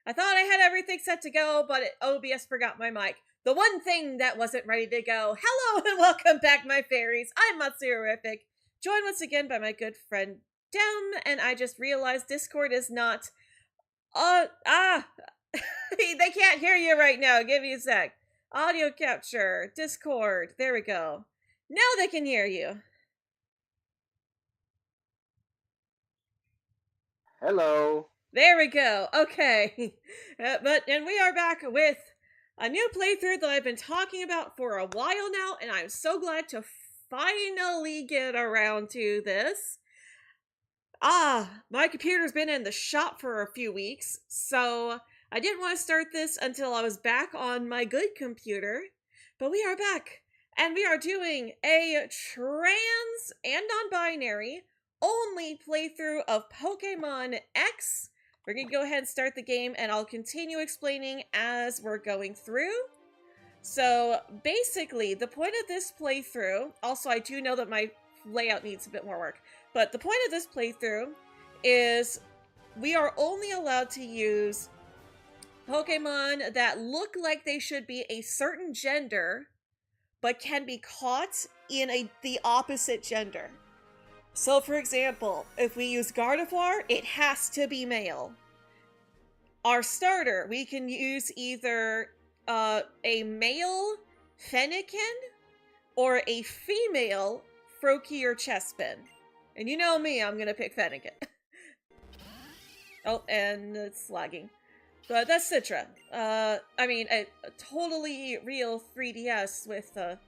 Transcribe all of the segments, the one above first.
I thought I had everything set to go, but OBS forgot my mic. The one thing that wasn't ready to go. Hello and welcome back, my fairies. I'm Matsurific, joined once again by my good friend Dem, and I just realized Discord is not... they can't hear you right now. Give me a sec. Audio capture, Discord, there we go. Now they can hear you. Hello. There we go. Okay. And we are back with a new playthrough that I've been talking about for a while now, and I'm so glad to finally get around to this. My computer's been in the shop for a few weeks, so I didn't want to start this until I was back on my good computer, but we are back, and we are doing a trans and non-binary only playthrough of Pokemon X. We're going to go ahead and start the game, and I'll continue explaining as we're going through. So, basically, the point of this playthrough... Also, I do know that my layout needs a bit more work. But the point of this playthrough is we are only allowed to use Pokemon that look like they should be a certain gender, but can be caught in the opposite gender. So, for example, if we use Gardevoir, it has to be male. Our starter, we can use either a male Fennekin or a female Froakie or Chespin. And you know me, I'm gonna pick Fennekin. Oh, and it's lagging. But that's Citra. I mean, a totally real 3DS with a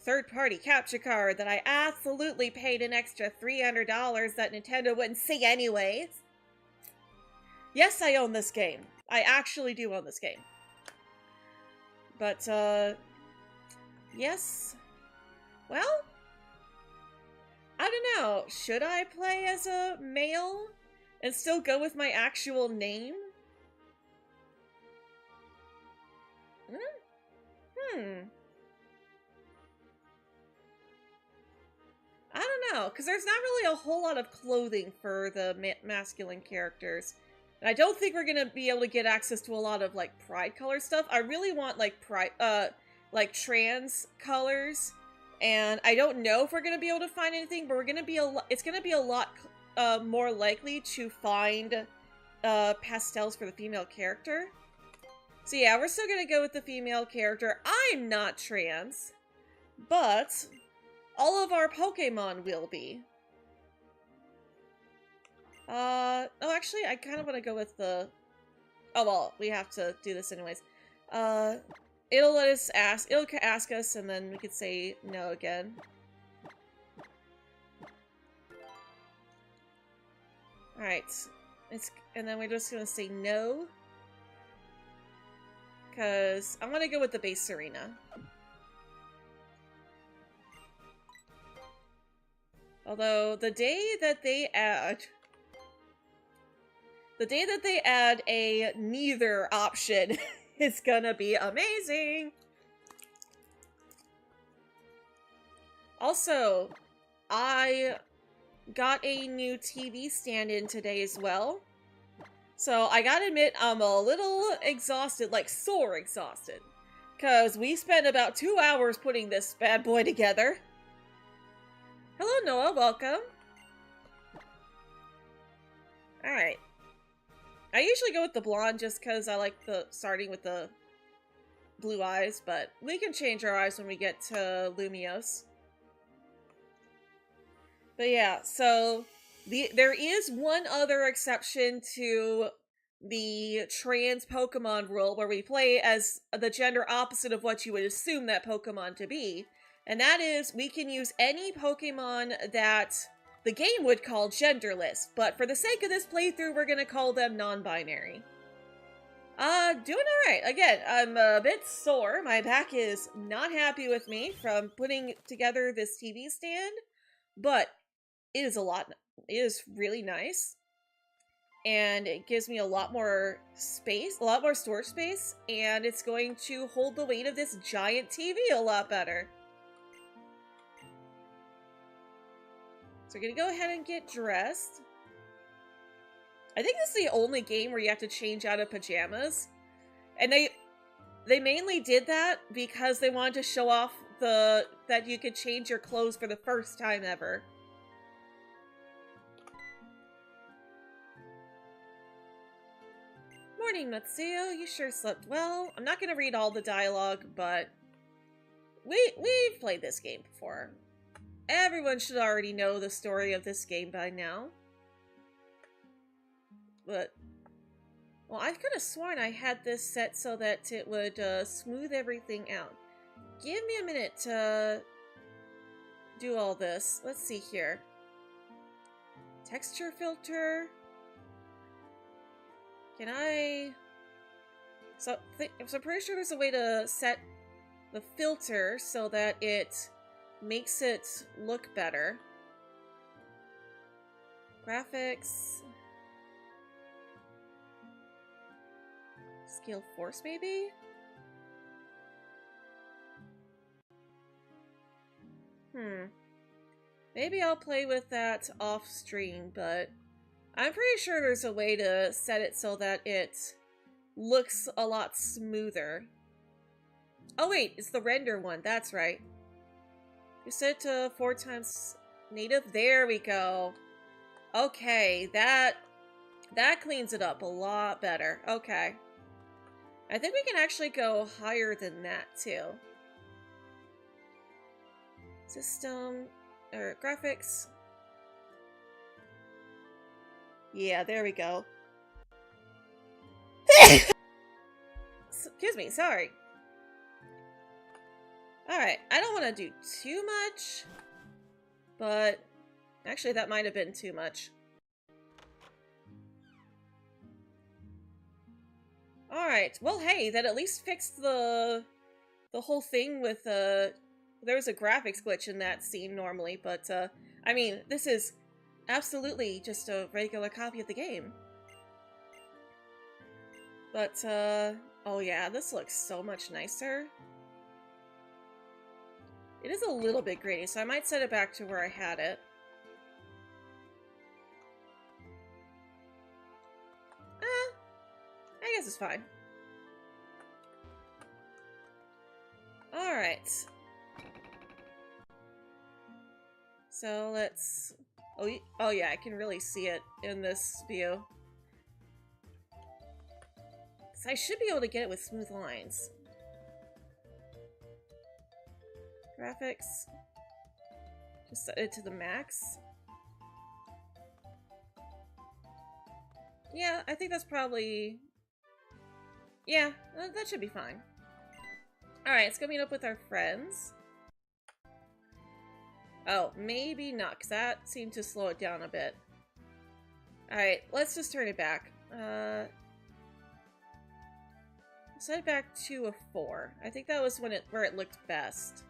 third-party capture card that I absolutely paid an extra $300 that Nintendo wouldn't see anyways. Yes, I own this game. I actually do own this game. But, yes. Well, I don't know. Should I play as a male and still go with my actual name? I don't know, because there's not really a whole lot of clothing for the masculine characters. And I don't think we're gonna be able to get access to a lot of, like, pride color stuff. I really want, like, trans colors. And I don't know if we're gonna be able to find anything, but it's gonna be a lot more likely to find pastels for the female character. So yeah, we're still gonna go with the female character. I'm not trans, but all of our Pokemon will be. Oh, actually, I kind of want to go with the... Oh, well, we have to do this anyways. It'll let us ask... It'll ask us, and then we could say no again. Alright. And then we're just gonna say no. Because I want to go with the base Serena. Although, the day that they add a neither option is gonna be amazing! Also, I got a new TV stand-in today as well. So, I gotta admit, I'm a little exhausted, like sore exhausted. Because we spent about 2 hours putting this bad boy together. Hello, Noah. Welcome. Alright. I usually go with the blonde just because I like starting with the blue eyes, but we can change our eyes when we get to Lumiose. But yeah, so there is one other exception to the trans Pokemon rule where we play as the gender opposite of what you would assume that Pokemon to be. And that is, we can use any Pokemon that the game would call genderless, but for the sake of this playthrough, we're gonna call them non-binary. Doing alright. Again, I'm a bit sore. My back is not happy with me from putting together this TV stand, but it is really nice. And it gives me a lot more space, a lot more storage space, and it's going to hold the weight of this giant TV a lot better. So we're gonna go ahead and get dressed. I think this is the only game where you have to change out of pajamas. And they mainly did that because they wanted to show off that you could change your clothes for the first time ever. Morning, Matsuo. You sure slept well. I'm not gonna read all the dialogue, but we've played this game before. Everyone should already know the story of this game by now. But, well, I could have sworn I had this set so that it would smooth everything out. Give me a minute to do all this. Let's see here. Texture filter. Can I... So I'm pretty sure there's a way to set the filter so that it makes it look better. Graphics. Scale force, maybe? Maybe I'll play with that off stream, but I'm pretty sure there's a way to set it so that it looks a lot smoother. Oh wait, it's the render one, that's right. You set it to 4 times native? There we go. Okay, that cleans it up a lot better. Okay. I think we can actually go higher than that, too. System, or graphics. Yeah, there we go. Excuse me, sorry. Alright, I don't want to do too much, but actually that might have been too much. Alright, well hey, that at least fixed the whole thing with, there was a graphics glitch in that scene normally, but, I mean, this is absolutely just a regular copy of the game. But, oh yeah, this looks so much nicer. It is a little bit grainy, so I might set it back to where I had it. I guess it's fine. Alright. So let's... Oh yeah, I can really see it in this view. So I should be able to get it with smooth lines. Graphics. Just set it to the max. Yeah, I think that's probably... Yeah, that should be fine. Alright, let's go meet up with our friends. Oh, maybe not, because that seemed to slow it down a bit. Alright, let's just turn it back. Set it back to a 4. I think that was where it looked best.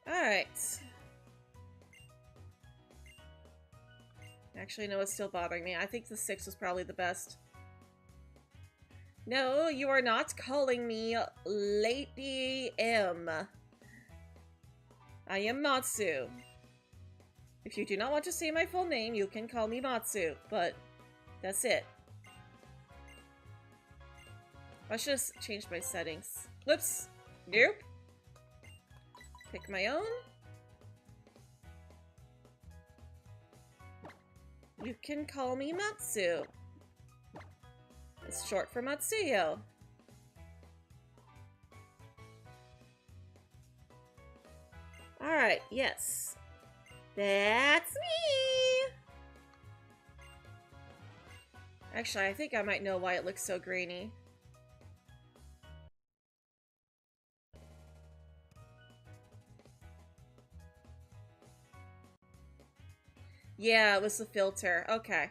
Alright. Actually, no, it's still bothering me. I think the 6 was probably the best. No, you are not calling me Lady M. I am Matsu. If you do not want to say my full name, you can call me Matsu, but that's it. I should have changed my settings. Whoops. Nope. Pick my own. You can call me Matsu. It's short for Matsuyo. Alright, yes. That's me! Actually, I think I might know why it looks so grainy. Yeah, it was the filter. Okay.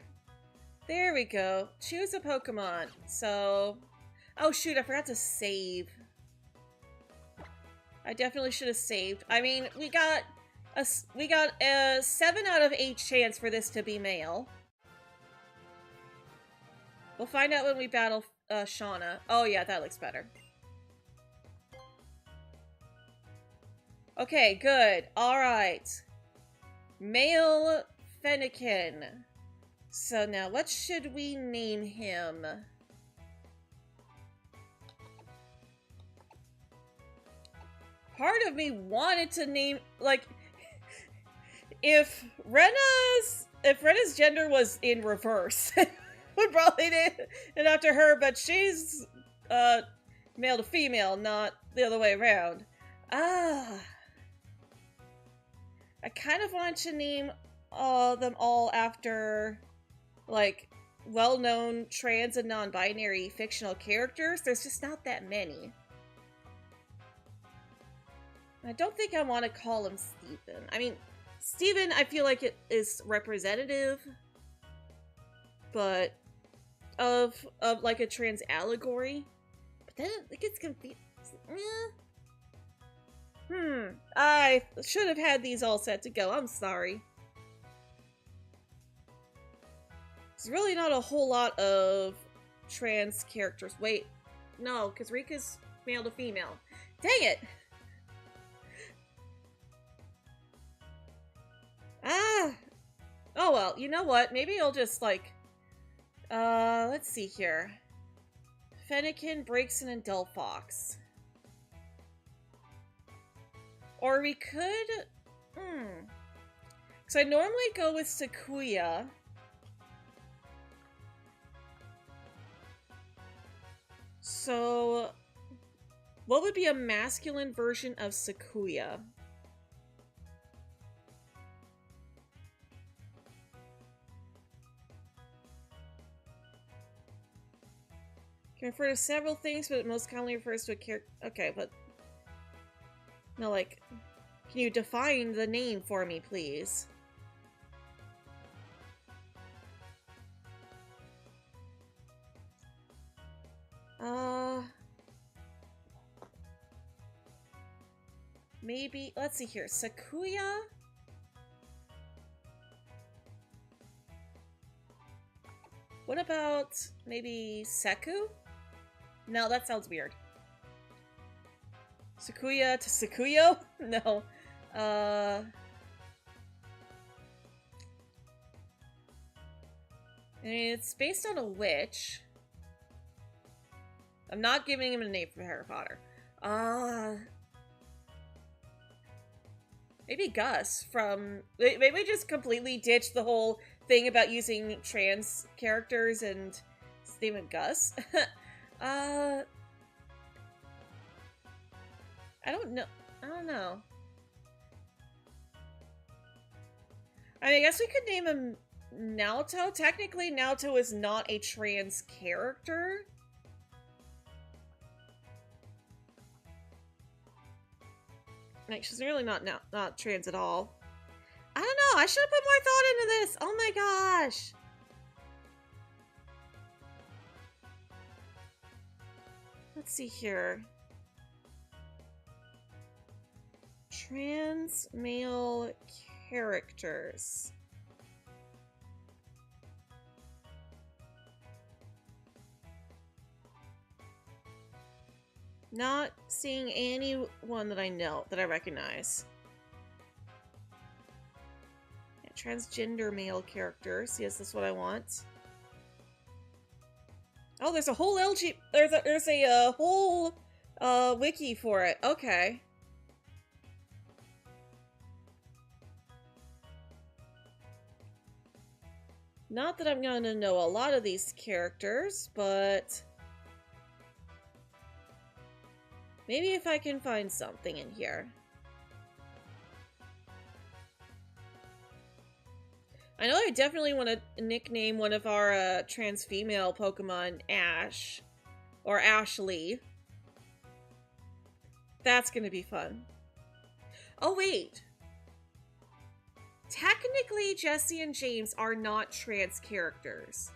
There we go. Choose a Pokemon. So... Oh shoot, I forgot to save. I definitely should have saved. I mean, we got a 7 out of 8 chance for this to be male. We'll find out when we battle Shauna. Oh yeah, that looks better. Okay, good. Alright. Male Fennekin. So now, what should we name him? Part of me wanted to name, like, if Rena's gender was in reverse, would probably name it after her, but she's male to female, not the other way around. I kind of wanted to name them all after, like, well-known trans and non-binary fictional characters. There's just not that many. I don't think I want to call him Stephen. I mean, Stephen, I feel like it is representative, but of like a trans allegory. But then it gets confused. I should have had these all set to go. I'm sorry. There's really not a whole lot of trans characters. Wait, no, because Rika's male to female. Dang it! Oh well, you know what? Maybe I'll just, like, let's see here. Fennekin, Braixen, and Delphox. Or we could, so I normally go with Sakuya. So, what would be a masculine version of Sakuya? Can refer to several things, but it most commonly refers to a character. Okay, but no, like, can you define the name for me, please? Maybe, let's see here, Sakuya? What about maybe Seku? No, that sounds weird. Sakuya to Sakuyo? No. It's based on a witch. I'm not giving him a name from Harry Potter. Maybe Gus from... Maybe we just completely ditch the whole thing about using trans characters and name him Gus. I don't know. I don't know. I mean, I guess we could name him Naoto. Technically, Naoto is not a trans character. Like, she's really not trans at all. I don't know. I should have put more thought into this. Oh my gosh. Let's see here. Trans male characters. Not seeing anyone that I know, that I recognize. Yeah, transgender male characters. Yes, that's what I want. Oh, there's a whole LG. There's a whole wiki for it. Okay. Not that I'm gonna know a lot of these characters, but maybe if I can find something in here. I know I definitely want to nickname one of our trans female Pokemon Ash. Or Ashley. That's gonna be fun. Oh, wait. Technically, Jessie and James are not trans characters.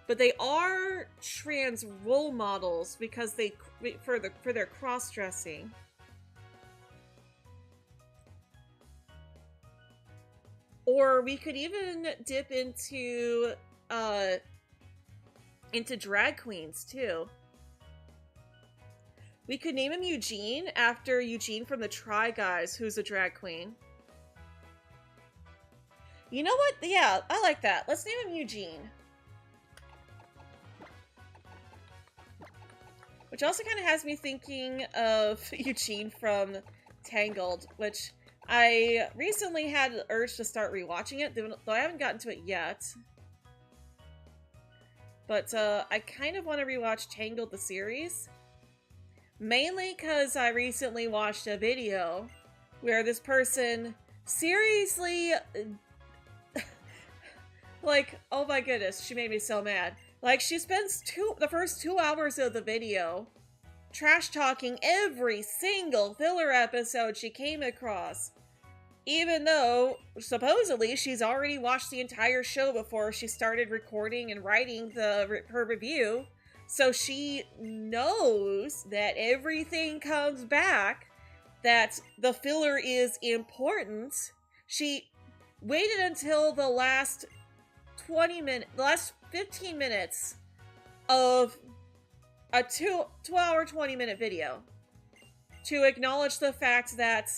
But they are trans role models because they for their cross-dressing. Or we could even dip into drag queens too. We could name him Eugene after Eugene from the Try Guys, who's a drag queen. You know what? Yeah, I like that. Let's name him Eugene. Which also kind of has me thinking of Eugene from Tangled, which I recently had the urge to start rewatching it, though I haven't gotten to it yet. But I kind of want to rewatch Tangled the series. Mainly because I recently watched a video where this person seriously... like, oh my goodness, she made me so mad. Like, she spends the first 2 hours of the video trash-talking every single filler episode she came across. Even though, supposedly, she's already watched the entire show before she started recording and writing her review. So she knows that everything comes back, that the filler is important. She waited until the last 15 minutes of a 2-hour 20-minute video to acknowledge the fact that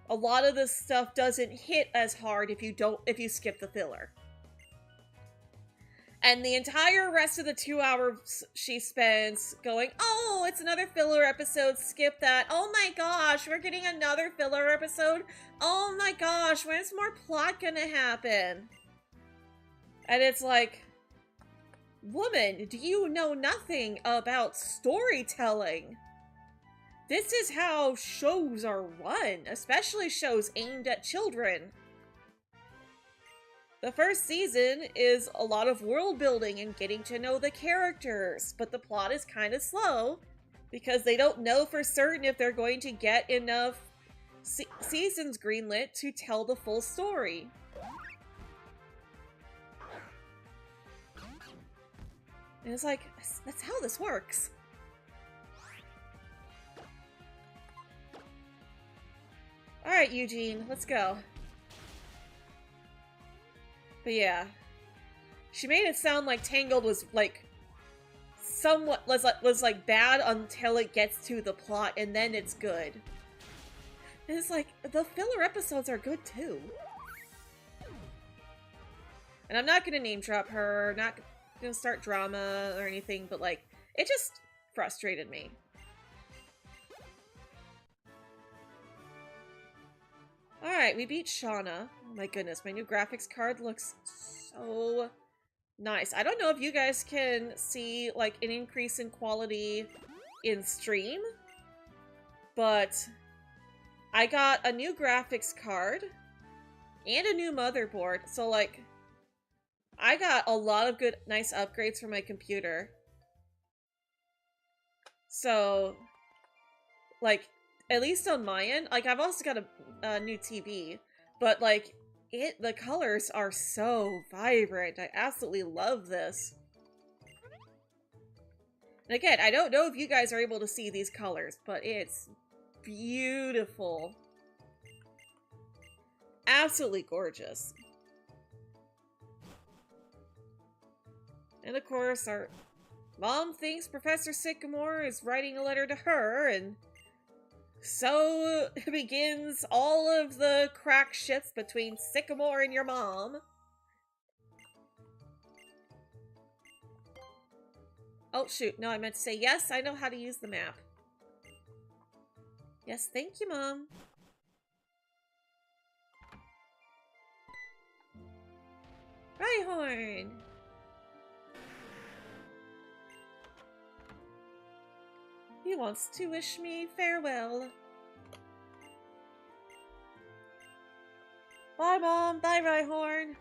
a lot of this stuff doesn't hit as hard if you skip the filler. And the entire rest of the 2 hours she spends going, oh, it's another filler episode, skip that. Oh my gosh, we're getting another filler episode. Oh my gosh, when's more plot gonna happen? And it's like, woman, do you know nothing about storytelling? This is how shows are run, especially shows aimed at children. The first season is a lot of world building and getting to know the characters, but the plot is kind of slow because they don't know for certain if they're going to get enough seasons greenlit to tell the full story. And it's like, that's how this works. Alright, Eugene, let's go. But yeah. She made it sound like Tangled was, like, somewhat, was like, bad until it gets to the plot, and then it's good. And it's like, the filler episodes are good, too. And I'm not gonna name drop her, not gonna start drama or anything, but, like, it just frustrated me. Alright, we beat Shauna. Oh my goodness, my new graphics card looks so nice. I don't know if you guys can see, like, an increase in quality in stream, but I got a new graphics card and a new motherboard, so, like, I got a lot of good, nice upgrades for my computer. So, like, at least on my end, like, I've also got a new TV, but, like, the colors are so vibrant. I absolutely love this. And again, I don't know if you guys are able to see these colors, but it's beautiful. Absolutely gorgeous. And of course, our mom thinks Professor Sycamore is writing a letter to her, and so begins all of the crack shits between Sycamore and your mom. Oh shoot, no, I meant to say yes, I know how to use the map. Yes, thank you, Mom. Rhyhorn! He wants to wish me farewell. Bye, Mom. Bye, Rhyhorn.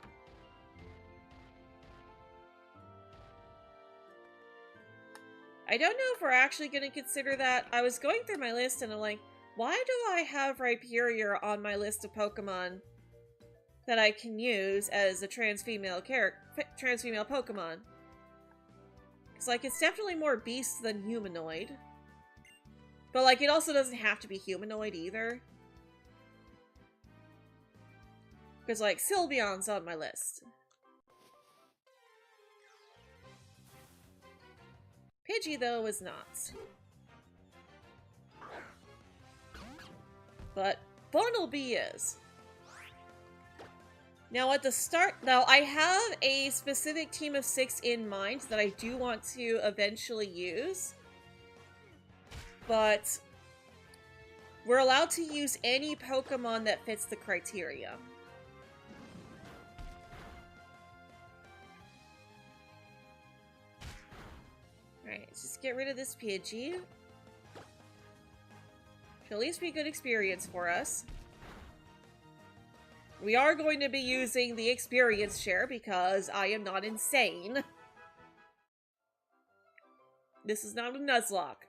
I don't know if we're actually going to consider that. I was going through my list and I'm like, why do I have Rhyperior on my list of Pokemon that I can use as a trans-female Pokemon? It's like, it's definitely more beast than humanoid. But, like, it also doesn't have to be humanoid either. Because, like, Sylveon's on my list. Pidgey, though, is not. but Bunnelby is. Now at the start, now I have a specific team of 6 in mind that I do want to eventually use. But we're allowed to use any Pokemon that fits the criteria. Alright, let's just get rid of this Pidgey. Should at least be a good experience for us. We are going to be using the experience share because I am not insane. This is not a Nuzlocke.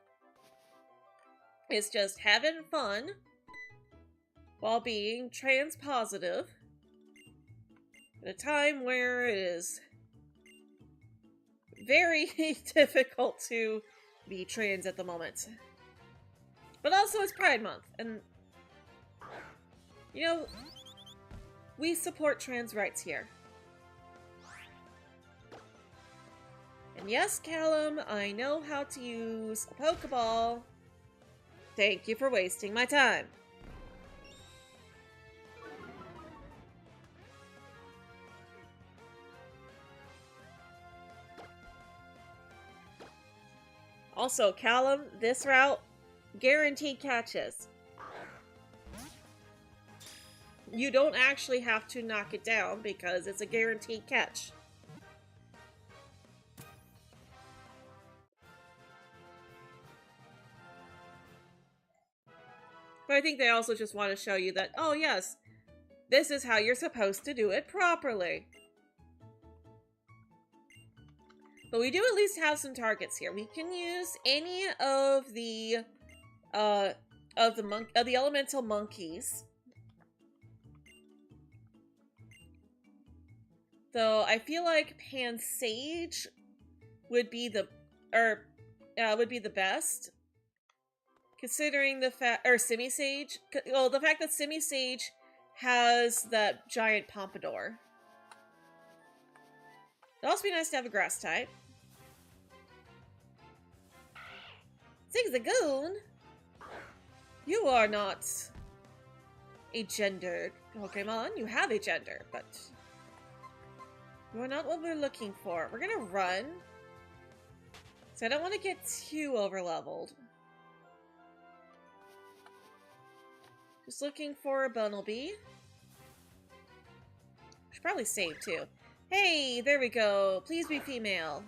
It's just having fun while being trans positive at a time where it is very difficult to be trans at the moment. But also it's Pride Month, and you know, we support trans rights here. And yes, Callum, I know how to use a Pokeball. Thank you for wasting my time. Also, Callum, this route, guaranteed catches. You don't actually have to knock it down because it's a guaranteed catch. But I think they also just want to show you that, oh yes, this is how you're supposed to do it properly. But we do at least have some targets here. We can use any of the elemental monkeys. Though I feel like Pansage would be the best, considering the fact, or Simisage. Well, the fact that Simisage has that giant pompadour. It'd also be nice to have a grass type. Zigzagoon, you are not a gendered Pokemon. You have a gender, but you are not what we're looking for. We're gonna run, so I don't want to get too overleveled. Just looking for a Bunnelby. Should probably save too. Hey, there we go. Please be female.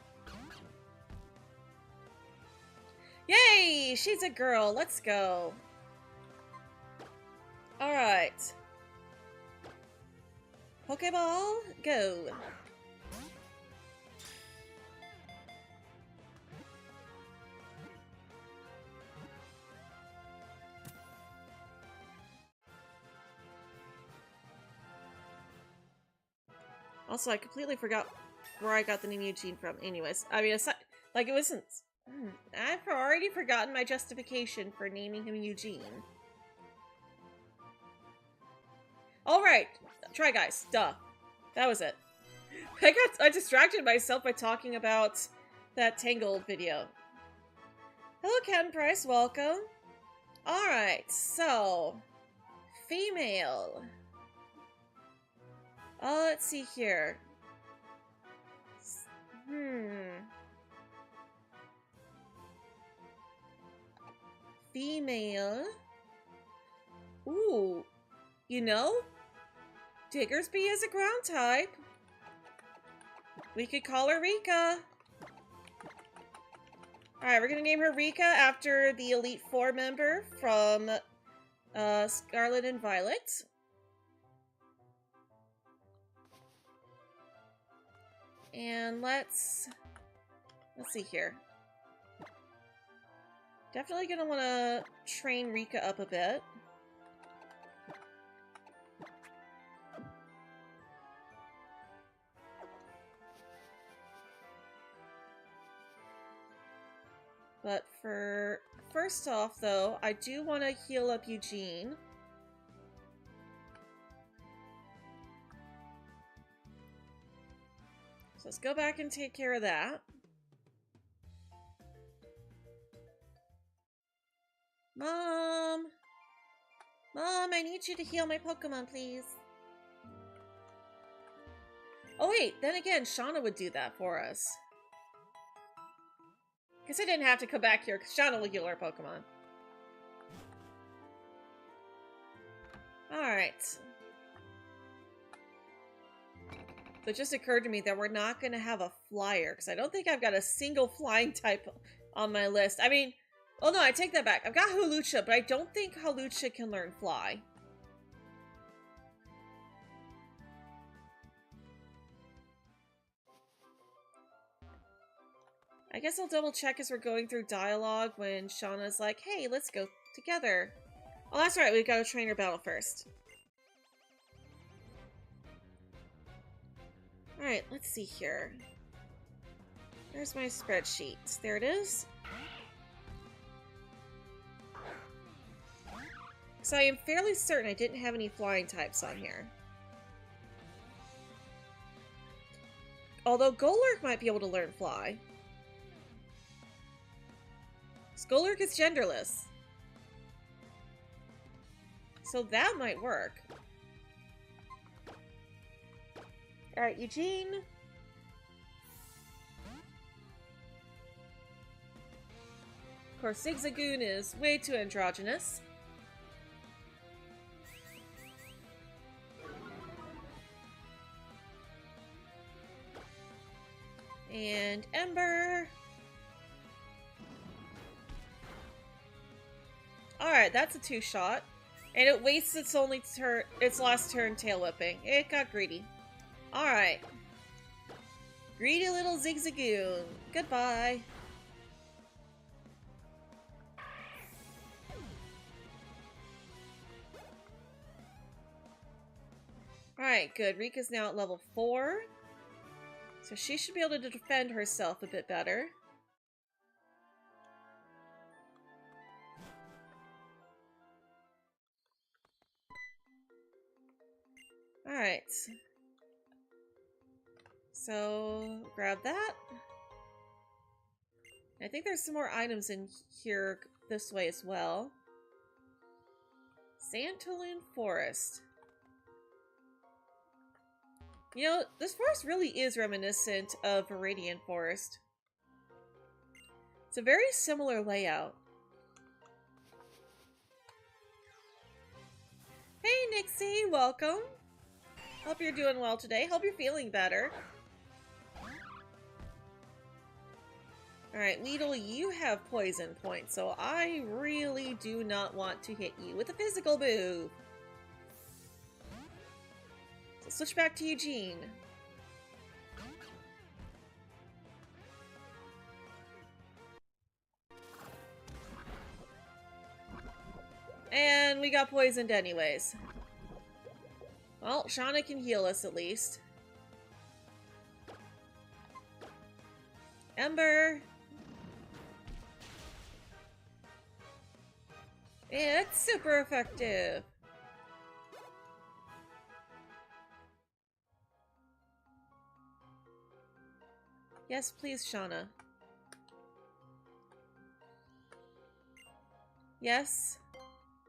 Yay! She's a girl. Let's go. Alright. Pokeball, go. Also, I completely forgot where I got the name Eugene from. Anyways, I mean, aside, like, it wasn't... I've already forgotten my justification for naming him Eugene. Alright, Try Guys, duh. That was it. I distracted myself by talking about that Tangled video. Hello, Ken Price, welcome. Alright, so... female. Let's see here. Female. Ooh. You know? Diggersby is a ground type. We could call her Rika. Alright, we're gonna name her Rika after the Elite Four member from Scarlet and Violet. And let's see here. Definitely gonna want to train Rika up a bit. But for first off, though, I do want to heal up Eugene. So let's go back and take care of that. Mom! Mom! need you to heal my Pokemon, please. Oh wait, then again, Shauna would do that for us. Guess I didn't have to come back here, because Shauna will heal our Pokemon. Alright. So it just occurred to me that we're not going to have a flyer, because I don't think I've got a single flying type on my list. I mean, oh no, I take that back. I've got Hawlucha, but I don't think Hawlucha can learn Fly. I guess I'll double check as we're going through dialogue when Shauna's like, hey, let's go together. Oh, that's right, we've got a trainer battle first. Alright, let's see here. There's my spreadsheet. There it is. So I am fairly certain I didn't have any flying types on here. Although Golurk might be able to learn Fly. Golurk is genderless. So that might work. Alright, Eugene. Of course, Zigzagoon is way too androgynous. And Ember. Alright, that's a 2-shot. And it wastes its last turn tail whipping. It got greedy. Alright. Greedy little Zigzagoon. Goodbye. Alright, good. Rika's now at level 4. So she should be able to defend herself a bit better. Alright. So, grab that. I think there's some more items in here this way as well. Santaloon Forest. You know, this forest really is reminiscent of Viridian Forest. It's a very similar layout. Hey Nixie, welcome! Hope you're doing well today. Hope you're feeling better. Alright, Weedle, you have poison points, so I really do not want to hit you with a physical move. So switch back to Eugene. And we got poisoned anyways. Well, Shauna can heal us at least. Ember! It's super effective! Yes, please, Shauna. Yes.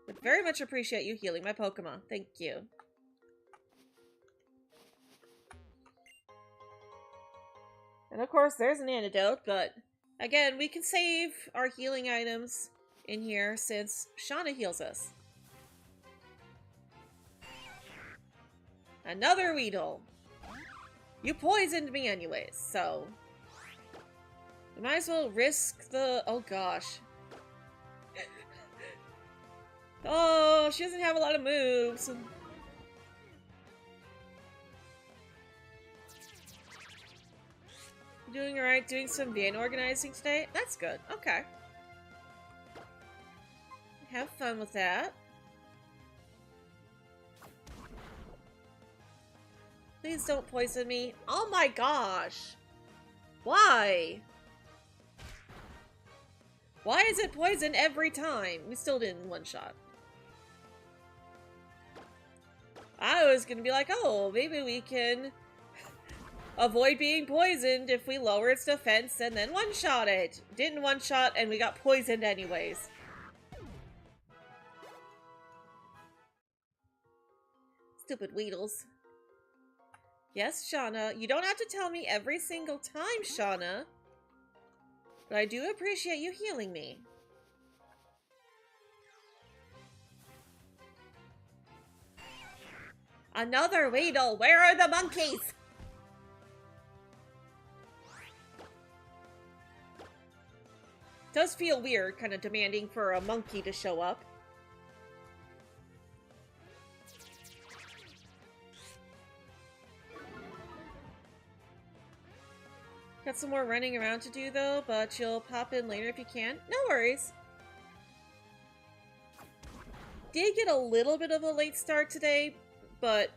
Would very much appreciate you healing my Pokemon. Thank you. And of course, there's an antidote, but again, we can save our healing items in here since Shauna heals us. Another Weedle. You poisoned me anyways, so we might as well risk the... Oh gosh. Oh, she doesn't have a lot of moves. Doing alright, doing some van organizing today? That's good. Okay. Have fun with that. Please don't poison me. Oh my gosh! Why? Why is it poison every time? We still didn't one-shot. I was gonna be like, oh, maybe we can avoid being poisoned if we lower its defense and then one-shot it. Didn't one-shot and we got poisoned anyways. Stupid Weedles. Yes, Shauna. You don't have to tell me every single time, Shauna. But I do appreciate you healing me. Another Weedle! Where are the monkeys? Does feel weird, kind of demanding for a monkey to show up. Got some more running around to do though, but you'll pop in later if you can. No worries. Did get a little bit of a late start today, but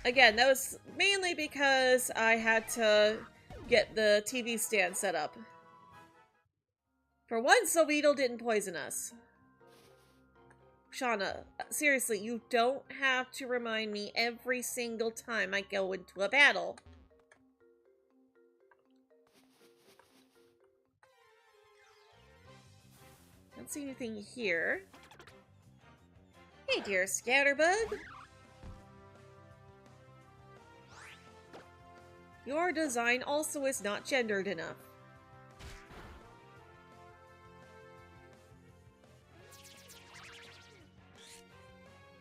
again, that was mainly because I had to get the TV stand set up. For once, the Weedle didn't poison us. Shauna, seriously, you don't have to remind me every single time I go into a battle. Don't see anything here. Hey, dear Scatterbug. Your design also is not gendered enough.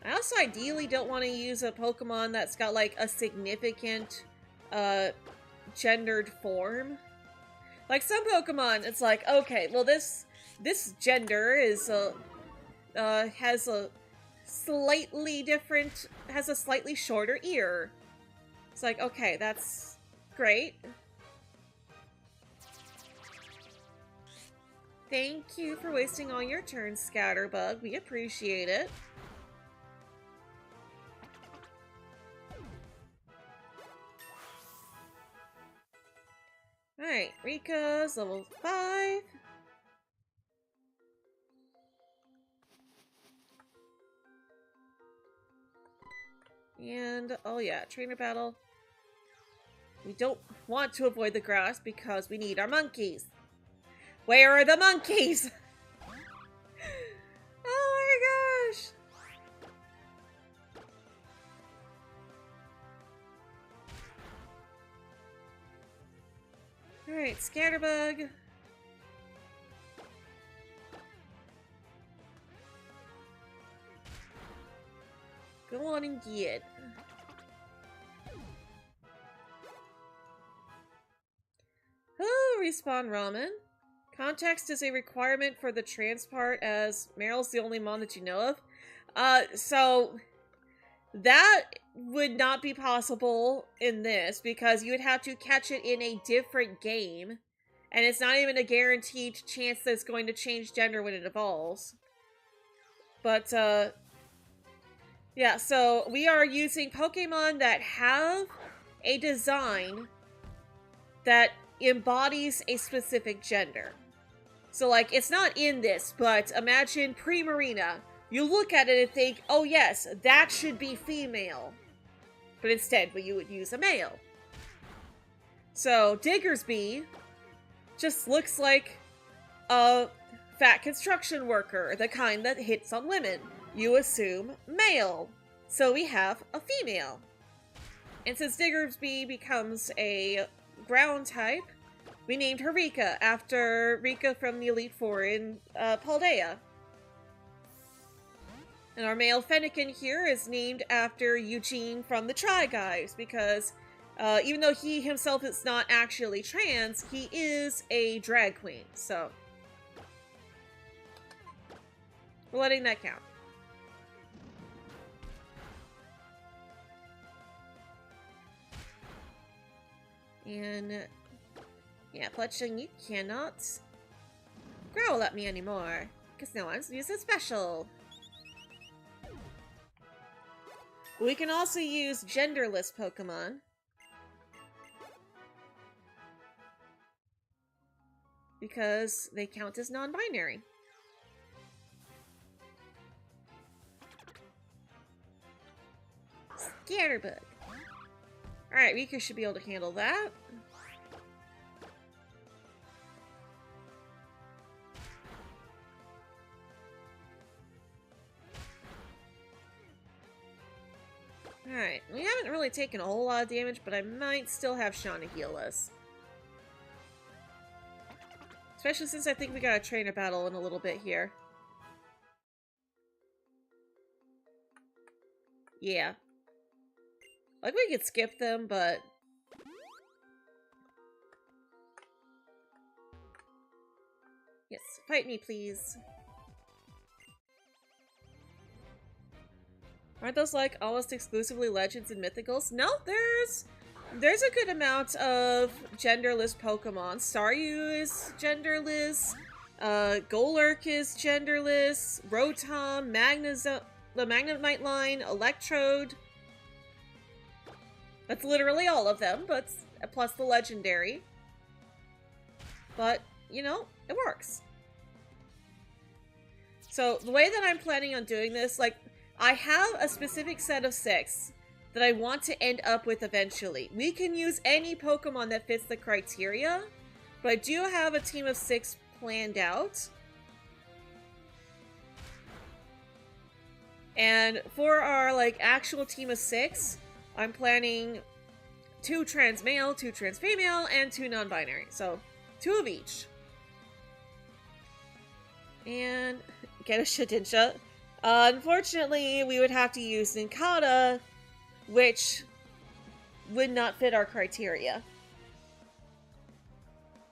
I also ideally don't want to use a Pokemon that's got like a significant gendered form. Like some Pokemon, it's like, okay, well this gender is has a slightly shorter ear. It's like, okay, that's great. Thank you for wasting all your turns, Scatterbug. We appreciate it. Alright, Rika's level 5. And, oh yeah, trainer battle. We don't want to avoid the grass because we need our monkeys. Where are the monkeys? Oh my gosh! Alright, Scatterbug. Go on and get. Oh, respawn ramen. Context is a requirement for the transport as Meryl's the only mom that you know of. So that would not be possible in this because you would have to catch it in a different game. And it's not even a guaranteed chance that it's going to change gender when it evolves. But, yeah, so we are using Pokemon that have a design that embodies a specific gender. So, like, it's not in this, but imagine Primarina. You look at it and think, oh yes, that should be female. But instead, you would use a male. So, Diggersby just looks like a fat construction worker, the kind that hits on women. You assume male. So we have a female. And since Diggersby becomes a ground type, we named her Rika, after Rika from the Elite Four in Paldea. And our male Fennekin here is named after Eugene from the Try Guys, because even though he himself is not actually trans, he is a drag queen, so we're letting that count. And yeah, Fletchling, you cannot growl at me anymore, because no one's using special. We can also use genderless Pokemon. Because they count as non-binary. Scatterbug. Alright, Rika should be able to handle that. Alright. We haven't really taken a whole lot of damage, but I might still have Shauna heal us. Especially since I think we got a trainer battle in a little bit here. Yeah. Like, we could skip them, but... Yes, fight me, please. Aren't those, like, almost exclusively Legends and Mythicals? No, there's a good amount of genderless Pokemon. Staryu is genderless. Golurk is genderless. Rotom, the Magnemite line, Electrode. That's literally all of them, but plus the legendary. But, you know, it works. So, the way that I'm planning on doing this, like, I have a specific set of 6 that I want to end up with eventually. We can use any Pokemon that fits the criteria, but I do have a team of 6 planned out. And for our, like, actual team of 6, I'm planning 2 trans male, 2 trans female, and 2 non-binary. So, 2 of each. And get a Shedinja. Unfortunately, we would have to use Nincada, which would not fit our criteria.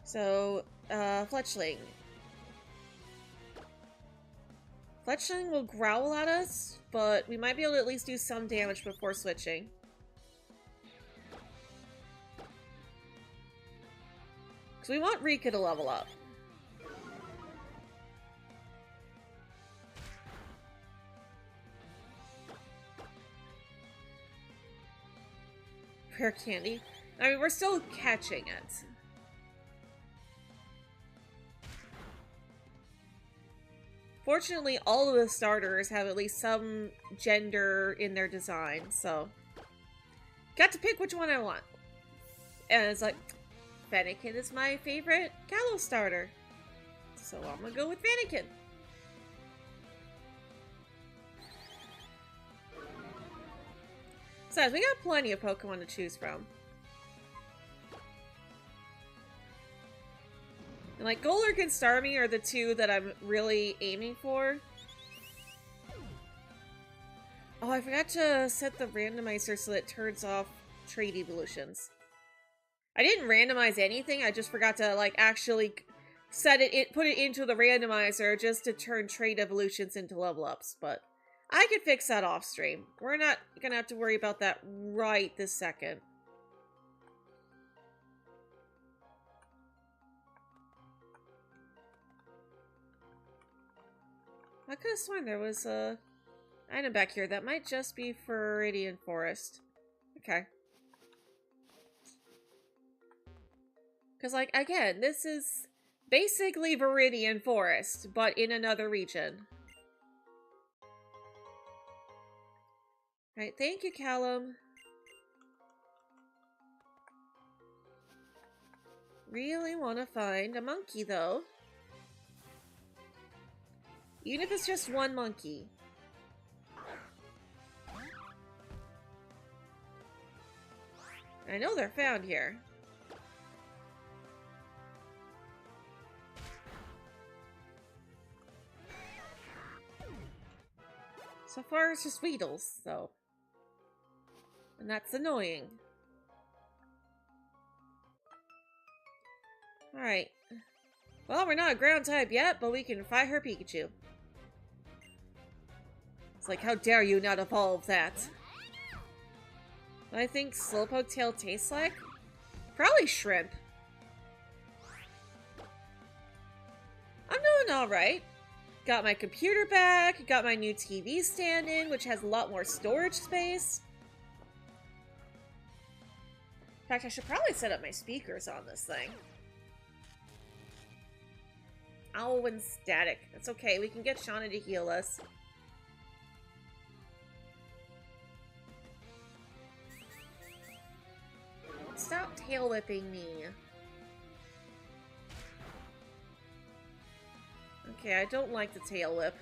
So, Fletchling. Fletchling will growl at us, but we might be able to at least do some damage before switching. Because we want Rika to level up. Rare candy. I mean, we're still catching it. Fortunately, all of the starters have at least some gender in their design, so... Got to pick which one I want. And it's like, Fennekin is my favorite Kalos starter. So I'm gonna go with Fennekin. Besides, we got plenty of Pokemon to choose from. And like, Golurk and Starmie are the 2 that I'm really aiming for. Oh, I forgot to set the randomizer so that it turns off trait evolutions. I didn't randomize anything, I just forgot to, like, actually set it, put it into the randomizer just to turn trait evolutions into level ups, but I could fix that off stream. We're not gonna have to worry about that right this second. I could have sworn there was a item back here. That might just be for Viridian Forest. Okay. Because, like, again, this is basically Viridian Forest, but in another region. Alright, thank you, Callum. Really want to find a monkey, though. Even if it's just one monkey. I know they're found here. So far, it's just Weedles, though. And that's annoying. Alright. Well, we're not a ground type yet, but we can fight her Pikachu. It's like, how dare you not evolve that? What I think Slowpoke tail tastes like? Probably shrimp. I'm doing alright. Got my computer back, got my new TV stand in, which has a lot more storage space. In fact, I should probably set up my speakers on this thing. Ow, and static. That's okay, we can get Shauna to heal us. Stop tail whipping me. Okay, I don't like the tail whip.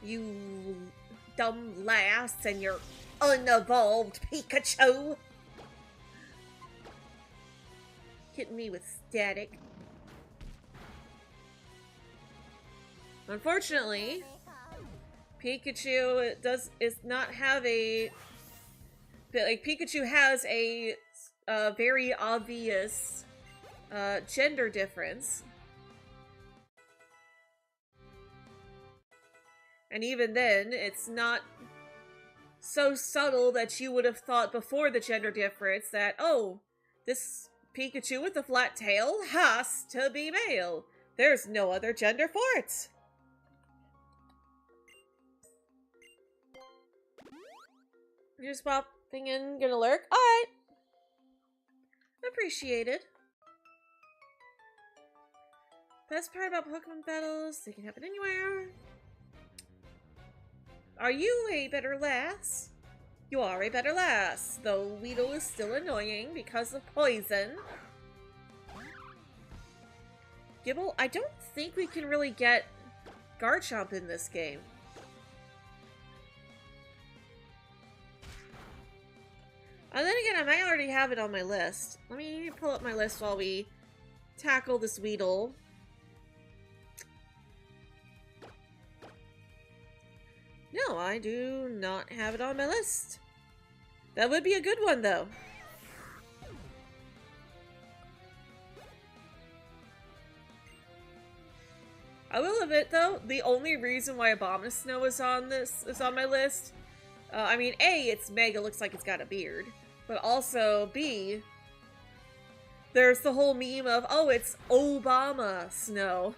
You dumb lass and your unevolved Pikachu. Hitting me with static. Unfortunately, Pikachu does not have a, like, Pikachu has a very obvious gender difference. And even then, it's not so subtle that you would have thought before the gender difference that, oh, this Pikachu with the flat tail has to be male. There's no other gender for it. You're just popping in, gonna lurk? Alright. Appreciated. Best part about Pokemon battles, they can happen anywhere. Are you a better lass? You are a better lass, though Weedle is still annoying because of poison. Gible, I don't think we can really get Garchomp in this game. And then again, I might already have it on my list. Let me pull up my list while we tackle this Weedle. No, I do not have it on my list. That would be a good one, though. I will admit, though, the only reason why Abomasnow is on my list, I mean, A, it's Mega, looks like it's got a beard, but also, B, there's the whole meme of, oh, it's Obama Snow.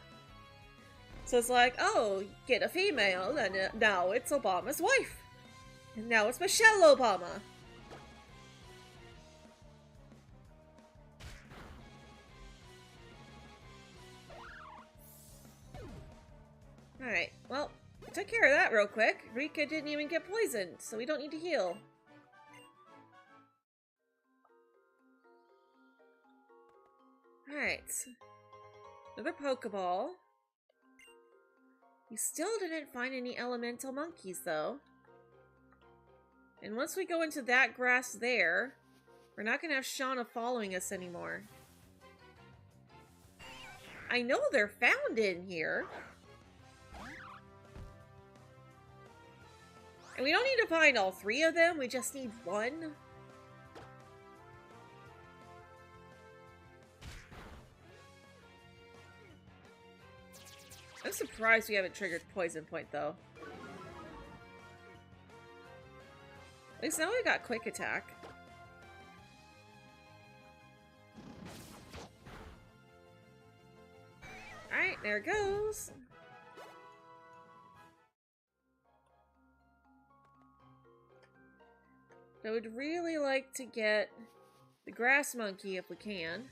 So it's like, oh, get a female, and now it's Obama's wife. And now it's Michelle Obama. Alright, well, I took care of that real quick. Rika didn't even get poisoned, so we don't need to heal. Alright. Another Pokeball. We still didn't find any elemental monkeys, though. And once we go into that grass there, we're not going to have Shauna following us anymore. I know they're found in here. And we don't need to find all 3 of them, we just need 1. I'm surprised we haven't triggered Poison Point, though. At least now we got Quick Attack. Alright, there it goes. I would really like to get the Grass Monkey if we can.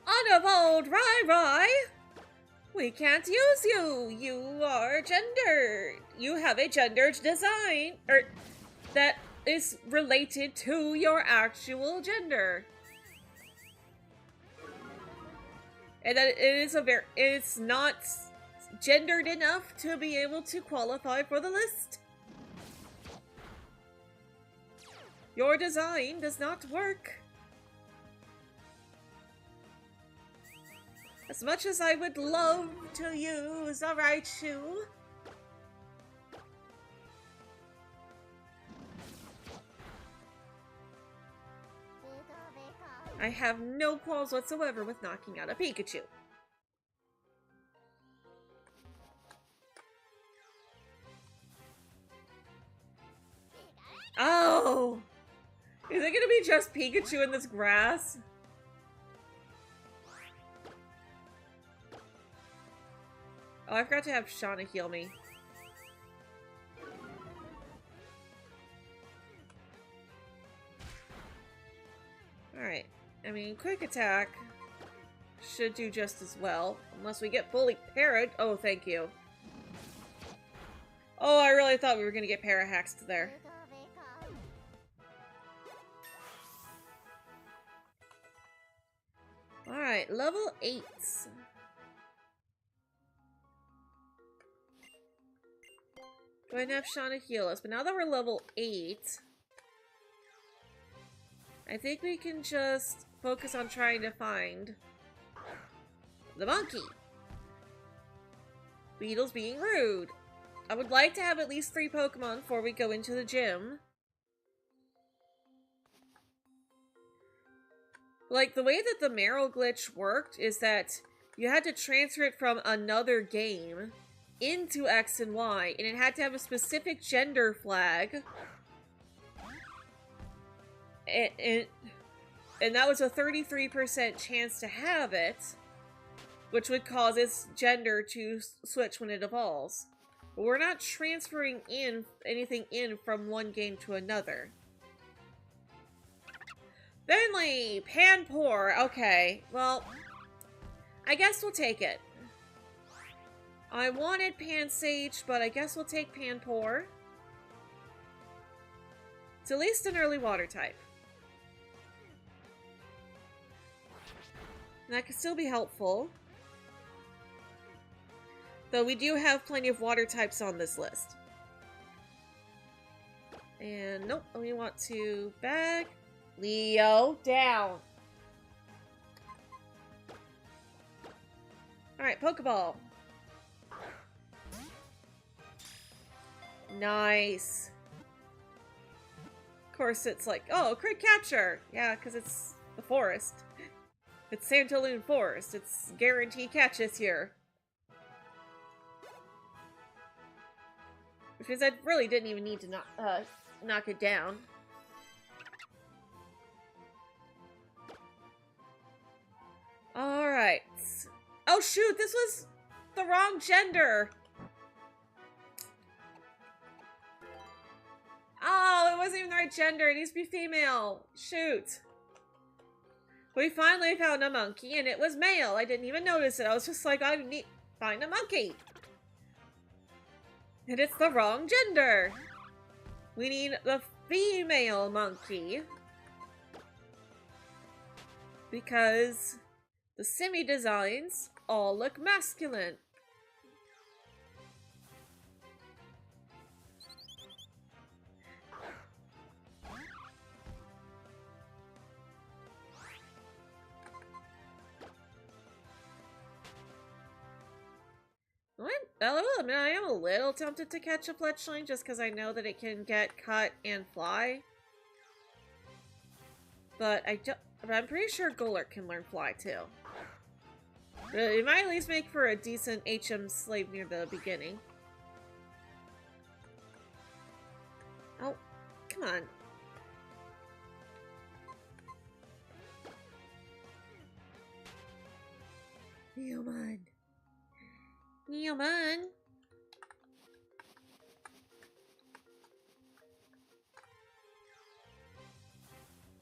Unevolved Rai! We can't use you! You are gendered! You have a gendered design! That is related to your actual gender. And that it's not gendered enough to be able to qualify for the list. Your design does not work. As much as I would love to use a Raichu, I have no qualms whatsoever with knocking out a Pikachu. Oh! Is it gonna be just Pikachu in this grass? Oh, I forgot to have Shauna heal me. Alright. I mean, Quick Attack should do just as well. Unless we get fully parried. Oh, thank you. Oh, I really thought we were gonna get Parahaxed there. Alright, level 8. Go ahead and have Shauna heal us. But now that we're level 8, I think we can just focus on trying to find the monkey. Beetle's being rude. I would like to have at least 3 Pokemon before we go into the gym. Like, the way that the Marill glitch worked is that you had to transfer it from another game into X and Y, and it had to have a specific gender flag. And that was a 33% chance to have it, which would cause its gender to switch when it evolves. But we're not transferring anything in from one game to another. Finley! Panpour! Okay, well, I guess we'll take it. I wanted Pansage, but I guess we'll take Panpour. It's at least an early water type. And that could still be helpful. Though we do have plenty of water types on this list. And nope, we want to bag. Leo, down. Alright, Pokeball. Nice. Of course, it's like, oh, crit capture. Yeah, because it's the forest. It's Santaloon Forest. It's guaranteed catches here. Which means I really didn't even need to knock it down. Alright. Oh shoot, this was the wrong gender! Oh, it wasn't even the right gender. It needs to be female. Shoot. We finally found a monkey, and it was male. I didn't even notice it. I was just like, I need to find a monkey. And it's the wrong gender. We need the female monkey. Because the Simi designs all look masculine. I mean, I am a little tempted to catch a Fletchling just because I know that it can get cut and fly. But I'm pretty sure Golurk can learn fly too. But it might at least make for a decent HM slave near the beginning. Oh, come on. Neomon. Neomon.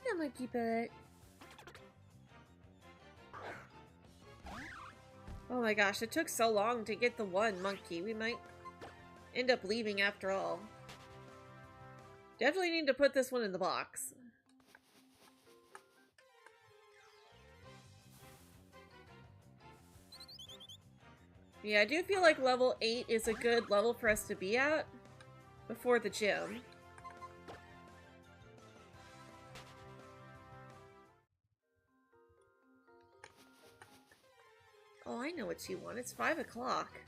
The monkey butt. Oh my gosh, it took so long to get the one monkey. We might end up leaving after all. Definitely need to put this one in the box. Yeah, I do feel like level 8 is a good level for us to be at before the gym. Oh, I know what you want. It's 5 o'clock.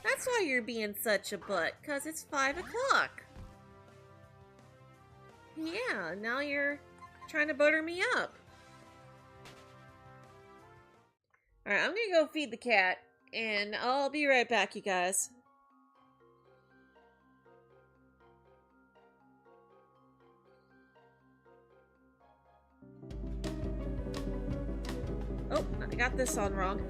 That's why you're being such a butt, because it's 5 o'clock. Yeah, now you're trying to butter me up. Alright, I'm gonna go feed the cat, and I'll be right back, you guys. Oh, I got this on wrong.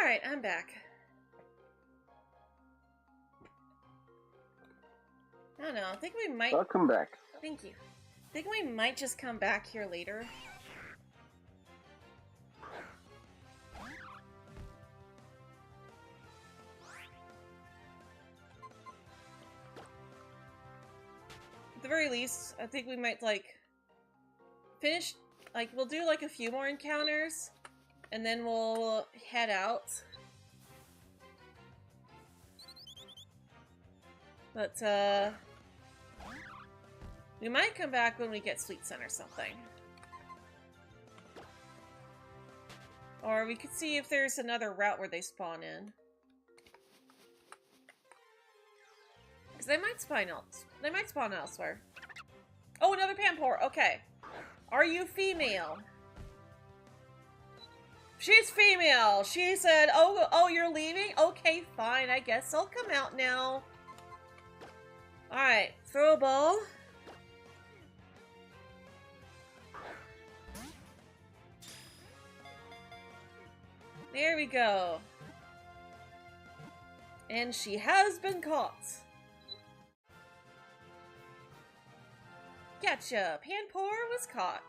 Alright, I'm back. I don't know, I think we might... Welcome back. Thank you. I think we might just come back here later. At the very least, I think we might, like, finish... Like, we'll do, like, a few more encounters, and then we'll head out. But, we might come back when we get Sweet Sun or something. Or we could see if there's another route where they spawn in. Because they might spawn elsewhere. Oh, another Panpour! Okay. Are you female? She's female! She said, oh, you're leaving? Okay, fine, I guess I'll come out now. Alright, throw a ball. There we go. And she has been caught. Gotcha. Panpour was caught.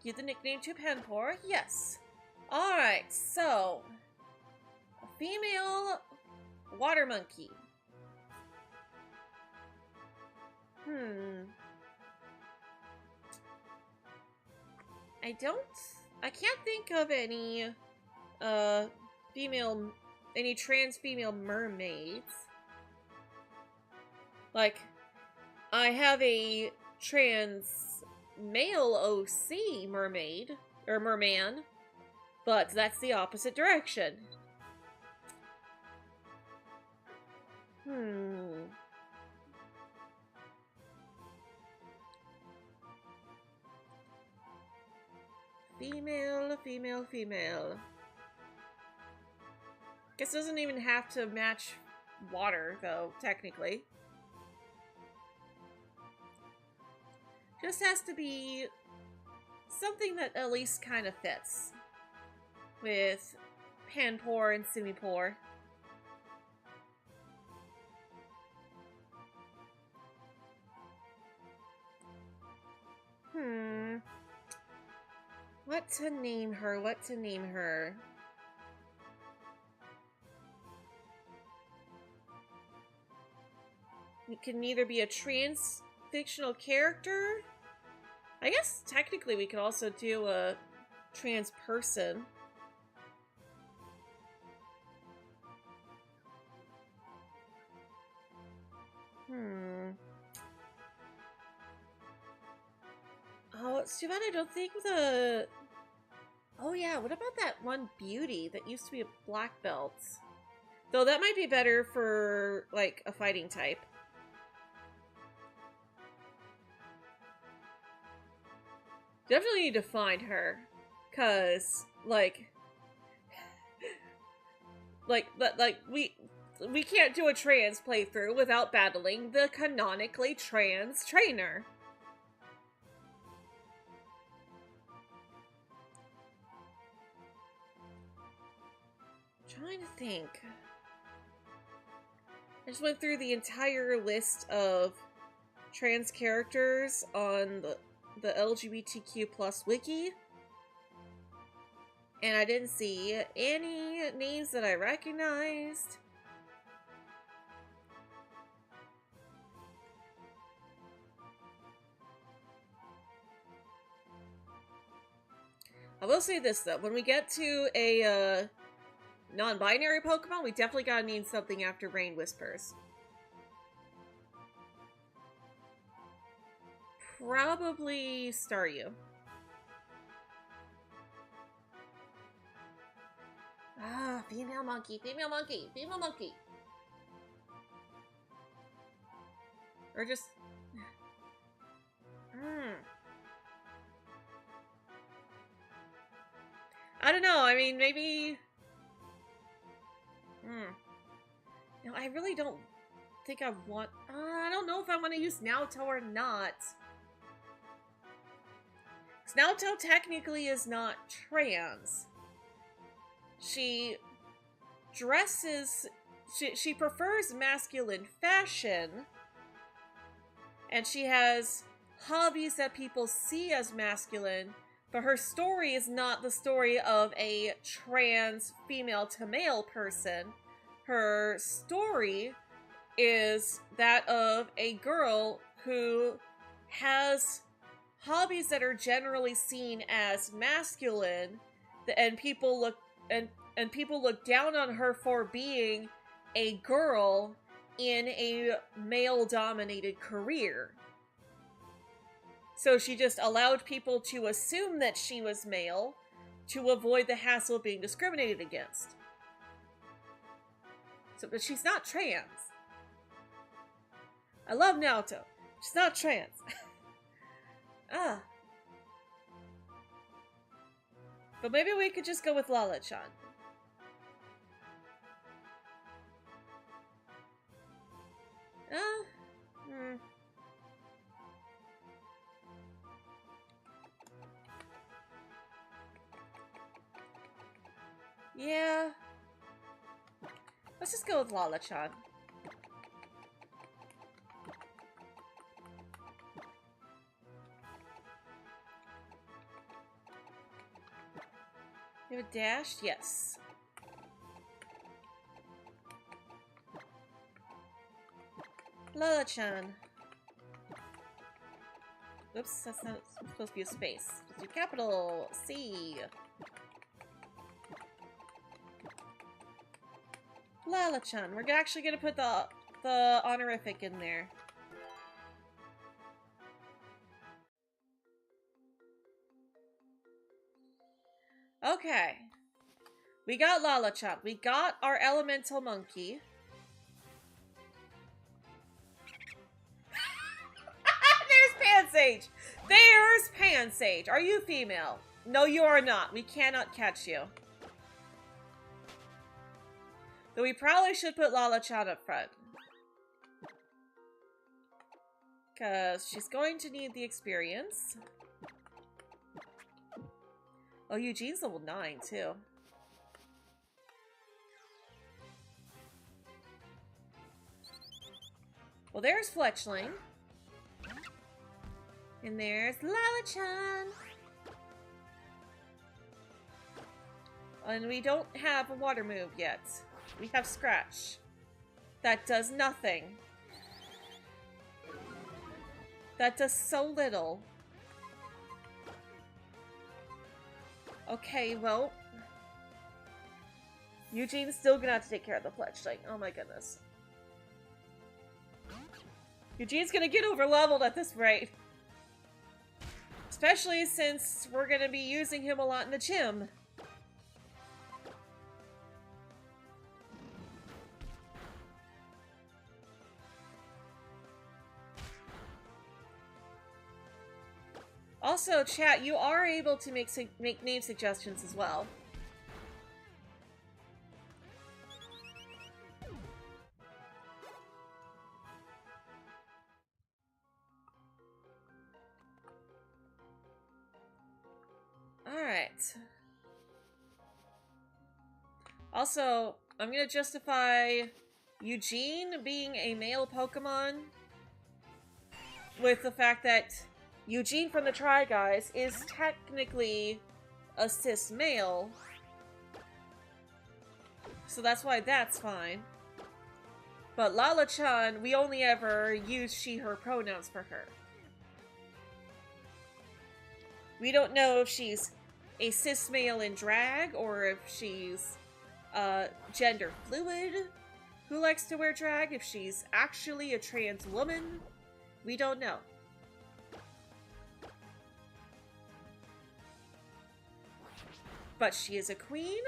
Give the nickname to Panpour? Yes. Alright, so... a female water monkey. I can't think of any, any trans female mermaids. Like, I have a trans male OC mermaid, or merman, but that's the opposite direction. Female. Guess it doesn't even have to match water, though, technically. Just has to be something that at least kind of fits with Panpour and Simipour. What to name her? It can either be a trans fictional character. I guess technically we could also do a trans person. Oh, it's too bad I don't think the... Oh yeah, what about that one beauty that used to be a black belt? Though that might be better for, like, a fighting type. Definitely need to find her. 'Cause, like... we can't do a trans playthrough without battling the canonically trans trainer. Trying to think. I just went through the entire list of trans characters on the LGBTQ+ wiki, and I didn't see any names that I recognized. I will say this though, when we get to a non-binary Pokemon, we definitely gotta name something after Rain Whispers. Probably Staryu. Ah, female monkey. Or just... I don't know, I mean, maybe... No, I really don't think I want... I don't know if I want to use Naoto or not. Naoto technically is not trans. She dresses... She prefers masculine fashion, and she has hobbies that people see as masculine, but her story is not the story of a trans female to male person. Her story is that of a girl who has hobbies that are generally seen as masculine, and people look down on her for being a girl in a male-dominated career. So she just allowed people to assume that she was male to avoid the hassle of being discriminated against. So, but she's not trans. I love Naoto. She's not trans. But maybe we could just go with Lala-chan. Yeah. Let's just go with Lala-chan. You have a dash? Yes. Lala-chan. Oops, that's not supposed to be a space. Let's do capital C. Lala-chan. We're actually gonna put the honorific in there. Okay. We got Lala-chan. We got our elemental monkey. There's Pansage! There's Pansage! Are you female? No, you are not. We cannot catch you. Though we probably should put Lala-chan up front. Because she's going to need the experience. Oh, Eugene's level 9, too. Well, there's Fletchling. And there's Lala-chan. And we don't have a water move yet. We have Scratch. That does nothing. That does so little. Okay, well... Eugene's still gonna have to take care of the Fletchling. Oh my goodness. Eugene's gonna get over-leveled at this rate. Especially since we're gonna be using him a lot in the gym. Also, chat, you are able to make name suggestions as well. Alright. Also, I'm gonna justify Eugene being a male Pokemon with the fact that Eugene from the Try Guys is technically a cis male. So that's why that's fine. But Lala-chan, we only ever use she, her pronouns for her. We don't know if she's a cis male in drag or if she's gender fluid who likes to wear drag, if she's actually a trans woman. We don't know. But she is a queen,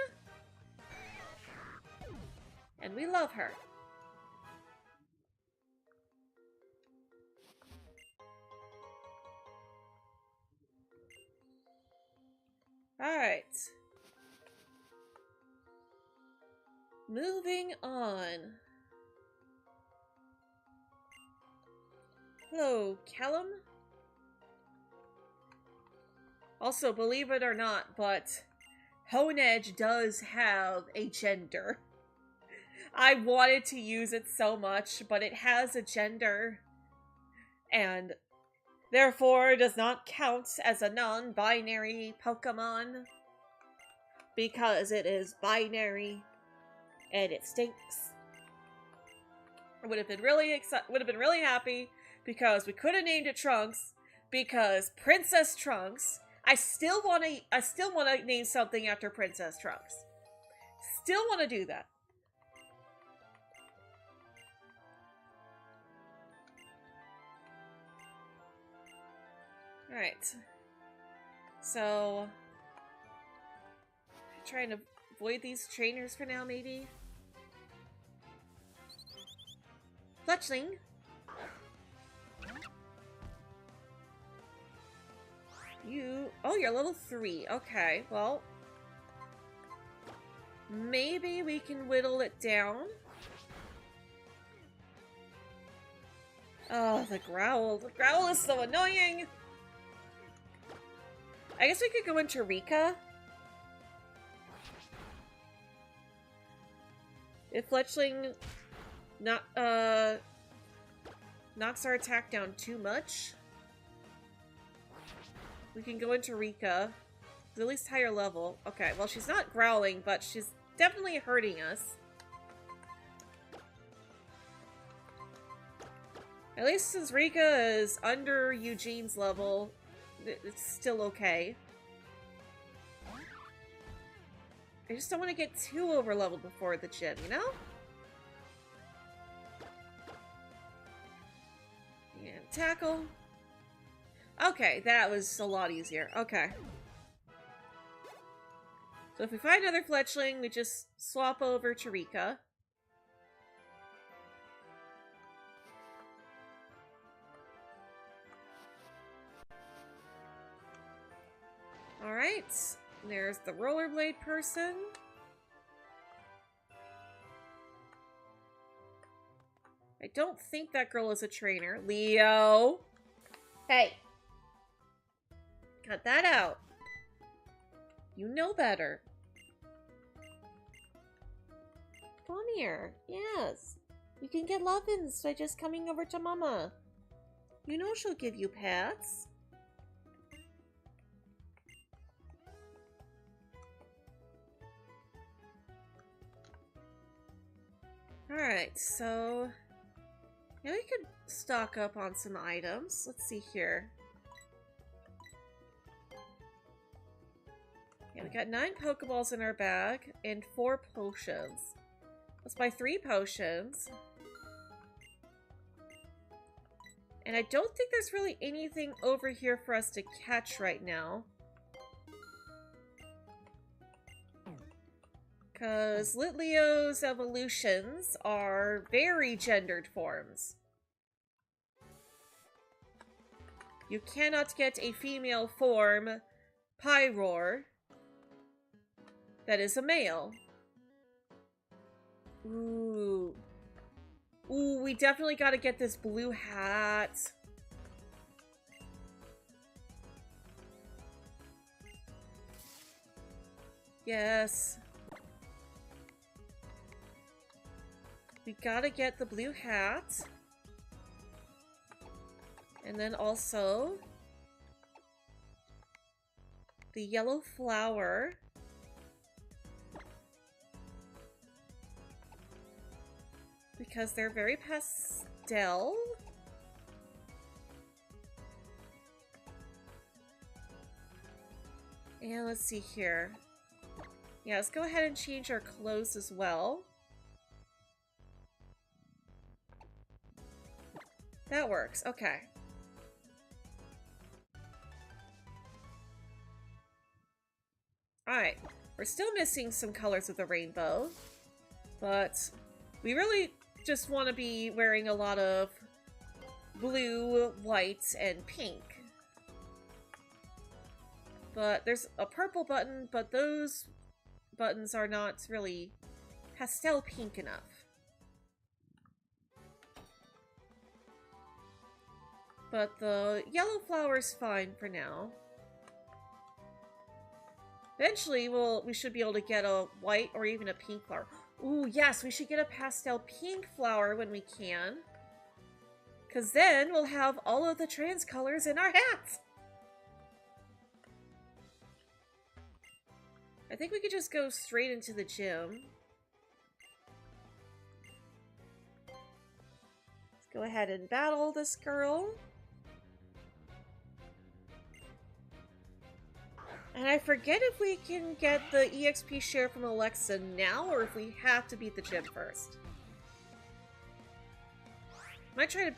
and we love her. Alright. Moving on. Hello, Callum? Also, believe it or not, but Honedge does have a gender. I wanted to use it so much, but it has a gender, and therefore does not count as a non-binary Pokemon because it is binary and it stinks. I would have been really happy because we could have named it Trunks, because Princess Trunks. I still want to name something after Princess Trunks. Still want to do that. Alright. So, trying to avoid these trainers for now, maybe? Fletchling! Oh, you're level 3. Okay, well. Maybe we can whittle it down. Oh, the Growl. The Growl is so annoying! I guess we could go into Rika. If Fletchling knocks our attack down too much, we can go into Rika. At least higher level. Okay, well, she's not growling, but she's definitely hurting us. At least since Rika is under Eugene's level, it's still okay. I just don't want to get too over-leveled before the gym, you know? And tackle. Okay, that was a lot easier. Okay. So if we find another Fletchling, we just swap over to Rika. Alright, there's the rollerblade person. I don't think that girl is a trainer. Leo! Hey! Cut that out. You know better. Come here. Yes. You can get love-ins by just coming over to Mama. You know she'll give you pats. Alright, so... yeah, we could stock up on some items. Let's see here. Yeah, we got 9 Pokeballs in our bag and 4 potions. Let's buy 3 potions. And I don't think there's really anything over here for us to catch right now. Because Litleo's evolutions are very gendered forms. You cannot get a female form, Pyroar, that is a male. Ooh. Ooh, we definitely gotta get this blue hat. Yes. We gotta get the blue hat. And then also the yellow flower. Because they're very pastel. And let's see here. Yeah, let's go ahead and change our clothes as well. That works, okay. Alright, we're still missing some colors of the rainbow, but we really just want to be wearing a lot of blue, white, and pink. But there's a purple button, but those buttons are not really pastel pink enough. But the yellow flower's fine for now. Eventually, we should be able to get a white or even a pink flower. Ooh, yes, we should get a pastel pink flower when we can. Because then we'll have all of the trans colors in our hats. I think we could just go straight into the gym. Let's go ahead and battle this girl. And I forget if we can get the EXP share from Alexa now, or if we have to beat the gym first. I might try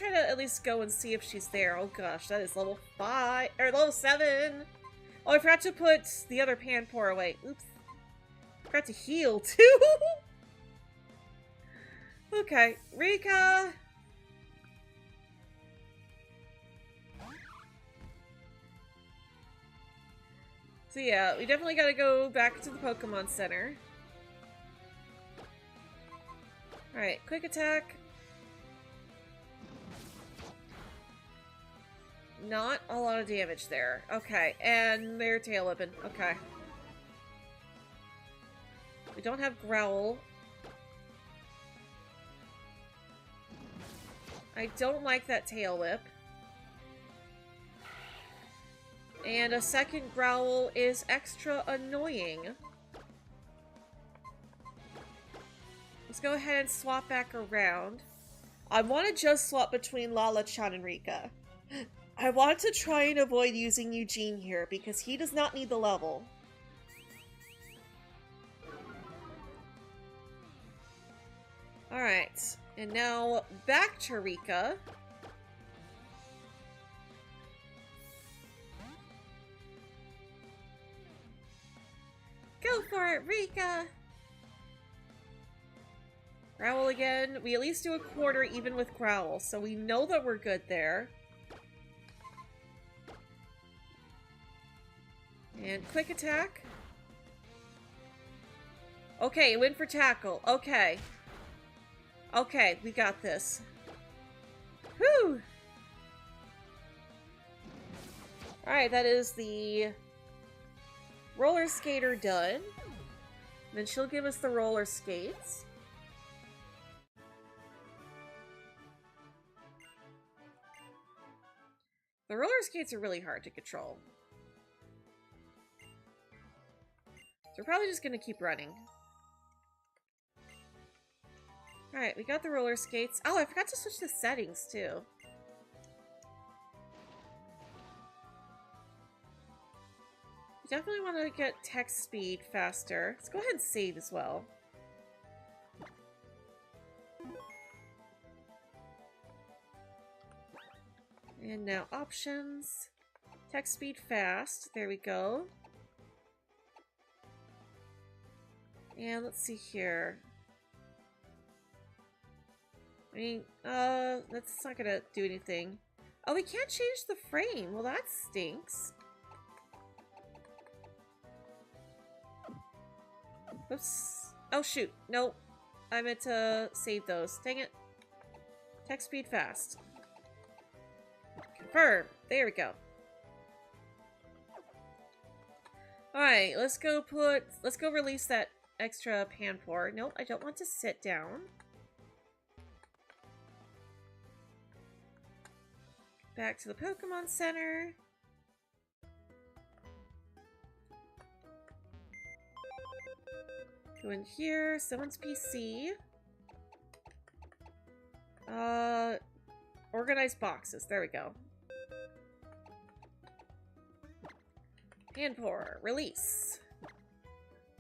to at least go and see if she's there. Oh gosh, that is level 5, or level 7! Oh, I forgot to put the other Panpour away. Oops. Forgot to heal, too! Okay, Rika! So yeah, we definitely gotta go back to the Pokemon Center. Alright, quick attack. Not a lot of damage there. Okay, and they're tail whipping. Okay. We don't have Growl. I don't like that tail whip. And a second Growl is extra annoying. Let's go ahead and swap back around. I want to just swap between Lala-chan and Rika. I want to try and avoid using Eugene here because he does not need the level. Alright, and now back to Rika. Go for it, Rika! Growl again. We at least do a quarter even with Growl, so we know that we're good there. And quick attack. Okay, win for tackle. Okay. Okay, we got this. Whew! Alright, that is the roller skater done. Then she'll give us the roller skates. The roller skates are really hard to control. So we're probably just gonna keep running. Alright, we got the roller skates. Oh, I forgot to switch the settings, too. We definitely want to get text speed faster. Let's go ahead and save as well. And now options. Text speed fast. There we go. And let's see here. I mean, that's not gonna do anything. Oh, we can't change the frame. Well, that stinks. Oops. Oh, shoot. Nope. I meant to save those. Dang it. Text speed fast. Confirm. There we go. Alright, let's go release that extra Panpour. Nope, I don't want to sit down. Back to the Pokemon Center. Go in here, someone's PC. Organize boxes. There we go. Panpour, release.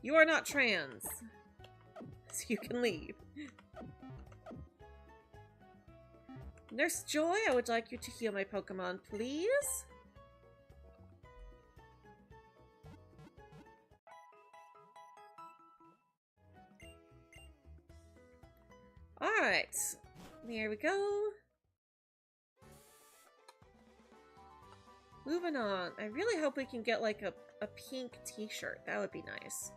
You are not trans. So you can leave. Nurse Joy, I would like you to heal my Pokemon, please. Alright. There we go. Moving on. I really hope we can get like a pink t-shirt. That would be nice.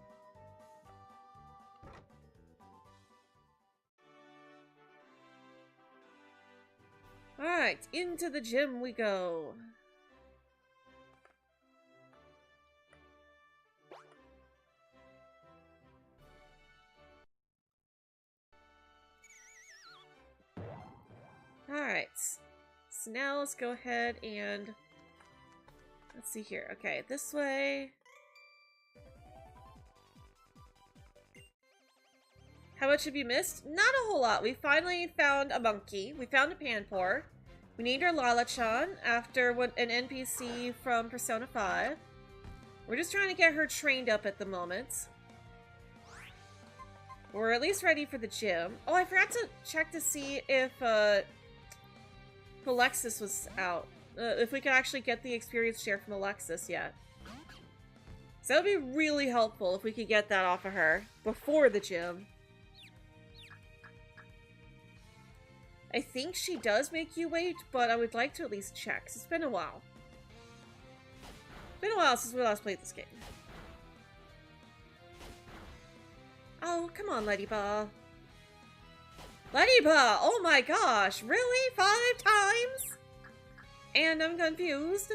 Alright, into the gym we go. Alright. So now let's go ahead and... Let's see here. Okay, this way. How much have you missed? Not a whole lot. We finally found a monkey. We found a Panpour. We named her Lala-chan after an NPC from Persona 5. We're just trying to get her trained up at the moment. We're at least ready for the gym. Oh, I forgot to check to see if Alexis was out. If we could actually get the experience share from Alexis yet. So that would be really helpful if we could get that off of her before the gym. I think she does make you wait, but I would like to at least check, 'cause it's been a while. Been a while since we last played this game. Oh, come on, Ladybug. Ladybug! Oh my gosh, really? 5 times? And I'm confused.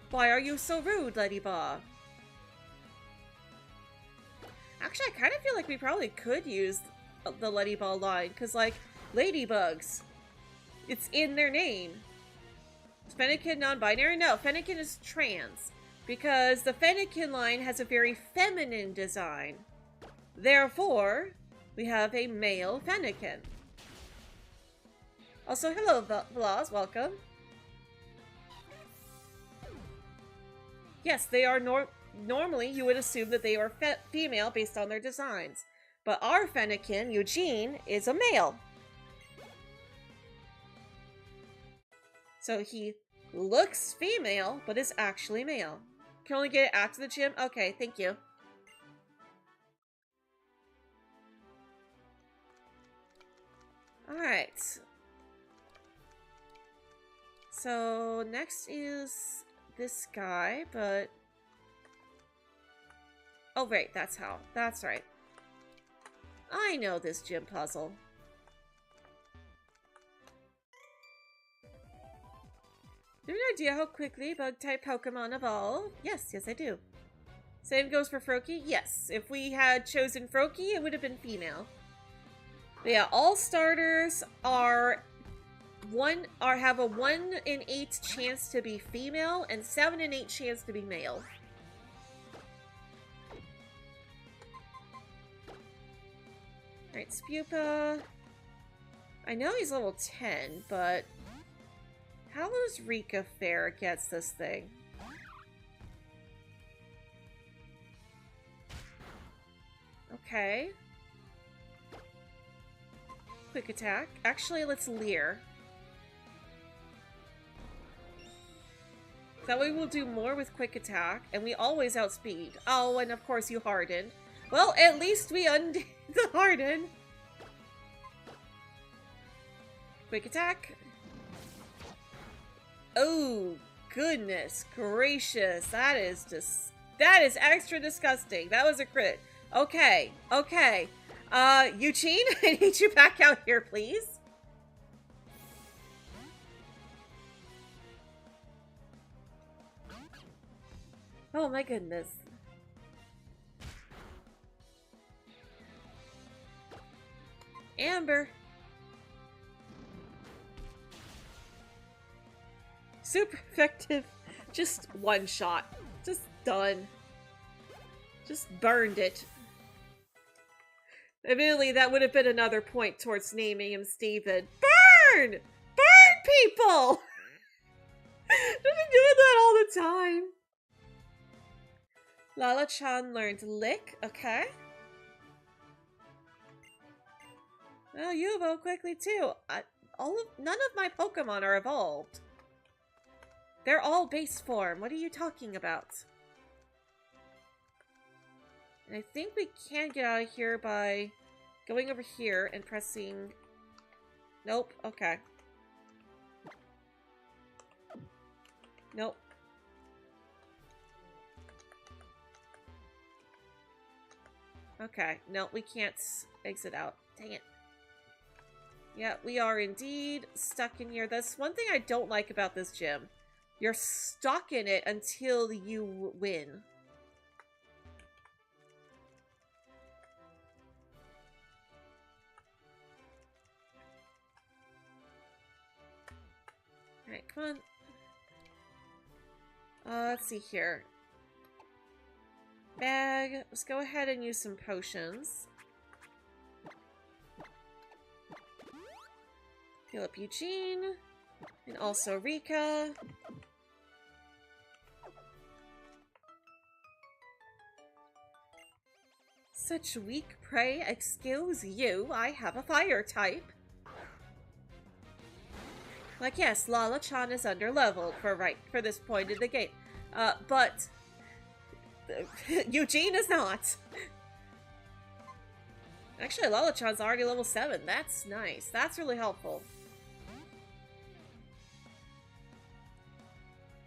Why are you so rude, Ladybug? Actually, I kind of feel like we probably could use the Ladybug line, because, like, ladybugs. It's in their name. Is Fennekin non-binary? No, Fennekin is trans. Because the Fennekin line has a very feminine design. Therefore, we have a male Fennekin. Also, hello, Vlaz, welcome. Yes, they are normally, you would assume that they are female based on their designs. But our Fennekin, Eugene, is a male. So he looks female, but is actually male. Can only get it after the gym? Okay, thank you. Alright. So, next is this guy, but... Oh, right, that's how. That's right. I know this gym puzzle. Do you have an idea how quickly bug-type Pokemon evolve? Yes, I do. Same goes for Froakie? Yes. If we had chosen Froakie, it would have been female. But yeah, all starters have a 1 in 8 chance to be female and 7 in 8 chance to be male. Alright, Spupa. I know he's level 10, but how does Rika fare against this thing? Okay. Quick attack. Actually, let's Leer. That way we'll do more with quick attack, and we always outspeed. Oh, and of course you hardened. Well, at least we undid the harden. Quick attack. Oh, goodness gracious. That is extra disgusting. That was a crit. Okay. Eugene, I need you back out here, please. Oh my goodness. Amber. Super effective. Just one shot. Just done. Just burned it. Admittedly, that would have been another point towards naming him Steven. Burn! Burn people! I've been doing that all the time. Lala-chan learned Lick. Okay. Well, you evolve quickly too. None of my Pokemon are evolved. They're all base form. What are you talking about? And I think we can get out of here by going over here and pressing... Nope. Okay. Nope. Okay. No, we can't exit out. Dang it. Yeah, we are indeed stuck in here. That's one thing I don't like about this gym. You're stuck in it until you win. Come on. Let's see here. Bag. Let's go ahead and use some potions. Heal up Eugene. And also Rika. Such weak prey. Excuse you. I have a fire type. Like, yes, Lala-chan is underleveled for this point in the game. But Eugene is not. Actually, Lala-chan's already level 7. That's nice. That's really helpful.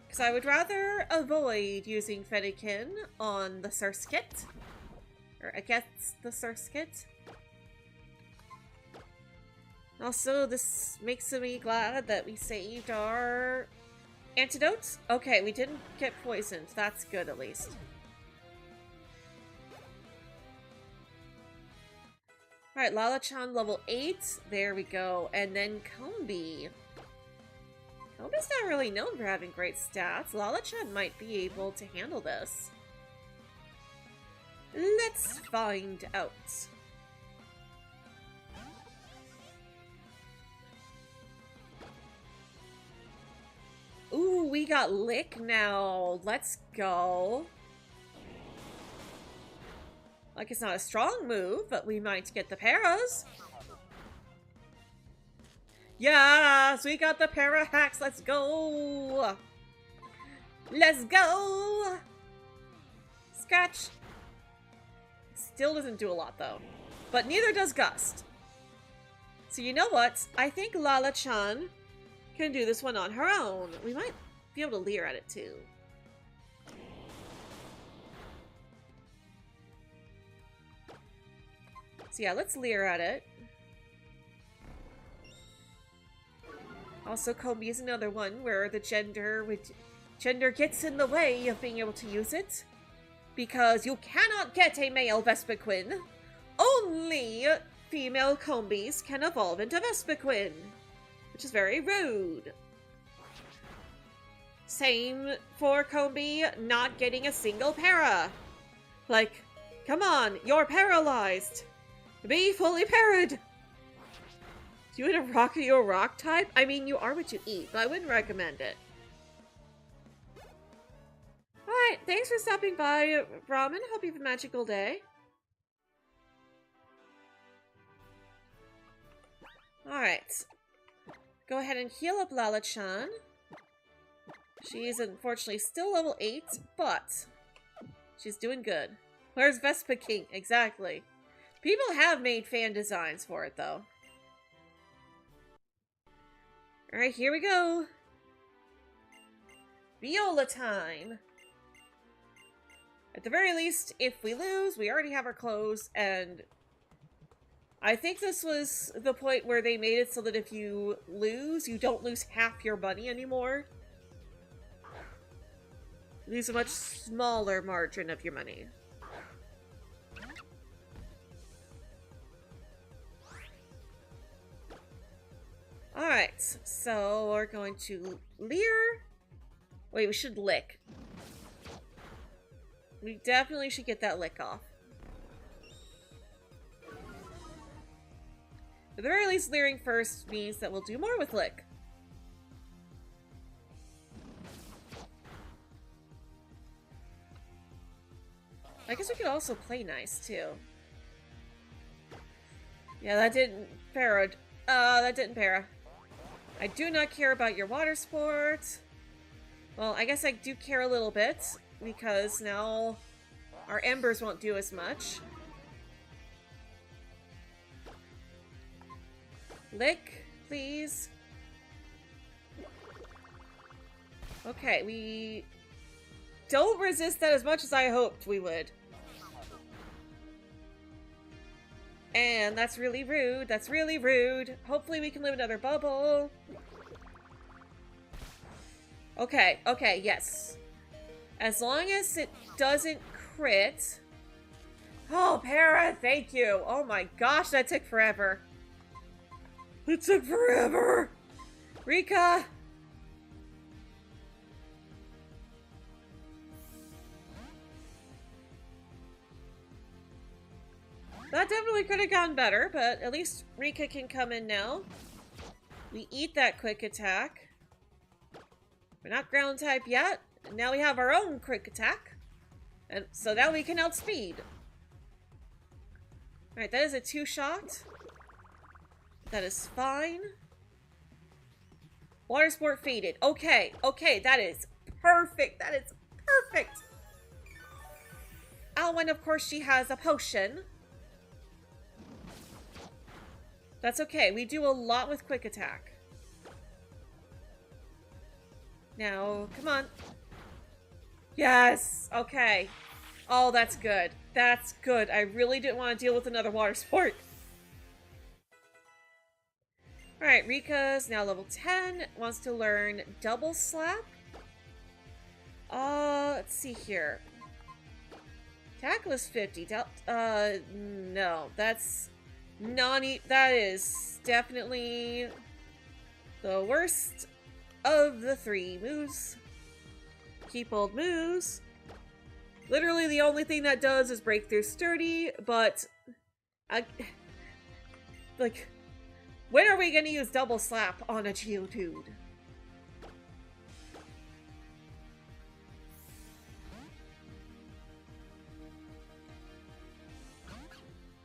Because I would rather avoid using Fennekin on the Surskit. Or against the Surskit. Also, this makes me glad that we saved our antidotes. Okay, we didn't get poisoned. That's good, at least. Alright, Lala-chan level 8. There we go. And then Combee. Combee's not really known for having great stats. Lala-chan might be able to handle this. Let's find out. Ooh, we got Lick now. Let's go. Like, it's not a strong move, but we might get the paras. Yes, we got the para hacks. Let's go. Let's go. Scratch. Still doesn't do a lot, though. But neither does Gust. So you know what? I think Lala-chan can do this one on her own. We might be able to leer at it, too. So yeah, let's leer at it. Also, Combee is another one where the gender gets in the way of being able to use it. Because you cannot get a male Vespiquen. Only female Combees can evolve into Vespiquen. Which is very rude. Same for Combee not getting a single para. Like, come on, you're paralyzed. Be fully parried. Do you want a rock type? I mean, you are what you eat, but I wouldn't recommend it. Alright, thanks for stopping by, Ramen. Hope you have a magical day. Alright. Go ahead and heal up Lala-chan. She's unfortunately still level 8, but she's doing good. Where's Vespiquen? Exactly. People have made fan designs for it, though. Alright, here we go. Viola time. At the very least, if we lose, we already have our clothes, and I think this was the point where they made it so that if you lose, you don't lose half your money anymore. You lose a much smaller margin of your money. Alright, so we're going to leer. Wait, we should lick. We definitely should get that lick off. At the very least, leering first means that we'll do more with lick. I guess we could also play nice, too. Yeah, that didn't para. That didn't para. I do not care about your water sport. Well, I guess I do care a little bit, because now our embers won't do as much. Lick, please. Okay, we don't resist that as much as I hoped we would. And that's really rude. That's really rude. Hopefully we can live another bubble. Okay, okay, yes. As long as it doesn't crit. Oh, para, thank you. Oh my gosh, that took forever. It took forever. Rika. That definitely could have gone better, but at least Rika can come in now. We eat that quick attack. We're not ground type yet. And now we have our own quick attack. And so now we can outspeed. Alright, that is a 2-shot. That is fine. Water sport faded. Okay, okay, that is perfect. That is perfect. Alwyn, of course, she has a potion. That's okay. We do a lot with quick attack. Now, come on. Yes! Okay. Oh, that's good. That's good. I really didn't want to deal with another water sport. Alright, Rika's now level 10. Wants to learn double slap. Let's see here. Tackle is 50. No. That's that is definitely the worst of the 3 moves. Keep old moves. Literally the only thing that does is break through sturdy, but like, when are we gonna use double slap on a Geodude?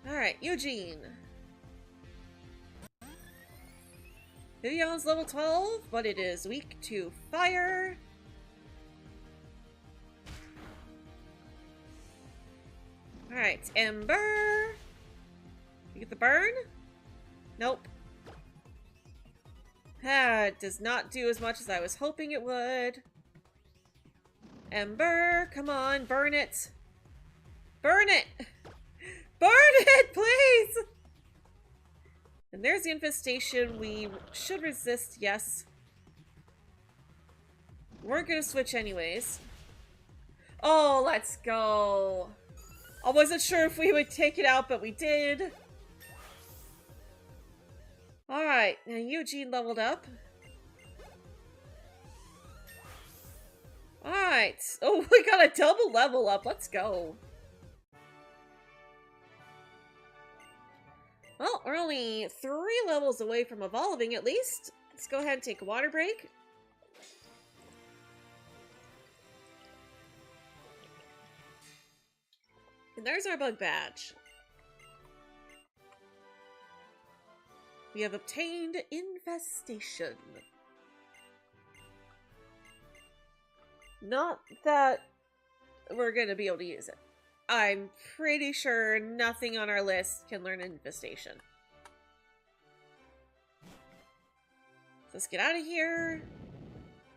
Alright, Eugene. Vivion's level 12, but it is weak to fire. Alright, Ember. You get the burn? Nope. That does not do as much as I was hoping it would. Ember, come on, burn it. Burn it! Burn it, please! And there's the infestation. We should resist, yes. We're gonna switch anyways. Oh, let's go. I wasn't sure if we would take it out, but we did. Alright, now Eugene leveled up. Alright. Oh, we got a double level up. Let's go. Well, we're only 3 levels away from evolving, at least. Let's go ahead and take a water break. And there's our bug badge. We have obtained infestation. Not that we're gonna be able to use it. I'm pretty sure nothing on our list can learn infestation. So let's get out of here.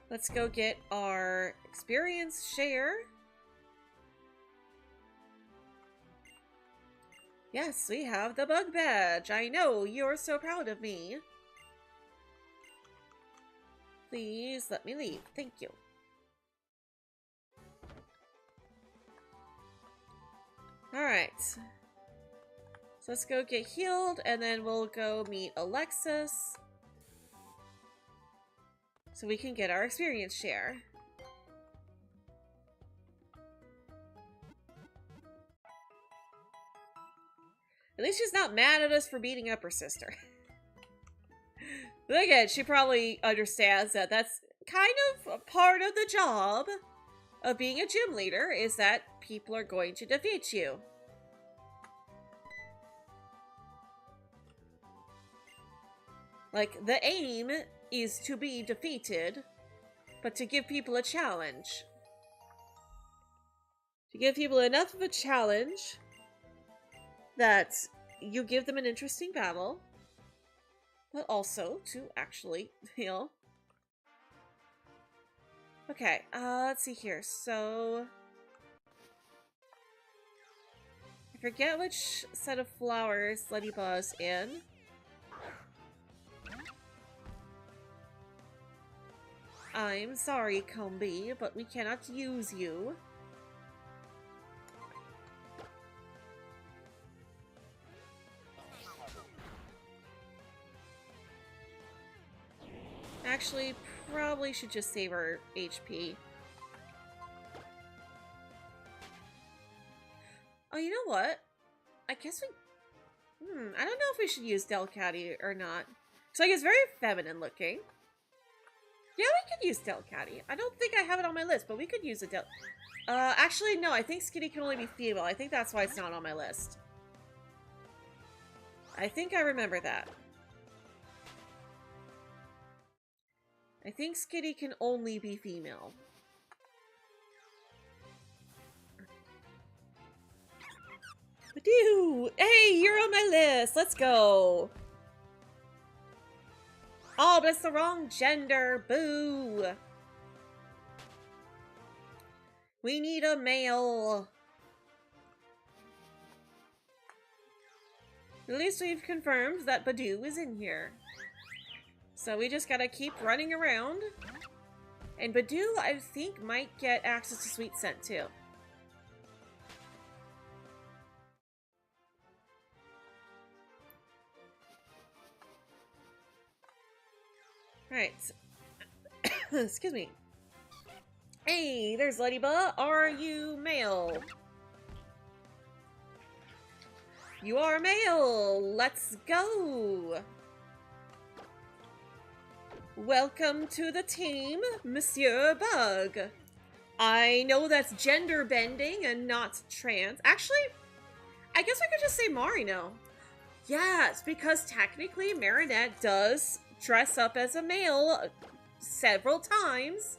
Let's go get our experience share. Yes, we have the bug badge. I know, you're so proud of me. Please let me leave. Thank you. Alright. So let's go get healed, and then we'll go meet Alexis. So we can get our experience share. At least she's not mad at us for beating up her sister. But again, she probably understands that that's kind of a part of the job of being a gym leader, is that people are going to defeat you. Like, the aim is to be defeated, but to give people a challenge. To give people enough of a challenge that you give them an interesting battle, but also to actually, you know. Okay, let's see here. So, I forget which set of flowers Ladybug's in. I'm sorry, Combee, but we cannot use you. Actually, probably should just save our HP. Oh, you know what? I guess we I don't know if we should use Delcatty or not. So like, it's very feminine looking. Yeah, we could use Delcatty. I don't think I have it on my list, but we could use a actually, no, I think Skitty can only be female. I think that's why it's not on my list. I think I remember that. I think Skitty can only be female. Badoo! Hey, you're on my list! Let's go! Oh, but it's the wrong gender! Boo! We need a male! At least we've confirmed that Badoo is in here. So we just gotta keep running around. And Badoo, I think, might get access to Sweet Scent, too. Alright. Excuse me. Hey, there's Ladybug. Are you male? You are male. Let's go. Welcome to the team, Monsieur Bug. I know that's gender bending and not trans. Actually, I guess I could just say Marino. Yes, because technically Marinette does dress up as a male several times.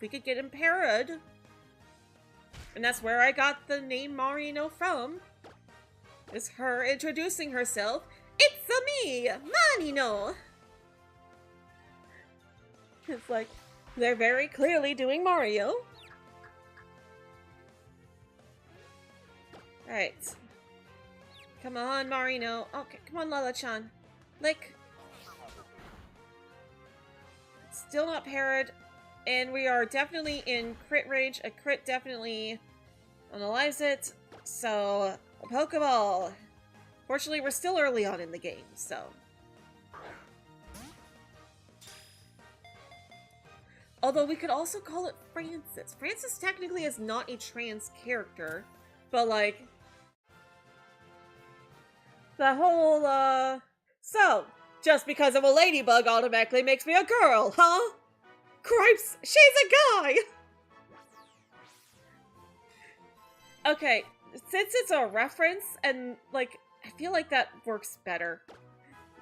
We could get him parodied. And that's where I got the name Marino from. Is her introducing herself. It's-a me, Marino! It's like, they're very clearly doing Mario. Alright. Come on, Marino. Okay, come on, Lala-chan. Lick. Still not parried. And we are definitely in crit range. A crit definitely unalives it. So, a Pokeball. Fortunately, we're still early on in the game, so. Although we could also call it Francis. Francis technically is not a trans character, but like, the whole, so, just because I'm a ladybug automatically makes me a girl, huh? Cripes, she's a guy! Okay, since it's a reference, and, like, I feel like that works better.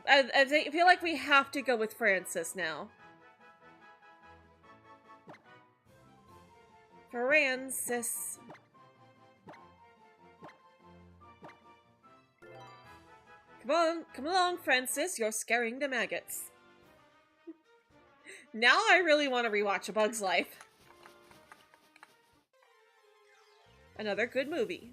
I feel like we have to go with Francis now. Francis. Come along, Francis. You're scaring the maggots. Now I really want to rewatch A Bug's Life. Another good movie.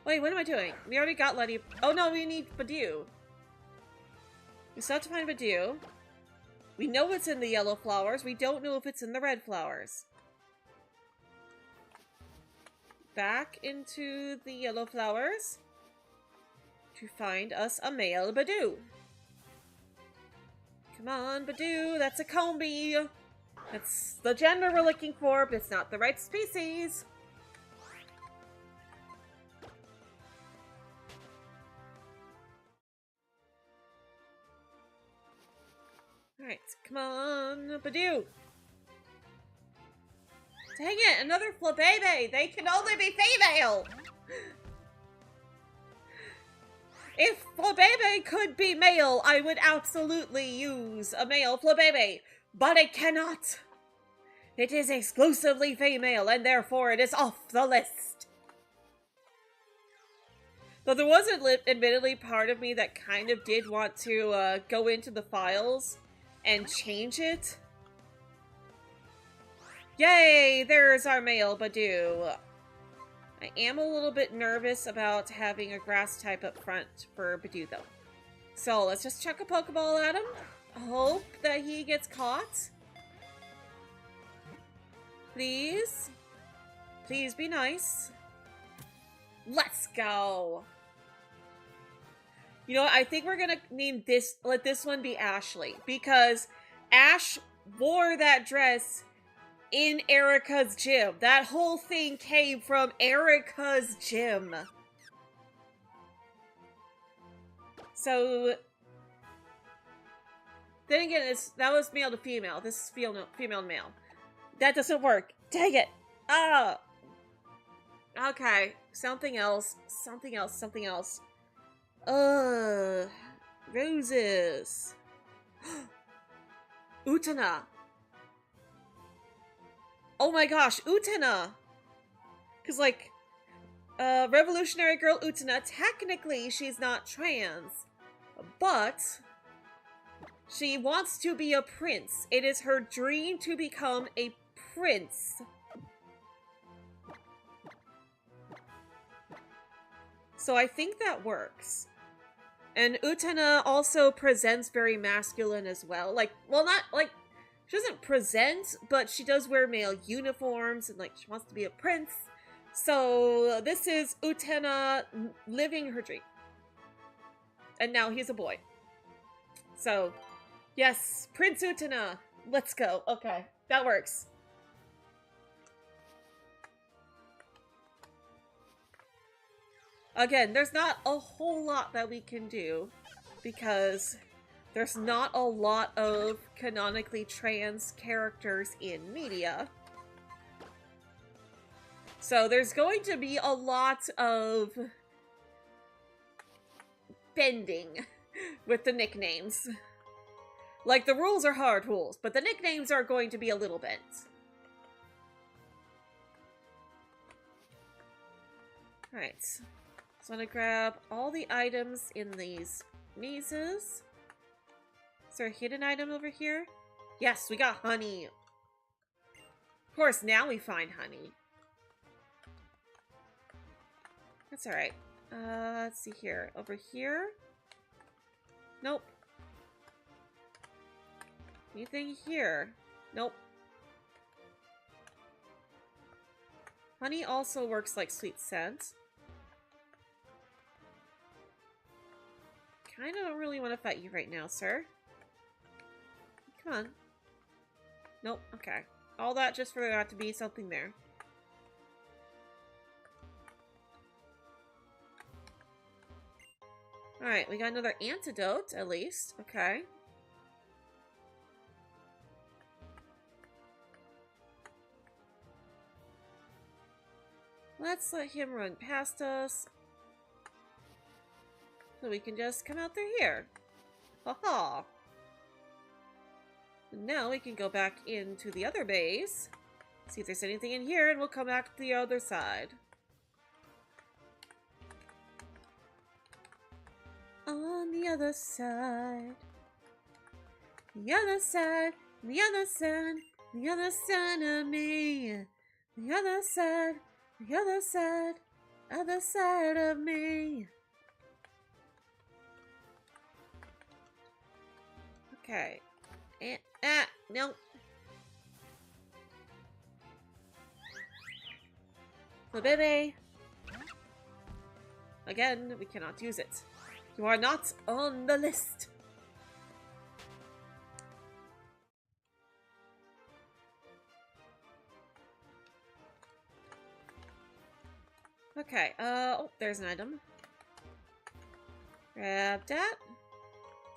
Wait, what am I doing? We already got Letty. Oh no, we need Badoo. We still have to find Badoo. We know it's in the yellow flowers. We don't know if it's in the red flowers. Back into the yellow flowers to find us a male Badoo. Come on, Badoo. That's a Combee. That's the gender we're looking for, but it's not the right species. Alright, come on, Badoo. Dang it, another Flabebe! They can only be female! If Flabebe could be male, I would absolutely use a male Flabebe, but it cannot! It is exclusively female, and therefore it is off the list! Though there was admittedly part of me that kind of did want to go into the files and change it. Yay! There's our male Badoo. I am a little bit nervous about having a grass type up front for Badoo, though. So let's just chuck a Pokeball at him. Hope that he gets caught. Please. Please be nice. Let's go. You know what? I think we're gonna name this, let this one be Ashley. Because Ash wore that dress in Erica's gym. That whole thing came from Erica's gym. So, then again, that was male to female. This is female to male. That doesn't work. Dang it. Ah. Okay. Something else. Something else. Something else. Roses. Utena. Oh my gosh, Utena! Because, like, Revolutionary Girl Utena, technically she's not trans, but she wants to be a prince. It is her dream to become a prince. So I think that works. And Utena also presents very masculine as well. Like, well, not, like, she doesn't present, but she does wear male uniforms, and, like, she wants to be a prince. So, this is Utena living her dream. And now he's a boy. So, yes, Prince Utena. Let's go. Okay, that works. Again, there's not a whole lot that we can do, because there's not a lot of canonically trans characters in media. So there's going to be a lot of bending with the nicknames. Like, the rules are hard rules, but the nicknames are going to be a little bent. Alright. So I'm gonna grab all the items in these mazes. Is there a hidden item over here? Yes, we got honey. Of course, now we find honey. That's alright. Let's see here. Over here? Nope. Anything here? Nope. Honey also works like sweet scent. Kinda don't really want to fight you right now, sir. Come on. Nope, okay. All that just for there to be something there. Alright, we got another antidote, at least. Okay. Let's let him run past us. So we can just come out through here. Haha. And now we can go back into the other base. See if there's anything in here, and we'll come back to the other side. On the other side. The other side. The other side. The other side of me. The other side. The other side. Other side of me. Okay. And, no. So, baby. Again, we cannot use it. You are not on the list. Okay, oh, there's an item. Grab that.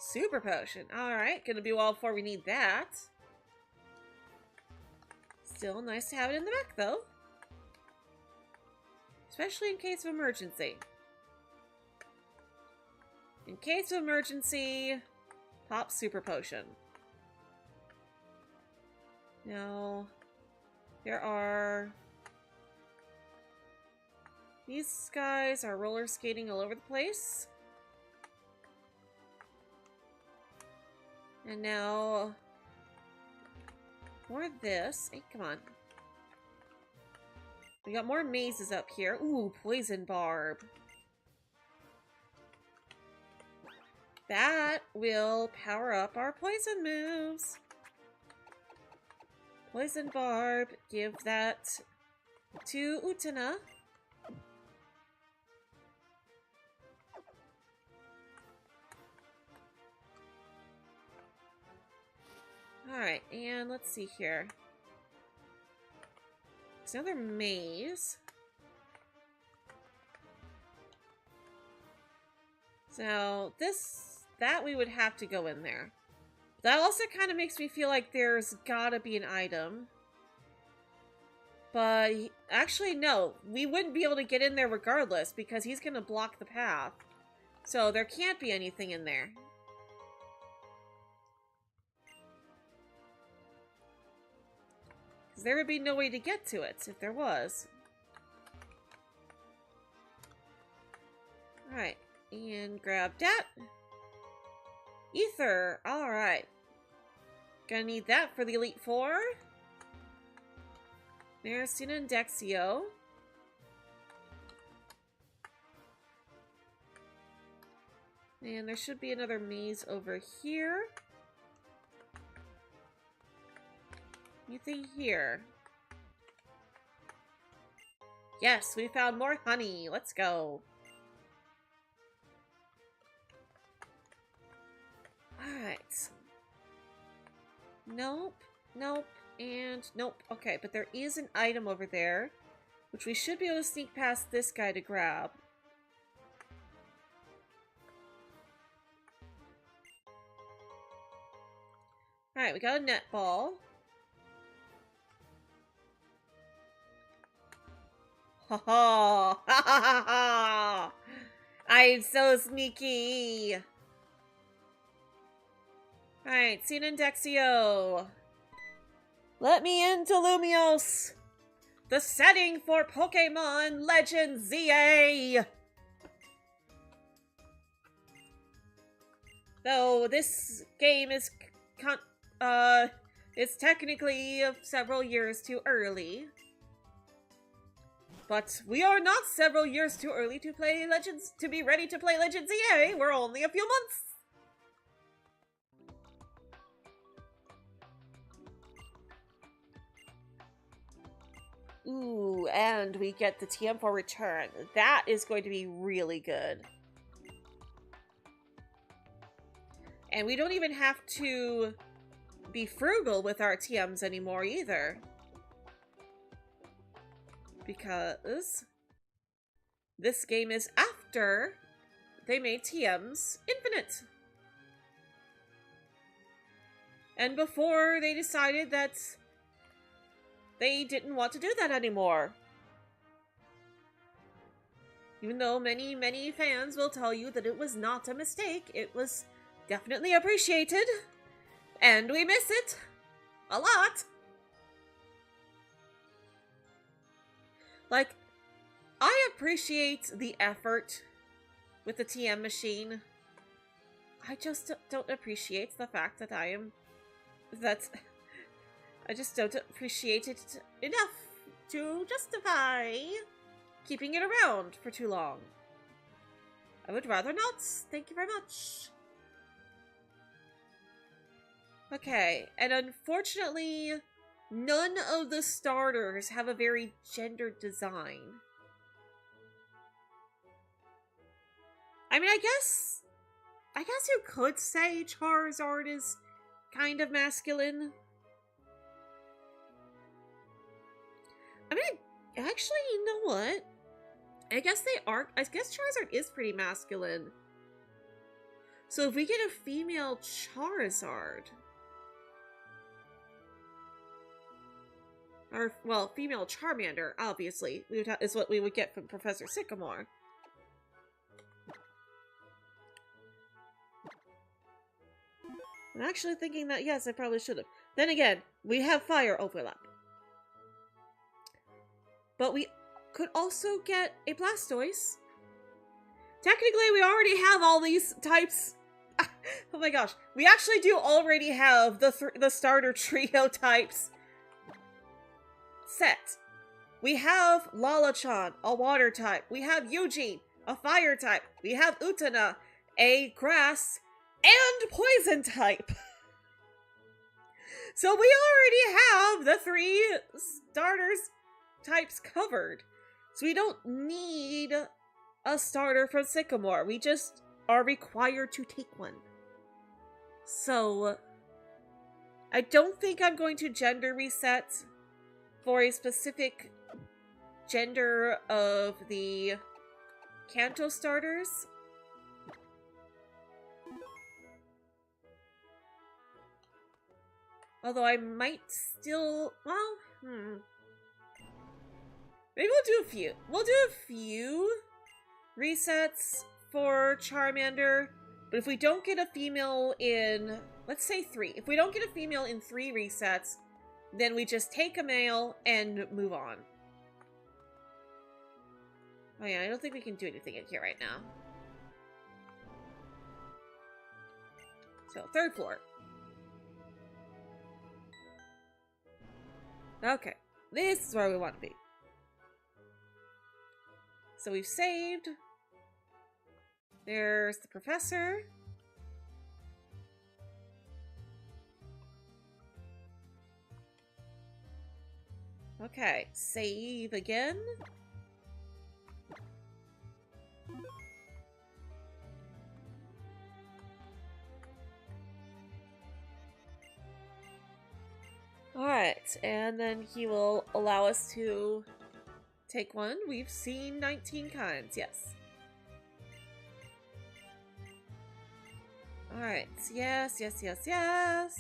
Super potion. Alright, gonna be well before we need that. Still nice to have it in the back, though. Especially in case of emergency. In case of emergency, pop super potion. Now, there are... These guys are roller skating all over the place. And now... more of this. Hey, come on. We got more mazes up here. Ooh, poison barb. That will power up our poison moves. Poison barb. Give that to Utena. Alright, and let's see here. It's another maze. So that we would have to go in there. That also kind of makes me feel like there's gotta be an item. But actually, no. We wouldn't be able to get in there regardless because he's gonna block the path. So there can't be anything in there. Because there would be no way to get to it if there was. Alright. And grab that. Ether. Alright. Gonna need that for the Elite Four. Maricina and Dexio. And there should be another maze over here. Anything here? Yes, we found more honey. Let's go. Alright. Nope. Nope. And nope. Okay, but there is an item over there, which we should be able to sneak past this guy to grab. Alright, we got a netball. Ha ha! Ha ha ha! I'm so sneaky! Alright, Cena and Dexio. Let me into Lumios! The setting for Pokemon Legends ZA! Though this game is it's technically several years too early. But we are not several years too early to play Legends, to be ready to play Legends ZA. We're only a few months. Ooh, and we get the TM4 return. That is going to be really good. And we don't even have to be frugal with our TMs anymore either. Because this game is after they made TMs Infinite. And before they decided that they didn't want to do that anymore. Even though many, many fans will tell you that it was not a mistake, it was definitely appreciated. And we miss it a lot. Like, I appreciate the effort with the TM machine. I just don't appreciate the fact that I just don't appreciate it enough to justify keeping it around for too long. I would rather not. Thank you very much. Okay, and unfortunately, none of the starters have a very gendered design. I mean, I guess you could say Charizard is kind of masculine. I mean, actually, you know what? I guess Charizard is pretty masculine. So if we get a female Charizard, or, well, female Charmander, obviously, is what we would get from Professor Sycamore. I'm actually thinking that, yes, I probably should have. Then again, we have fire overlap. But we could also get a Blastoise. Technically, we already have all these types. Oh my gosh. We actually do already have the starter trio types set. We have Lalachan, a water type. We have Eugene, a fire type. We have Utana, a grass and poison type. So we already have the 3 starters types covered. So we don't need a starter from Sycamore. We just are required to take one. So I don't think I'm going to gender reset for a specific gender of the Kanto starters. Although I might still, well, maybe we'll do a few. We'll do a few resets for Charmander, but if we don't get a female in, let's say 3. If we don't get a female in 3 resets, then we just take a male and move on. Oh yeah, I don't think we can do anything in here right now. So, 3rd floor. Okay, this is where we want to be. So we've saved. There's the professor. Okay, save again. Alright, and then he will allow us to take one. We've seen 19 kinds, yes. Alright, yes, yes, yes, yes.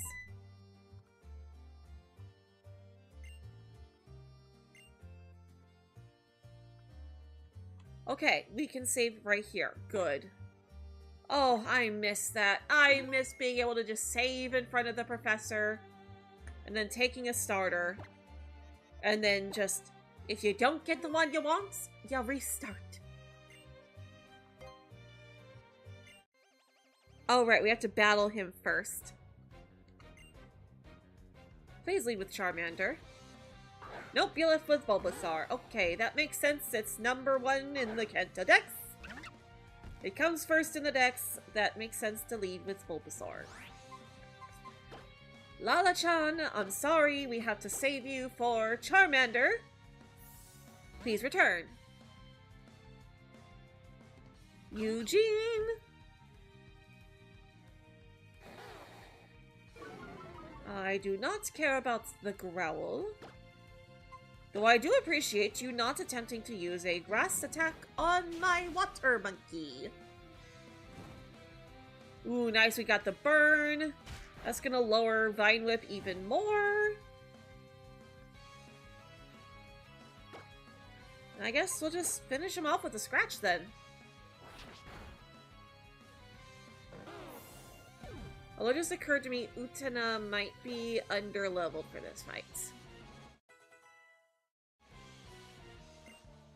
Okay, we can save right here. Good. Oh, I miss that. I miss being able to just save in front of the professor. And then taking a starter. And then just, if you don't get the one you want, you restart. Oh, right, we have to battle him first. Please lead with Charmander. Nope, you left with Bulbasaur. Okay, that makes sense. It's number 1 in the Kanto Dex. It comes first in the Dex. That makes sense to lead with Bulbasaur. Lala-chan, I'm sorry, we have to save you for Charmander. Please return. Eugene! I do not care about the growl. Though I do appreciate you not attempting to use a grass attack on my water monkey. Ooh, nice, we got the burn. That's gonna lower Vine Whip even more. I guess we'll just finish him off with a scratch then. Although it just occurred to me, Utena might be under-leveled for this fight.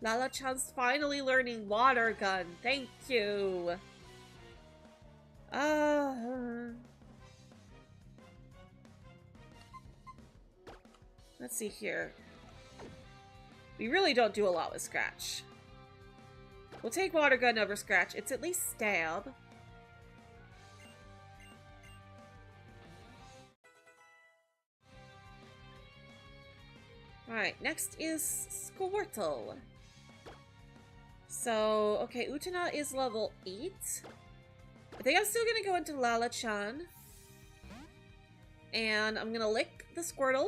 Lala-chan's finally learning Water Gun. Thank you. Let's see here. We really don't do a lot with Scratch. We'll take Water Gun over Scratch. It's at least stab. Alright, next is Squirtle. So, okay, Utena is level 8. I think I'm still gonna go into Lala-chan. And I'm gonna lick the Squirtle.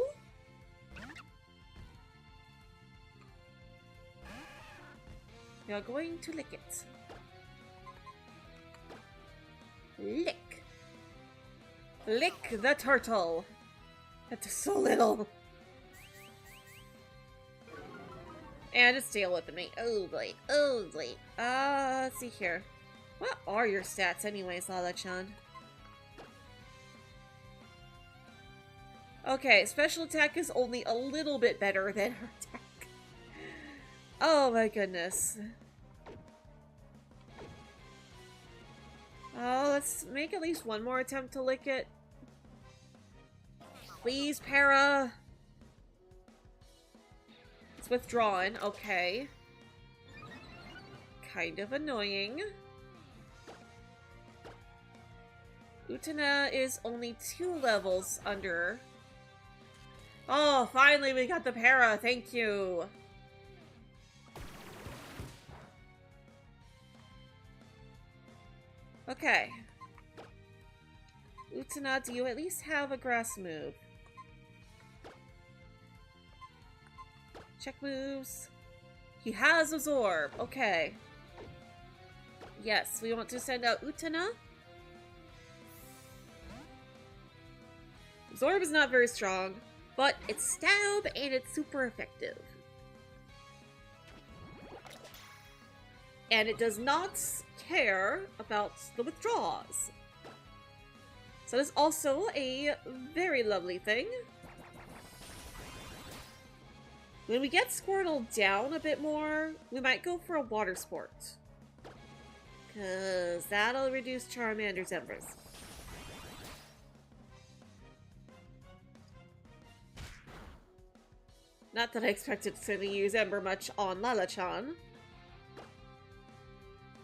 You're going to lick it. Lick. Lick the turtle. That's so little. And it's still with me. Oh boy. Oh boy. Let's see here. What are your stats anyways, Lala-chan? Okay, special attack is only a little bit better than her attack. Oh my goodness. Oh, let's make at least one more attempt to lick it. Please, Para. It's withdrawn. Okay. Kind of annoying. Utena is only 2 levels under. Oh, finally we got the Para. Thank you. Okay. Utena, do you at least have a grass move? Check moves. He has a Zorb. Okay. Yes, we want to send out Utena. Zorb is not very strong, but it's stab and it's super effective. And it does not care about the withdraws. So that's also a very lovely thing. When we get Squirtle down a bit more, we might go for a water sport. Because that'll reduce Charmander's embers. Not that I expected to use Ember much on Lalachan.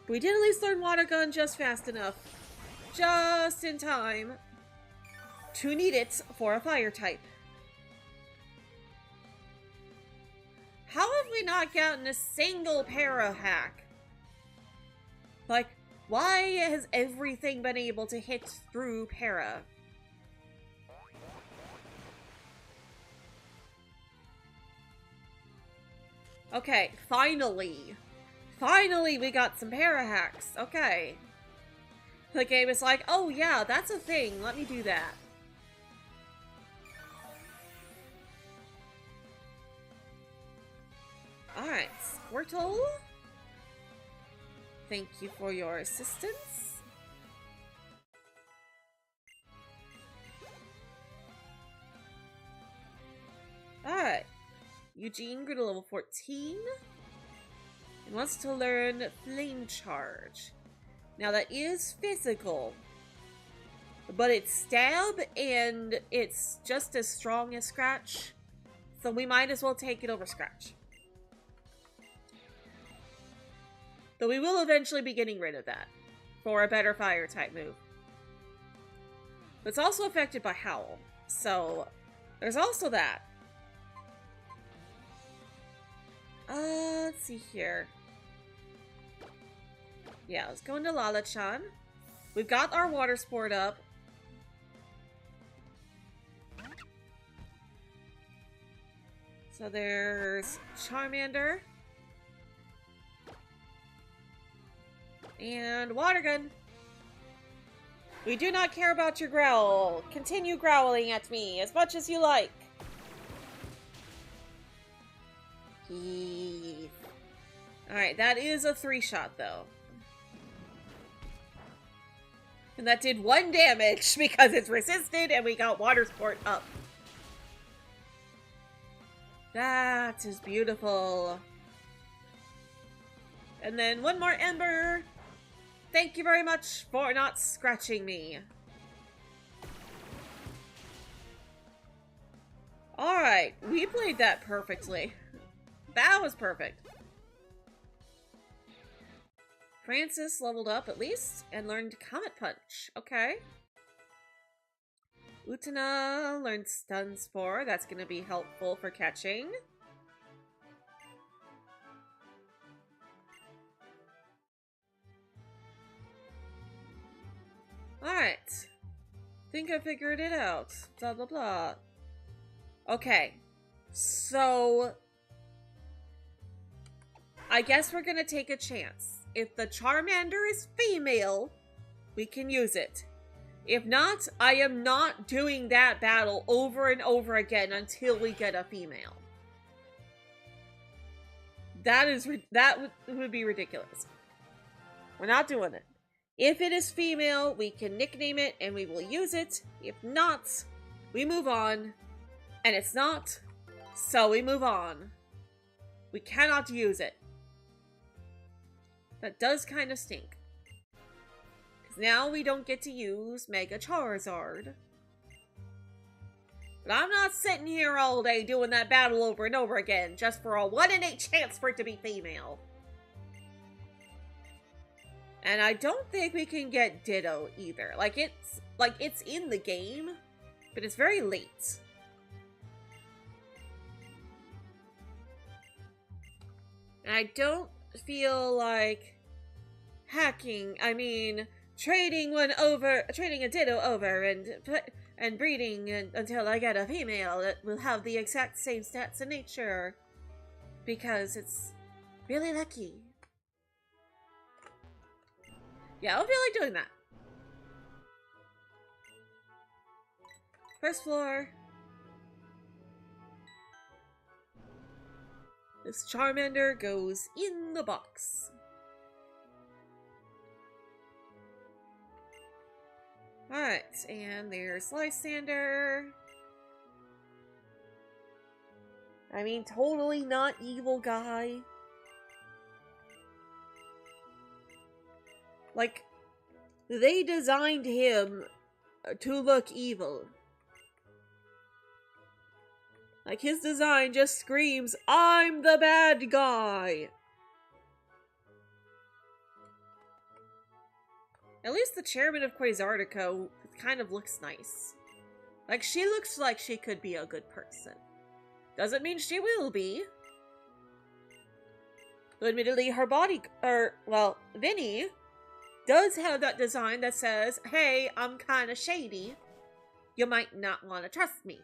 But we did at least learn Water Gun just fast enough. Just in time to need it for a fire type. How have we not gotten a single para hack? Like, why has everything been able to hit through para? Okay, finally. Finally we got some para hacks. Okay. The game is like, oh yeah, that's a thing. Let me do that. Alright, Squirtle. Thank you for your assistance. Alright. Eugene grew to level 14. And wants to learn Flame Charge. Now that is physical. But it's stab and it's just as strong as Scratch. So we might as well take it over Scratch. Though we will eventually be getting rid of that for a better fire type move. But it's also affected by Howl. So there's also that. Let's see here. Yeah, let's go into Lalachan. We've got our water sport up. So there's Charmander. And Water Gun. We do not care about your growl. Continue growling at me as much as you like. Alright, that is a 3-shot though. And that did 1 damage because it's resisted and we got water sport up. That is beautiful. And then 1 more Ember. Thank you very much for not scratching me. Alright, we played that perfectly. That was perfect. Francis leveled up at least and learned Comet Punch. Okay. Utena learned Stun Spore. That's going to be helpful for catching. Alright. Think I figured it out. Blah, blah, blah. Okay. So I guess we're gonna take a chance. If the Charmander is female, we can use it. If not, I am not doing that battle over and over again until we get a female. That would be ridiculous. We're not doing it. If it is female, we can nickname it and we will use it. If not, we move on. And it's not, so we move on. We cannot use it. That does kind of stink. Because now we don't get to use Mega Charizard. But I'm not sitting here all day doing that battle over and over again just for a 1 in 8 chance for it to be female. And I don't think we can get Ditto either. It's in the game, but it's very late. And I don't feel like hacking, trading a Ditto over and breeding until I get a female that will have the exact same stats in nature. Because it's Really lucky. Yeah, I feel like doing that. First floor. This Charmander goes in the box. Alright, and there's Lysander. I mean, totally not evil guy. Like, they designed him to look evil. Like, his design just screams, I'm the bad guy! At least the chairman of Quasartico kind of looks nice. Like, she looks like she could be a good person. Doesn't mean she will be. But admittedly, her body, well, Vinny does have that design that says, hey, I'm kind of shady. You might not want to trust me.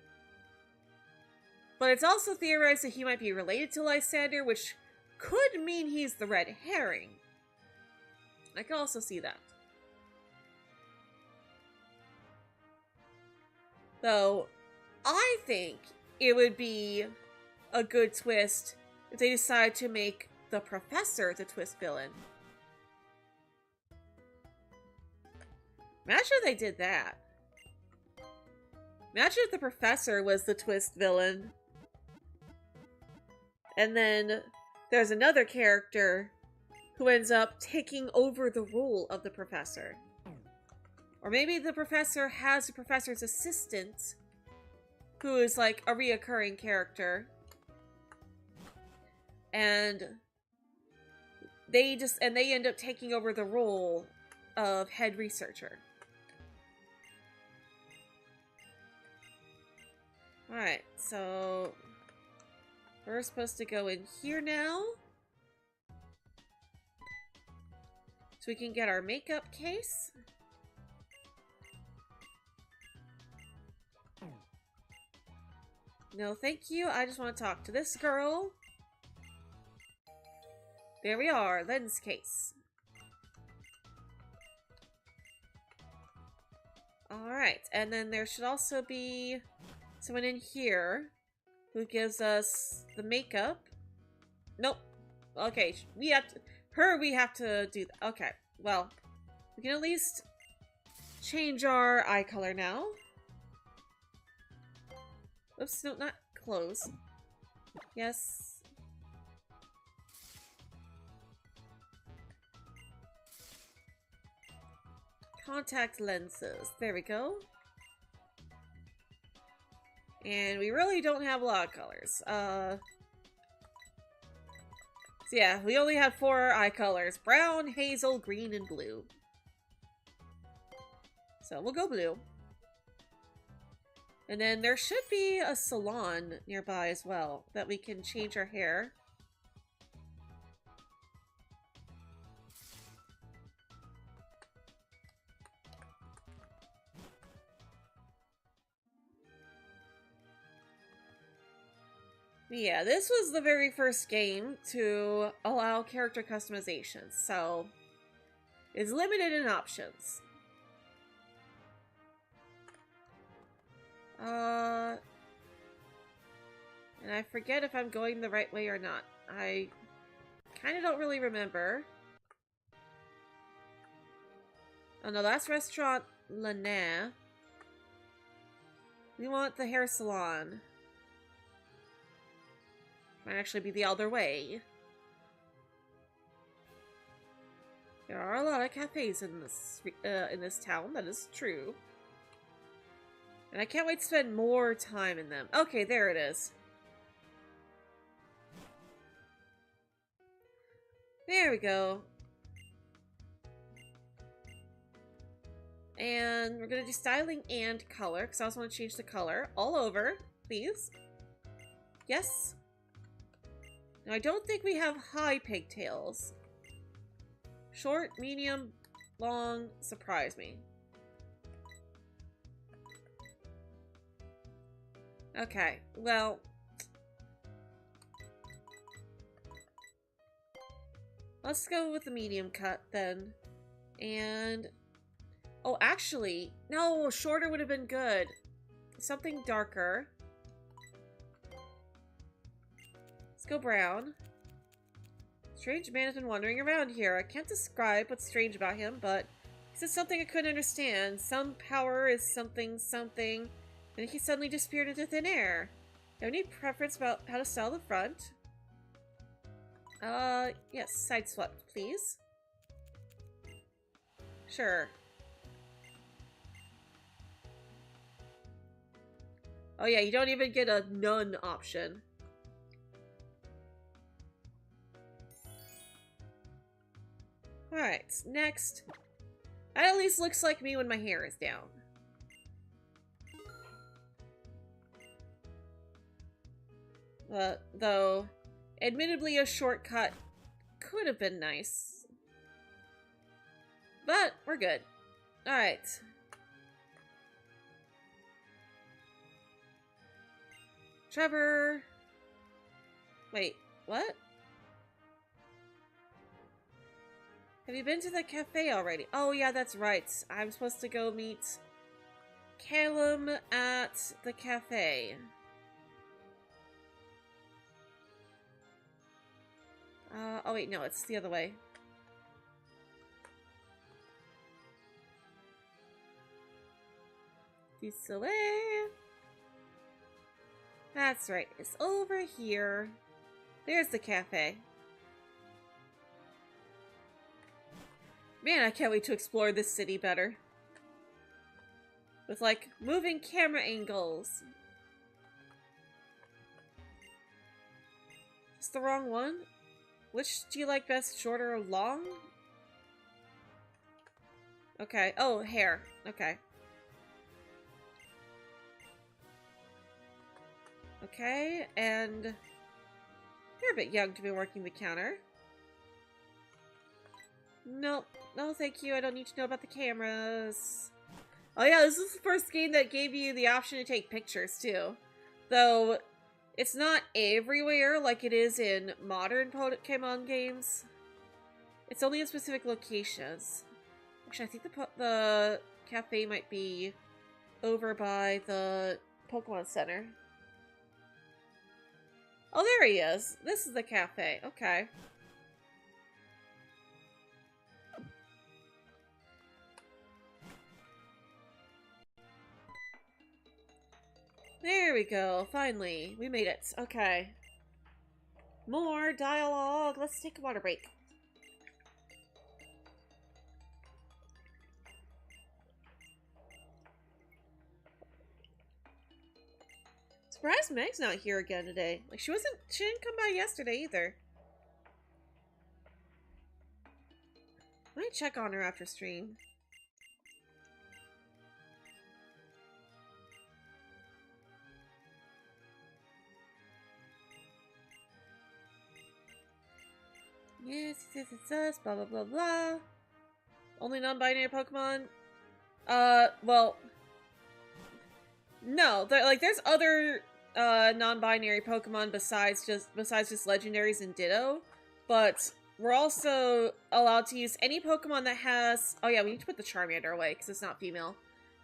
But it's also theorized that he might be related to Lysander, which could mean he's the red herring. I can also see that. Though, I think it would be a good twist if they decide to make the Professor the twist villain. Imagine if they did that. Imagine if the Professor was the twist villain. And then there's another character who ends up taking over the role of the Professor. Or maybe the Professor has the Professor's assistant, who is like a reoccurring character. And they end up taking over the role of head researcher. Alright, so we're supposed to go in here now. So we can get our makeup case. No, thank you. I just want to talk to this girl. There we are, lens case. Alright, and then there should also be someone in here who gives us the makeup. Nope. Okay, we have to do that. Okay, well, we can at least change our eye color now. Oops, no, not close. Yes. Contact lenses. There we go. And we really don't have a lot of colors. So yeah, we only have 4 eye colors. Brown, hazel, green, and blue. So we'll go blue. And then there should be a salon nearby as well that we can change our hair. Yeah, this was the very first game to allow character customization, so it's limited in options. And I forget if I'm going the right way or not. I kind of don't really remember. Oh no, that's Restaurant Lana. We want the hair salon. Might actually be the other way. There are a lot of cafes in this town, that is true. And I can't wait to spend more time in them. Okay, there it is. There we go. And we're gonna do styling and color, because I also want to change the color all over, please. Yes. Now, I don't think we have high pigtails. Short, medium, long, surprise me. Okay, well. Let's go with the medium cut then. And... oh, actually, no, shorter would have been good. Something darker. Let's go brown. Strange man has been wandering around here. I can't describe what's strange about him, but he said something I couldn't understand. Some power is something something, and he suddenly disappeared into thin air. Do you have any preference about how to style the front? Yes, side swept, please. Sure. Oh yeah, you don't even get a none option. Alright, next. That at least looks like me when my hair is down. Though, admittedly a shortcut could have been nice. But, we're good. Alright. Trevor... wait, what? Have you been to the cafe already? Oh yeah, that's right. I'm supposed to go meet Callum at the cafe. Oh wait, no, it's the other way. Désolé. That's right, it's over here. There's the cafe. Man, I can't wait to explore this city better. With, like, moving camera angles. It's the wrong one? Which do you like best, short or long? Okay. Oh, hair. Okay. Okay, and you're a bit young to be working the counter. Nope. No, thank you. I don't need to know about the cameras. Oh yeah, this is the first game that gave you the option to take pictures, too. Though, it's not everywhere like it is in modern Pokemon games. It's only in specific locations. Actually, I think the cafe might be over by the Pokemon Center. Oh, there he is. This is the cafe. Okay. There we go. Finally. We made it. Okay. More dialogue. Let's take a water break. Surprised Meg's not here again today. Like, she didn't come by yesterday either. I might check on her after stream. Yes, it's us, blah, blah, blah, blah. Only non-binary Pokemon? Well... no, there's other, non-binary Pokemon besides just legendaries and Ditto, but we're also allowed to use any Pokemon that has... oh yeah, we need to put the Charmander away, because it's not female.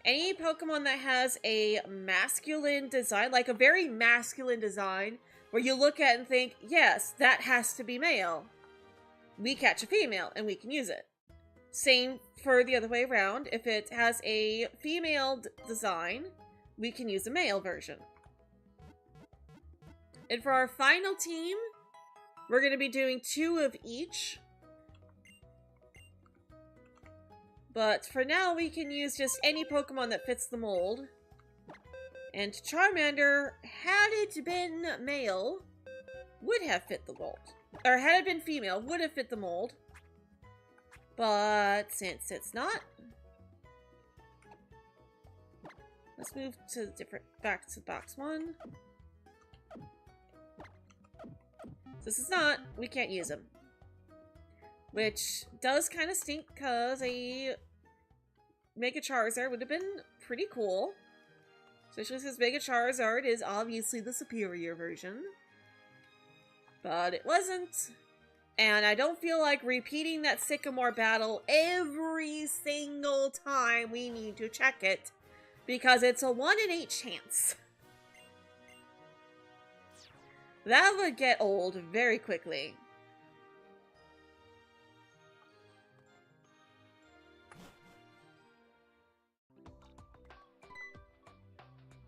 Any Pokemon that has a masculine design, like a very masculine design, where you look at it and think, yes, that has to be male. We catch a female, and we can use it. Same for the other way around. If it has a female design, we can use a male version. And for our final team, we're going to be doing 2 of each. But for now, we can use just any Pokemon that fits the mold. And Charmander, had it been male, would have fit the mold. Or had it been female, would have fit the mold. But since it's not, let's move to back to box 1. This is not, we can't use him. Which does kind of stink, because a Mega Charizard would have been pretty cool. Especially since Mega Charizard is obviously the superior version. But it wasn't. And I don't feel like repeating that Sycamore battle every single time we need to check it, because it's a 1 in 8 chance. That would get old very quickly.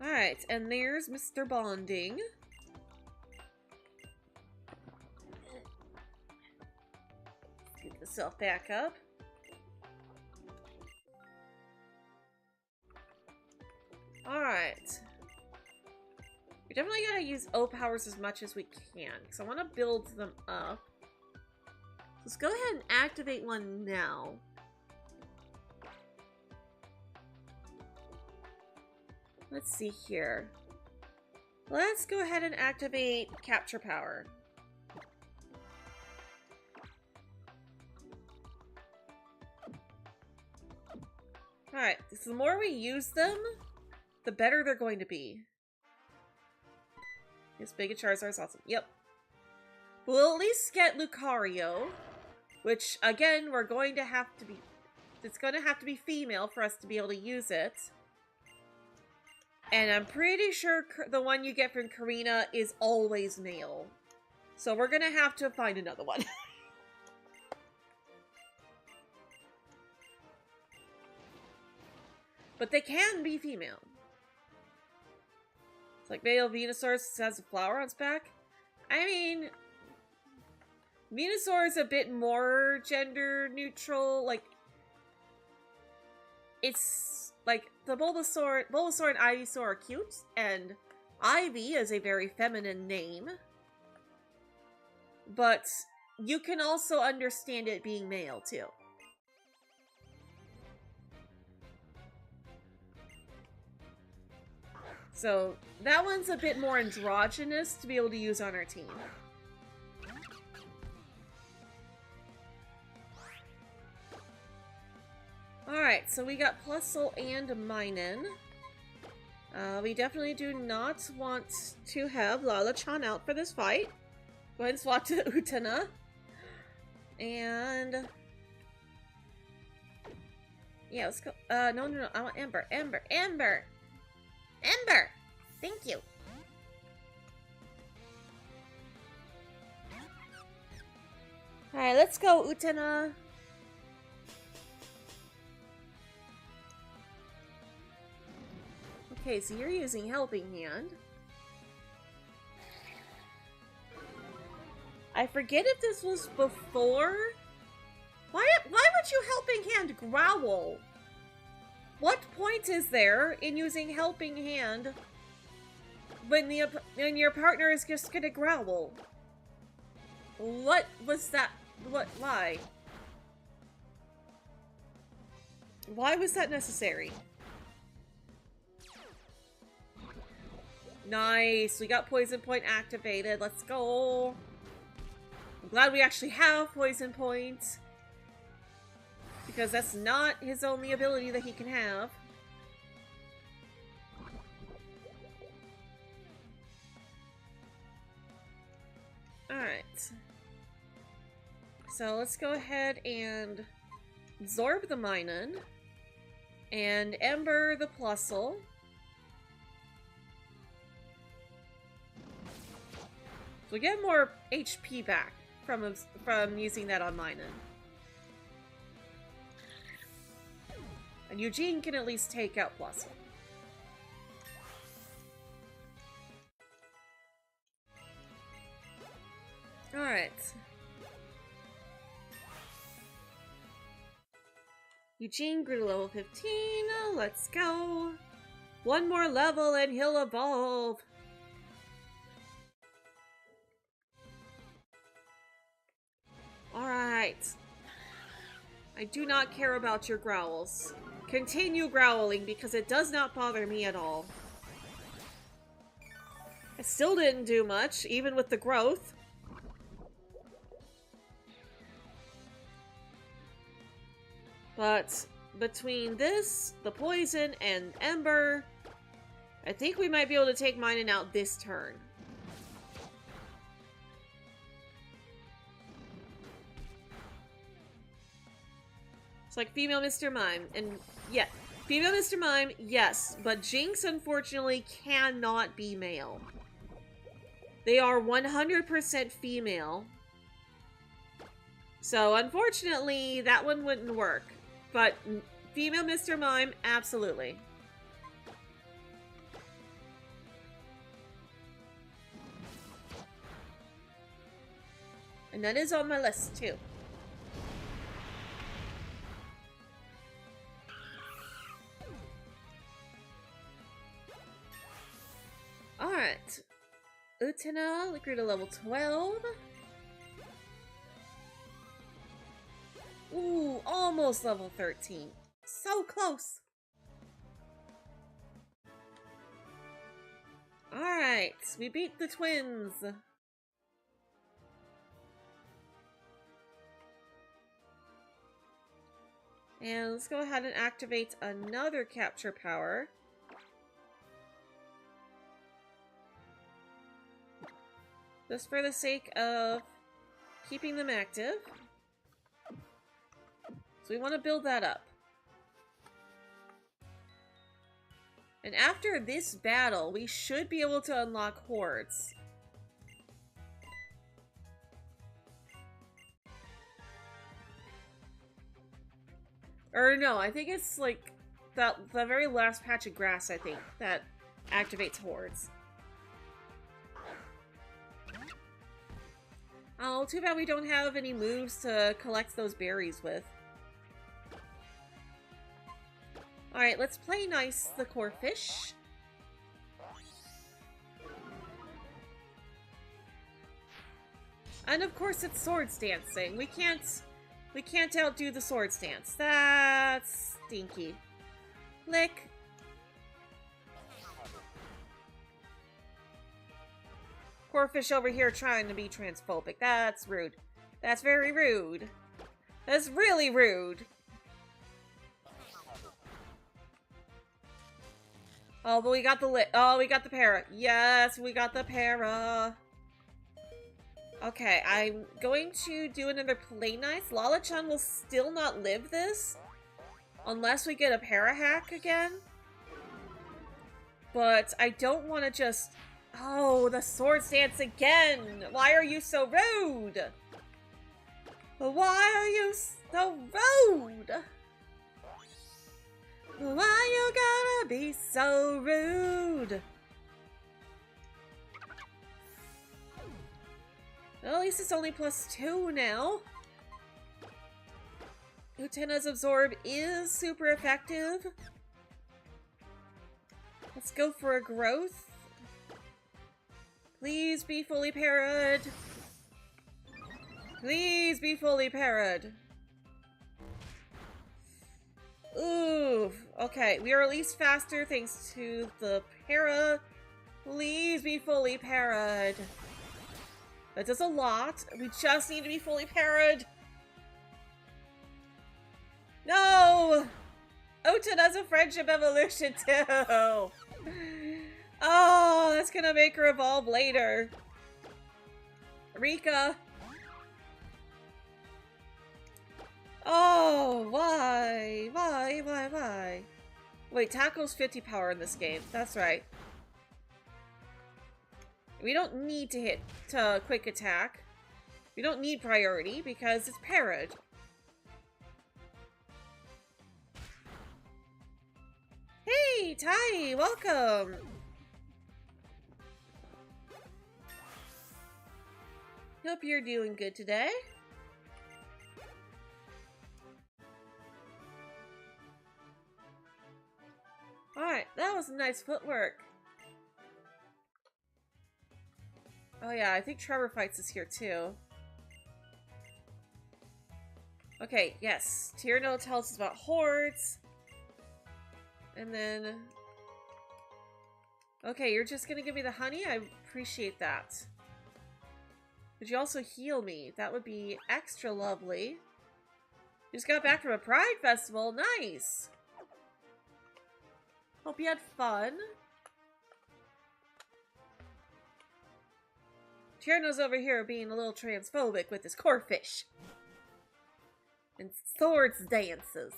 Alright, and there's Mr. Bonding. Get myself back up. Alright. We definitely gotta use O-powers as much as we can, because I want to build them up. Let's go ahead and activate one now. Let's see here. Let's go ahead and activate Capture Power. Alright, so the more we use them, the better they're going to be. This Mega Charizard's awesome. Yep. We'll at least get Lucario, which, again, we're going to have to be... It's going to have to be female for us to be able to use it. And I'm pretty sure the one you get from Karina is always male. So we're gonna have to find another one. But they can be female. It's like male Venusaur has a flower on its back. I mean, Venusaur is a bit more gender neutral. Like, it's... Like, the Bulbasaur and Ivysaur are cute, and Ivy is a very feminine name. But you can also understand it being male, too. So, that one's a bit more androgynous to be able to use on our team. Alright, so we got Plusle and Minun. We definitely do not want to have Lala-chan out for this fight. Go ahead and swap to Utena. And... yeah, let's go. No. I want Ember. Ember! Thank you. Alright, let's go, Utena. Okay, so you're using Helping Hand. I forget if this was before. Why would you Helping Hand Growl? What point is there in using Helping Hand when your partner is just gonna growl? What was that? Why? Why was that necessary? Nice, we got Poison Point activated. Let's go. I'm glad we actually have Poison Point, because that's not his only ability that he can have. Alright. So let's go ahead and absorb the Minun and Ember the Plusle. So we get more HP back from using that on Minun. And Eugene can at least take out Plusle. Alright. Eugene grew to level 15. Let's go. One more level and he'll evolve. Alright. I do not care about your growls. Continue growling because it does not bother me at all. I still didn't do much, even with the growth. But between this, the poison, and Ember, I think we might be able to take Minun out this turn. It's like female Mr. Mime, and yeah, female Mr. Mime, yes, but Jinx unfortunately cannot be male. They are 100% female. So unfortunately, that one wouldn't work. But female Mr. Mime, absolutely. And that is on my list too. Alright. Utena grew to level 12. Ooh, almost level 13. So close. Alright, we beat the twins. And let's go ahead and activate another capture power. Just for the sake of keeping them active. So we want to build that up. And after this battle, we should be able to unlock hordes. Or no, I think it's like the very last patch of grass, I think, that activates hordes. Oh, too bad we don't have any moves to collect those berries with. Alright, let's play nice the Corphish. And of course it's swords dancing. We can't outdo the swords dance. That's stinky. Lick. Corphish over here trying to be transphobic. That's rude. That's very rude. That's really rude. Oh, but we got the we got the para. Yes, we got the para. Okay, I'm going to do another play nice. Lala-chan will still not live this unless we get a para hack again. But I don't want to just... Oh, the swords dance again! Why are you so rude? Why are you so rude? Why you gotta be so rude? Well, at least it's only +2 now. Utena's Absorb is super effective. Let's go for a growth. Please be fully parried. Please be fully parried. Ooh, okay. We are at least faster thanks to the para. Please be fully parried. That does a lot. We just need to be fully parried. No! Oten has a friendship evolution too. Oh, that's gonna make her evolve later. Rika. Oh, why? Why? Wait, Taco's 50 power in this game. That's right. We don't need to hit quick attack. We don't need priority because it's parried. Hey, Tai, welcome! Hope you're doing good today. Alright, that was nice footwork. Oh yeah, I think Trevor Fights is here too. Okay, yes. Tierno tells us about hordes. And then... Okay, you're just gonna give me the honey? I appreciate that. Could you also heal me? That would be extra lovely. Just got back from a Pride Festival. Nice! Hope you had fun. Tierno's over here being a little transphobic with his Corphish. And swords dances.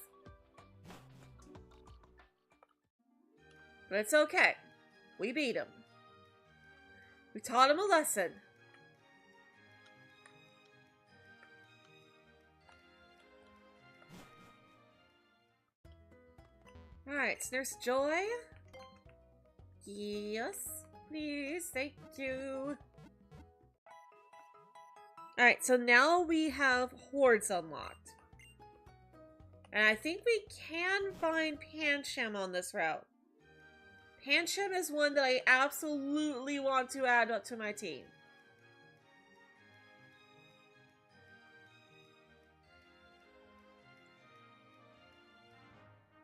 But it's okay. We beat him. We taught him a lesson. Alright, Nurse Joy. Yes, please, thank you. Alright, so now we have hordes unlocked. And I think we can find Pancham on this route. Pancham is one that I absolutely want to add up to my team.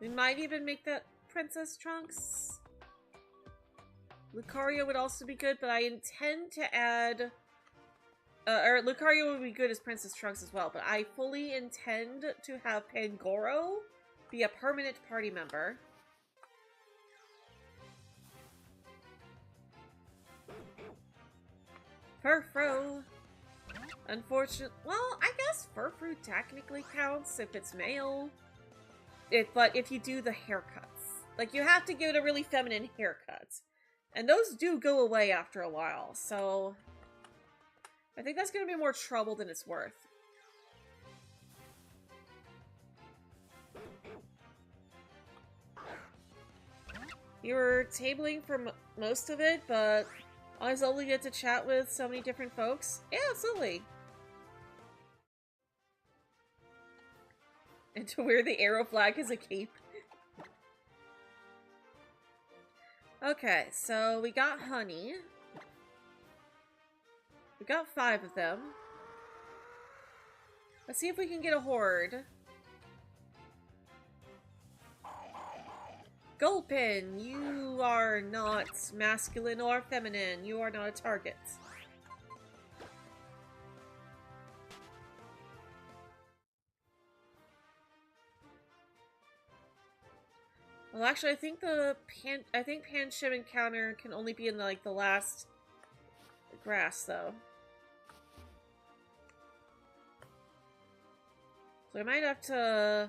We might even make that Princess Trunks. Lucario would also be good, but I intend to add... or Lucario would be good as Princess Trunks as well, but I fully intend to have Pangoro be a permanent party member. Furfrou. Unfortunate. Well, I guess Furfrou technically counts if it's male. But if you do the haircuts. Like, you have to give it a really feminine haircut. And those do go away after a while, so... I think that's going to be more trouble than it's worth. You were tabling for most of it, but I was able to get to chat with so many different folks. Yeah, absolutely. And to wear the arrow flag as a cape. Okay, so we got honey. We got 5 of them. Let's see if we can get a horde. Gulpin, you are not masculine or feminine. You are not a target. Well, actually, I think Pancham encounter can only be in the last grass, though. So I might have to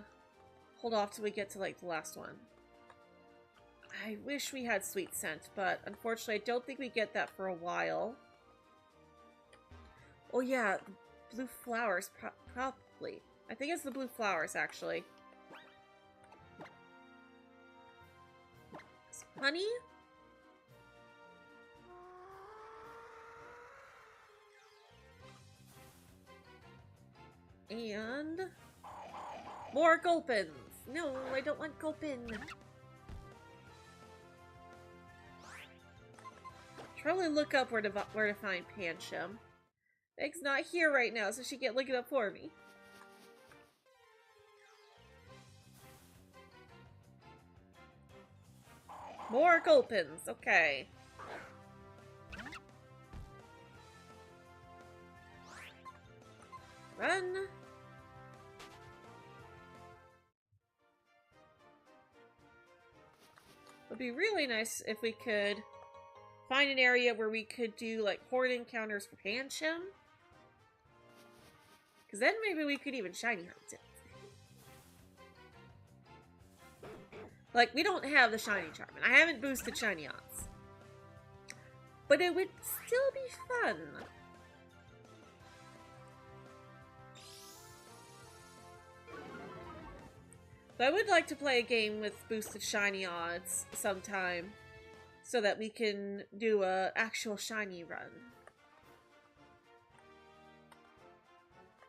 hold off till we get to the last one. I wish we had Sweet Scent, but unfortunately, I don't think we get that for a while. Oh yeah, blue flowers, probably. I think it's the blue flowers, actually. Honey? And... more Gulpins! No, I don't want Gulpin! Probably look up where to find Pancham. Meg's not here right now, so she can't look it up for me. More Gulpins, okay. Run! Would be really nice if we could find an area where we could do horde encounters for Pancham. Because then maybe we could even shiny hunt it. We don't have the shiny Charmin. I haven't boosted shiny hunts. But it would still be fun. But I would like to play a game with boosted shiny odds sometime, so that we can do a actual shiny run.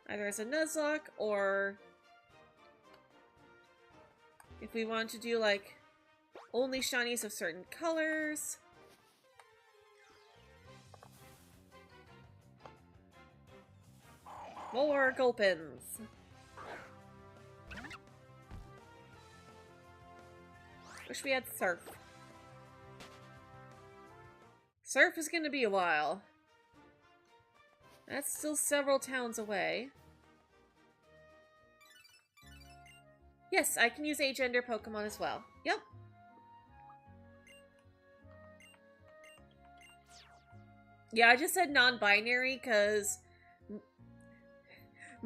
Either as a Nuzlocke, or if we want to do only shinies of certain colors. More Gulpins. Wish we had Surf. Surf is gonna be a while. That's still several towns away. Yes, I can use agender Pokemon as well. Yep. Yeah, I just said non-binary because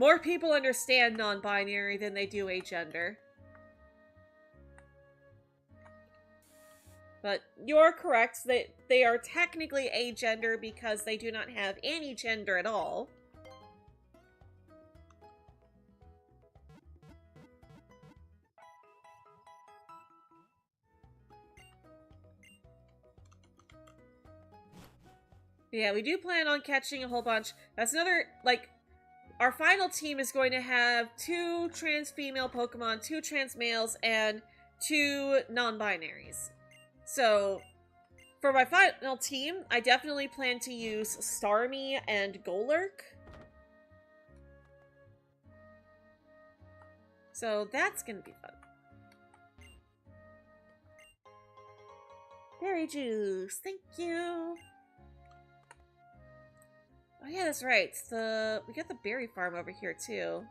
More people understand non-binary than they do agender. But you're correct that they are technically agender because they do not have any gender at all. Yeah, we do plan on catching a whole bunch. That's another, like, our final team is going to have 2 trans female Pokemon, 2 trans males, and 2 non-binaries. So, for my final team, I definitely plan to use Starmie and Golurk. So that's gonna be fun. Berry juice, thank you. Oh yeah, that's right. We got the berry farm over here too.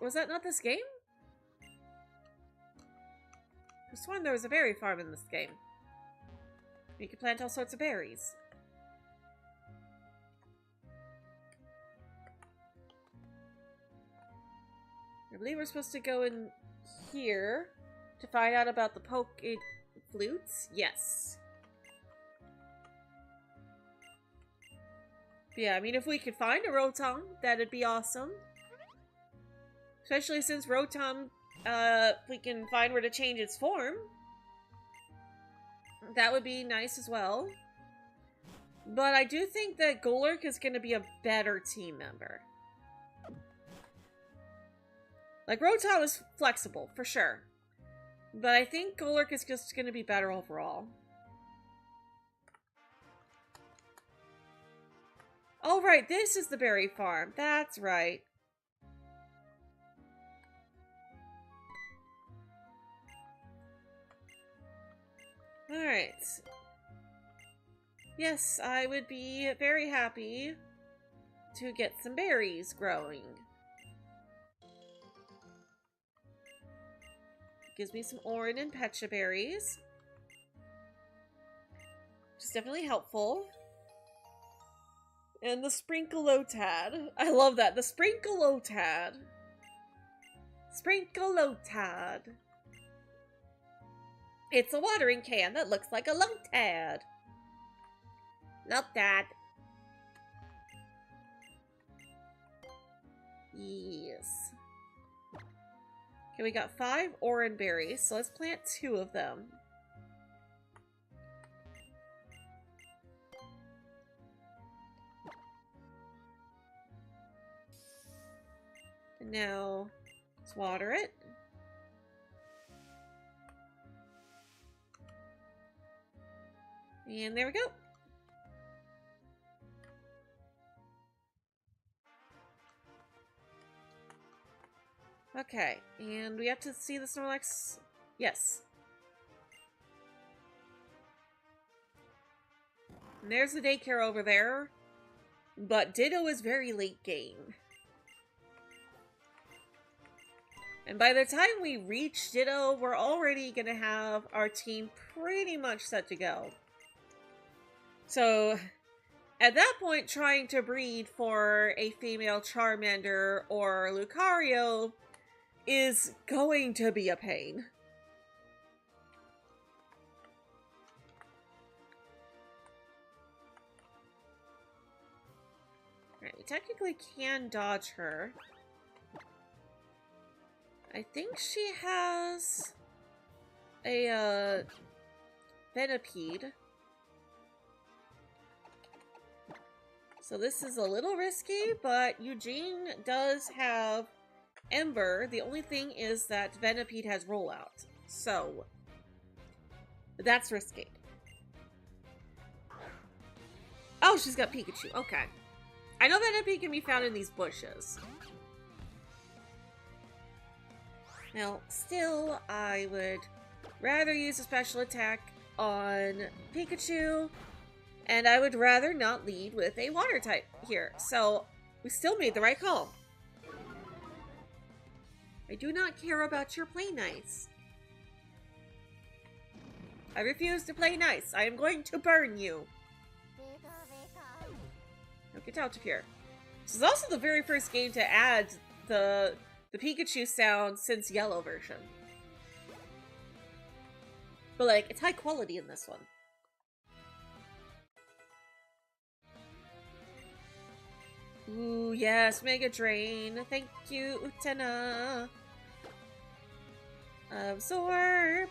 Was that not this game? I sworn there was a berry farm in this game. You can plant all sorts of berries. I believe we're supposed to go in here to find out about the poke flutes. Yes. But yeah, I mean, if we could find a Rotom, that'd be awesome. Especially since Rotom, we can find where to change its form. That would be nice as well. But I do think that Golurk is going to be a better team member. Like, Rotom is flexible, for sure. But I think Golurk is just going to be better overall. Oh, right, this is the berry farm. That's right. Alright. Yes, I would be very happy to get some berries growing. Gives me some Oran and Pecha berries. Which is definitely helpful. And the Sprinkleotad. I love that. The Sprinkleotad. Sprinkleotad. It's a watering can that looks like a Lotad. Lotad. Yes. Okay, we got 5 Oran berries, so let's plant 2 of them. And now, let's water it. And there we go. Okay, and we have to see the Snorlax. Yes. And there's the daycare over there. But Ditto is very late game. And by the time we reach Ditto, we're already going to have our team pretty much set to go. So, at that point, trying to breed for a female Charmander or Lucario is going to be a pain. Alright, we technically can dodge her. I think she has a Venipede. So this is a little risky, but Eugene does have Ember. The only thing is that Venipede has rollout. So that's risky. Oh, she's got Pikachu. Okay. I know Venipede can be found in these bushes. Now, still, I would rather use a special attack on Pikachu, and I would rather not lead with a water type here. So, we still made the right call. I do not care about your play nights. I refuse to play nice. I am going to burn you. Now get out of here. This is also the very first game to add the Pikachu sound since Yellow version. But like, it's high quality in this one. Ooh, yes, Mega Drain. Thank you, Utena. Absorb.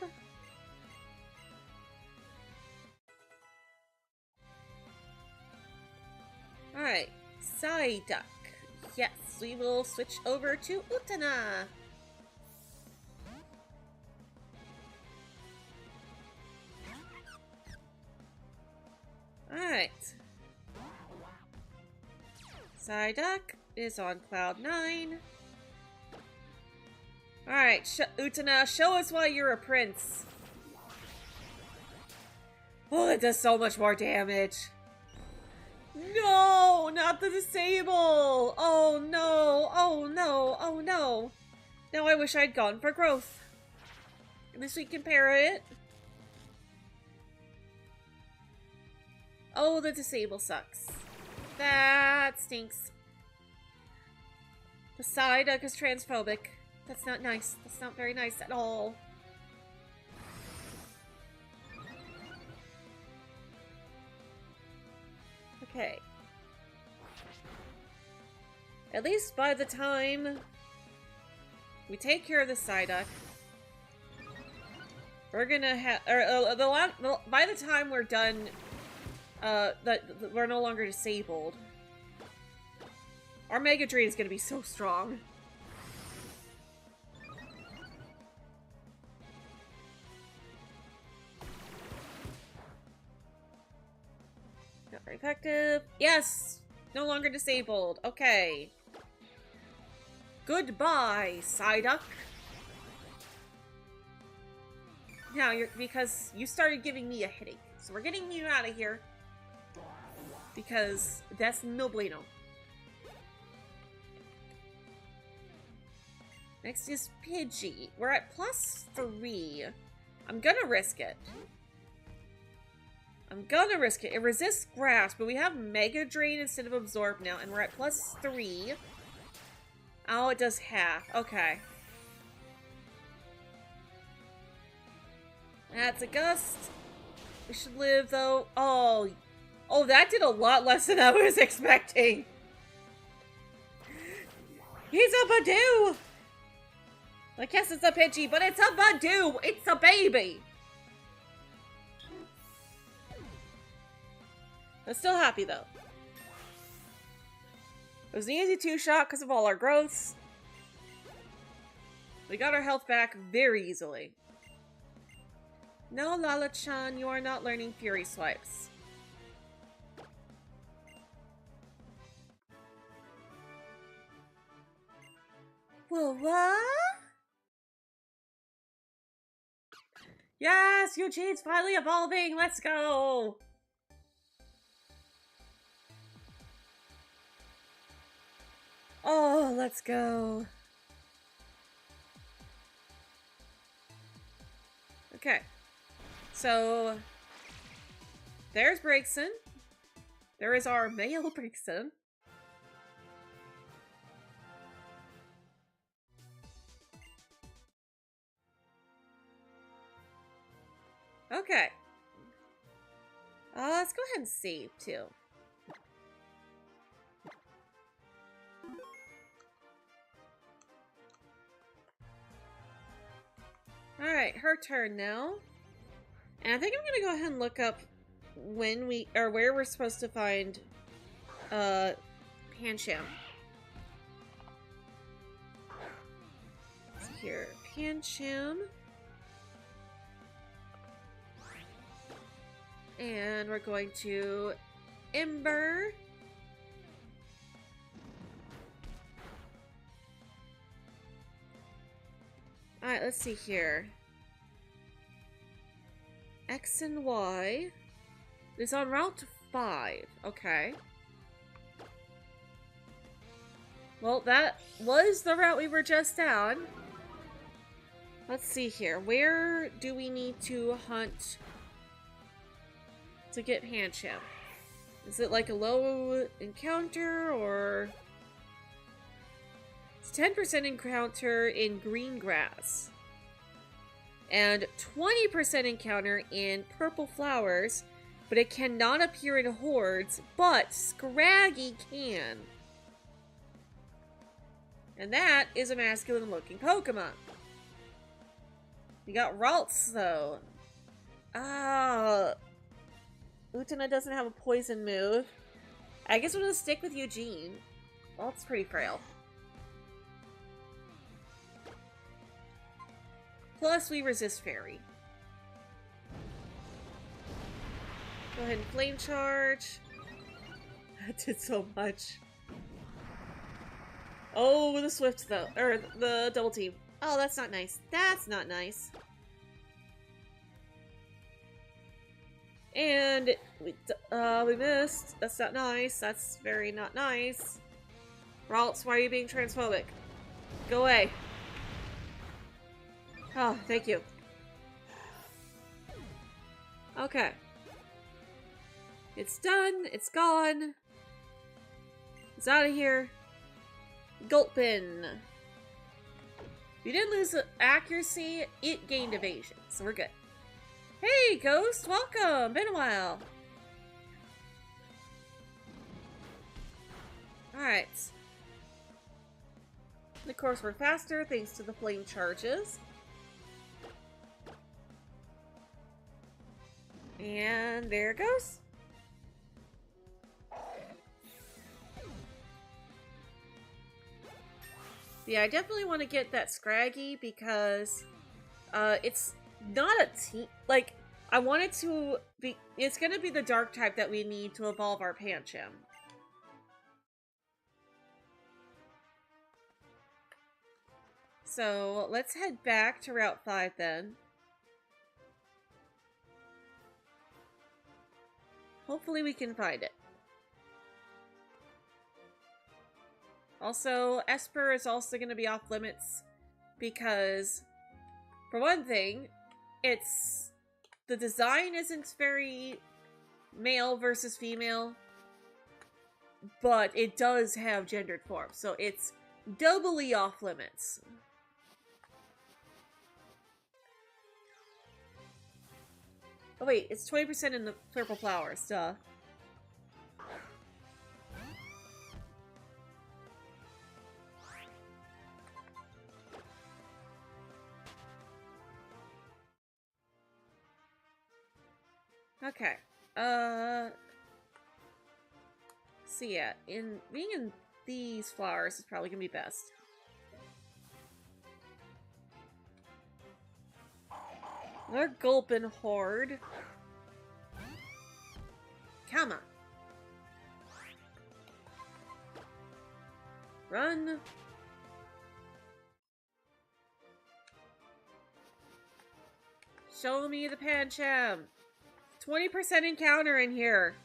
Alright, Psyduck. Yes, we will switch over to Utena. Alright. Psyduck is on Cloud 9. Alright, Utena, show us why you're a prince. Oh, it does so much more damage. No, not the disable. Oh no, oh no, oh no. Now I wish I'd gone for growth. At least we can compare it. Oh, the disable sucks. That stinks. The Psyduck is transphobic. That's not nice. That's not very nice at all. Okay. At least by the time we take care of the Psyduck, we're gonna have, by the time we're done, we're no longer disabled, our Mega Drain is gonna be so strong. Not very effective. Yes! No longer disabled. Okay. Goodbye, Psyduck. Now, because you started giving me a headache. So we're getting you out of here. Because that's no bueno. Next is Pidgey. We're at +3. I'm gonna risk it. I'm gonna risk it. It resists grass, but we have Mega Drain instead of Absorb now, and we're at +3. Oh, it does half. Okay. That's a Gust. We should live, though. Oh. Oh, that did a lot less than I was expecting. He's a Badoo! I guess it's a Pidgey, but it's a Badoo! It's a baby! I'm still happy, though. It was an easy 2-shot because of all our growths. We got our health back very easily. No, Lala-chan, you are not learning Fury Swipes. Whoa, what? Yes, Eugene's finally evolving! Let's go! Oh, let's go. Okay. So, there's Braixen. There is our male Braixen. Okay. Let's go ahead and save, too. Alright, her turn now. And I think I'm gonna go ahead and look up when where we're supposed to find Pancham. So here, Pancham. And we're going to Ember. Alright, let's see here. X and Y is on Route 5. Okay. Well, that was the route we were just on. Let's see here. Where do we need to hunt to get Pancham? Is it like a low encounter, or... It's 10% encounter in green grass. And 20% encounter in purple flowers, but it cannot appear in hordes, but Scraggy can. And that is a masculine-looking Pokemon. We got Ralts, though. Utana doesn't have a poison move. I guess we're gonna stick with Eugene. Ralts pretty frail. Plus, we resist Fairy. Go ahead and Flame Charge. That did so much. Oh, the Swift, though. Or the Double Team. Oh, that's not nice. That's not nice. And we missed. That's not nice. That's very not nice. Ralts, why are you being transphobic? Go away. Oh, thank you. Okay. It's done. It's gone. It's out of here. Gulpin. We didn't lose accuracy. It gained evasion, so we're good. Hey, Ghost. Welcome. Been a while. Alright. Of course, we're faster thanks to the flame charges. And there it goes. Yeah, I definitely want to get that Scraggy because it's not a team. Like, I want it to be. It's going to be the dark type that we need to evolve our Pancham. So let's head back to Route 5 then. Hopefully we can find it. Also, Esper is also going to be off limits because, for one thing, the design isn't very male versus female, but it does have gendered forms, so it's doubly off limits. Oh wait, it's 20% in the purple flowers, duh. Okay. So yeah, being in these flowers is probably gonna be best. Another Gulpin Horde. Come on. Run. Show me the Pancham. 20% encounter in here.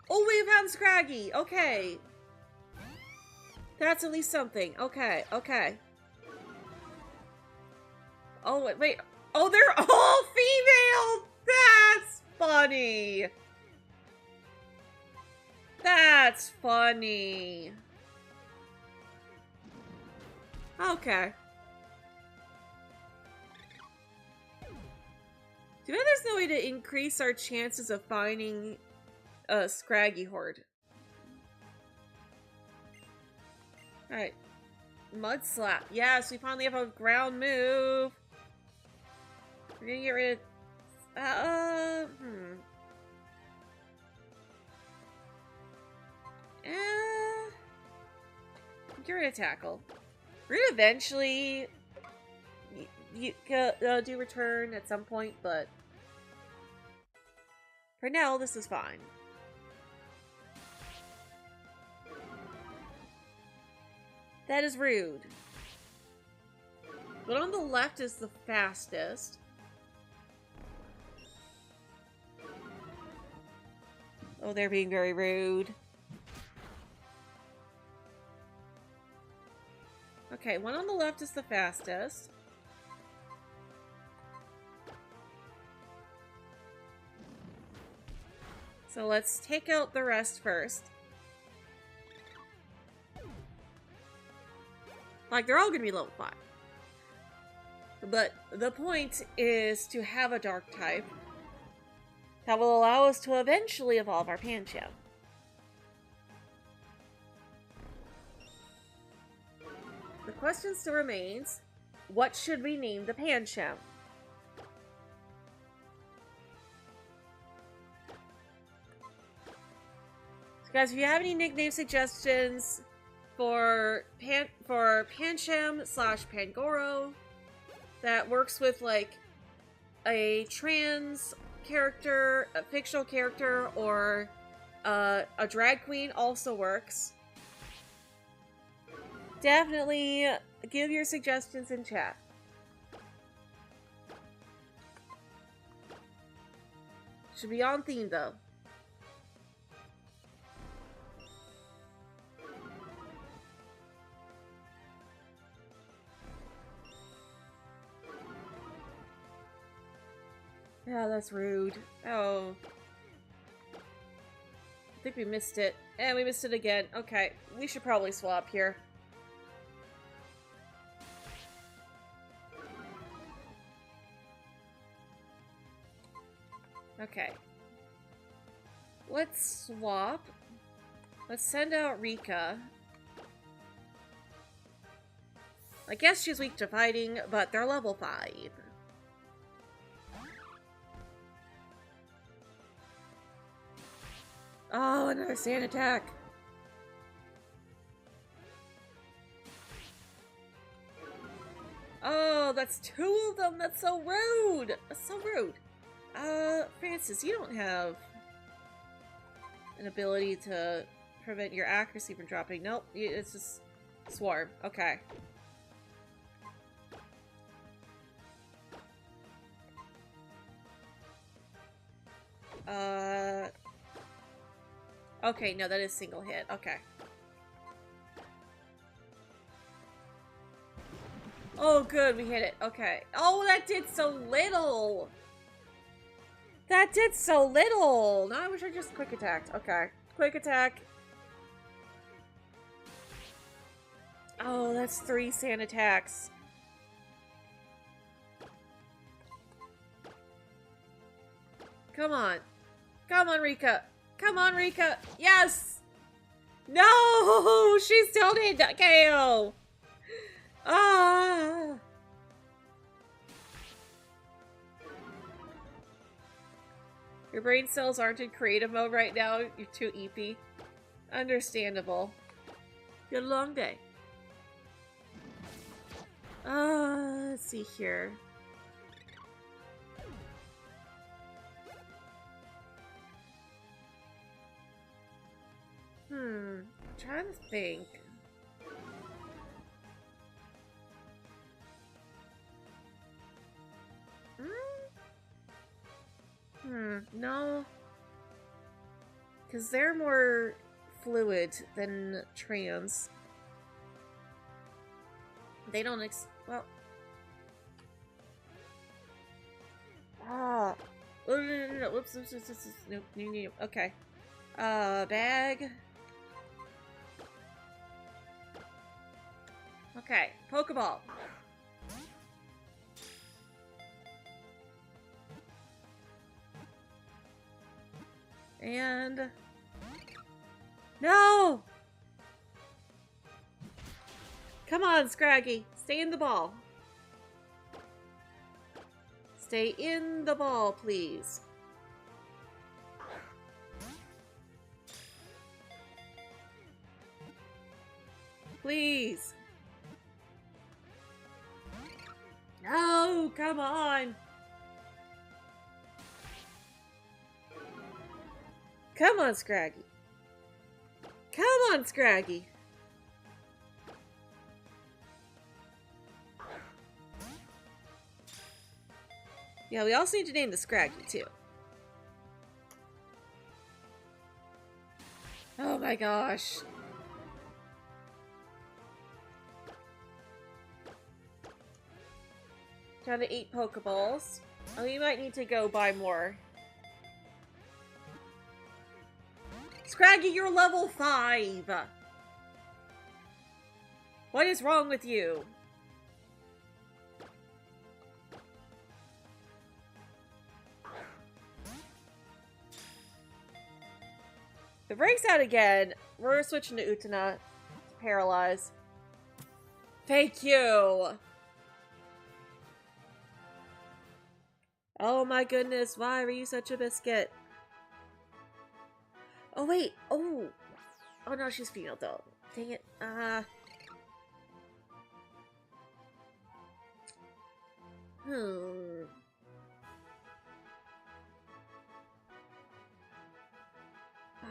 Oh, we found Scraggy. Okay. That's at least something. Okay, okay. Oh, wait. Oh, they're all female! That's funny. That's funny. Okay. Too bad there's no way to increase our chances of finding a Scraggy Horde. Alright. Mud Slap. Yes, we finally have a ground move. We're gonna get rid of... Get rid of Tackle. We're gonna eventually do return at some point, but for now, this is fine. That is rude. But on the left is the fastest. Oh, they're being very rude. Okay, one on the left is the fastest. So let's take out the rest first. Like, they're all gonna be level 5. But the point is to have a dark type that will allow us to eventually evolve our Pancham. The question still remains, what should we name the Pancham? So guys, if you have any nickname suggestions for Pancham slash Pangoro that works with like a trans character, a fictional character, or a drag queen also works. Definitely give your suggestions in chat. Should be on theme though. Yeah, that's rude. Oh. I think we missed it. And we missed it again. Okay, we should probably swap here. Okay. Let's swap. Let's send out Rika. I guess she's weak to fighting, but they're level 5. Oh, another sand attack. Oh, that's 2 of them. That's so rude. That's so rude. Francis, you don't have an ability to prevent your accuracy from dropping. Nope, it's just swarm. Okay. Okay, no, that is single hit. Okay. Oh, good, we hit it. Okay. Oh, that did so little! That did so little! No, I wish I just quick attacked. Okay. Quick attack. Oh, that's 3 sand attacks. Come on. Come on, Rika. Come on, Rika. Yes! No! She still did KO! Ah! Your brain cells aren't in creative mode right now. You're too eepy. Understandable. You had a long day. Let's see here. I'm trying to think. No. Because they're more fluid than trans. They don't well. Ah. Oh, no. Whoops. Nope. Okay. Bag. Okay. Pokeball. And... No! Come on, Scraggy. Stay in the ball. Stay in the ball, please. Please. No, come on. Come on, Scraggy. Come on, Scraggy. Yeah, we also need to name the Scraggy, too. Oh my gosh. Down to 8 Pokeballs. Oh, we might need to go buy more. Scraggy, you're level 5! What is wrong with you? If it breaks out again, we're switching to Utana. Paralyze. Thank you! Oh my goodness, why were you such a biscuit? Oh wait, oh! Oh no, she's female though. Dang it,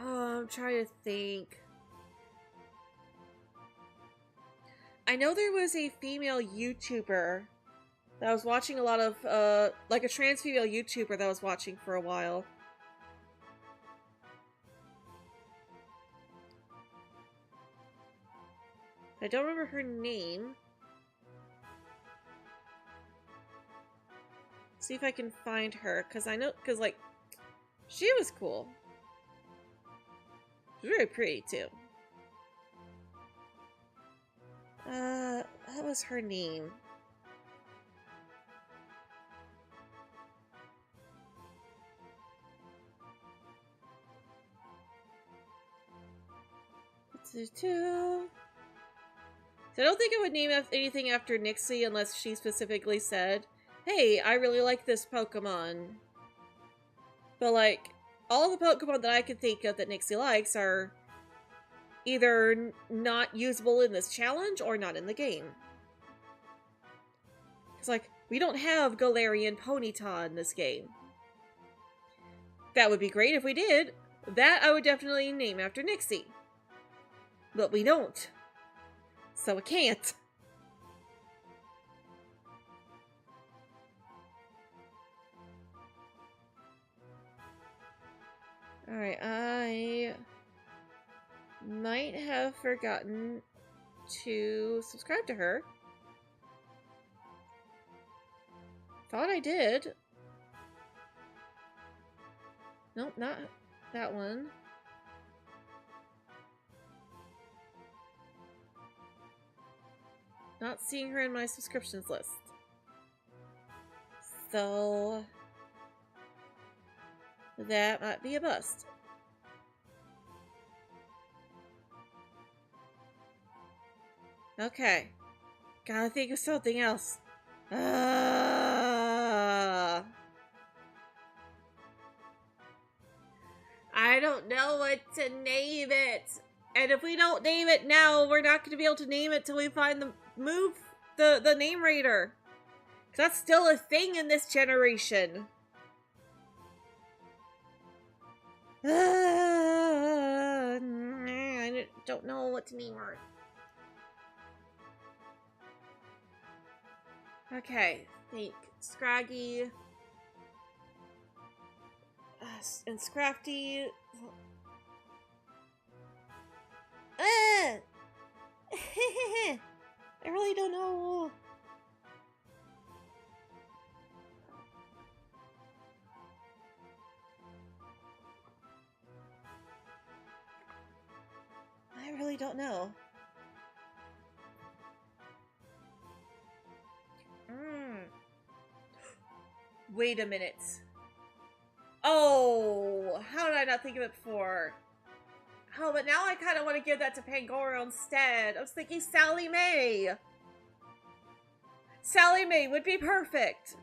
Oh, I'm trying to think. I know there was a female YouTuber that I was watching a lot of, like a trans female YouTuber that I was watching for a while. I don't remember her name. See if I can find her, because I know, because, like, she was cool. She's very pretty, too. What was her name? So I don't think I would name anything after Nixie unless she specifically said, hey, I really like this Pokemon. But, like, all the Pokemon that I can think of that Nixie likes are either not usable in this challenge or not in the game. It's like, we don't have Galarian Ponyta in this game. That would be great if we did. That I would definitely name after Nixie. But we don't. So it can't. Alright, I might have forgotten to subscribe to her. Thought I did. Nope, not that one. Not seeing her in my subscriptions list. So that might be a bust. Okay. Gotta think of something else. I don't know what to name it. And if we don't name it now, we're not going to be able to name it till we find the name raider. 'Cause that's still a thing in this generation. I don't know what to name her. Okay, think Scraggy and Scrafty. I really don't know. I really don't know. Wait a minute. Oh, how did I not think of it before? Oh, but now I kind of want to give that to Pangoro instead. I was thinking Sally Mae. Sally Mae would be perfect.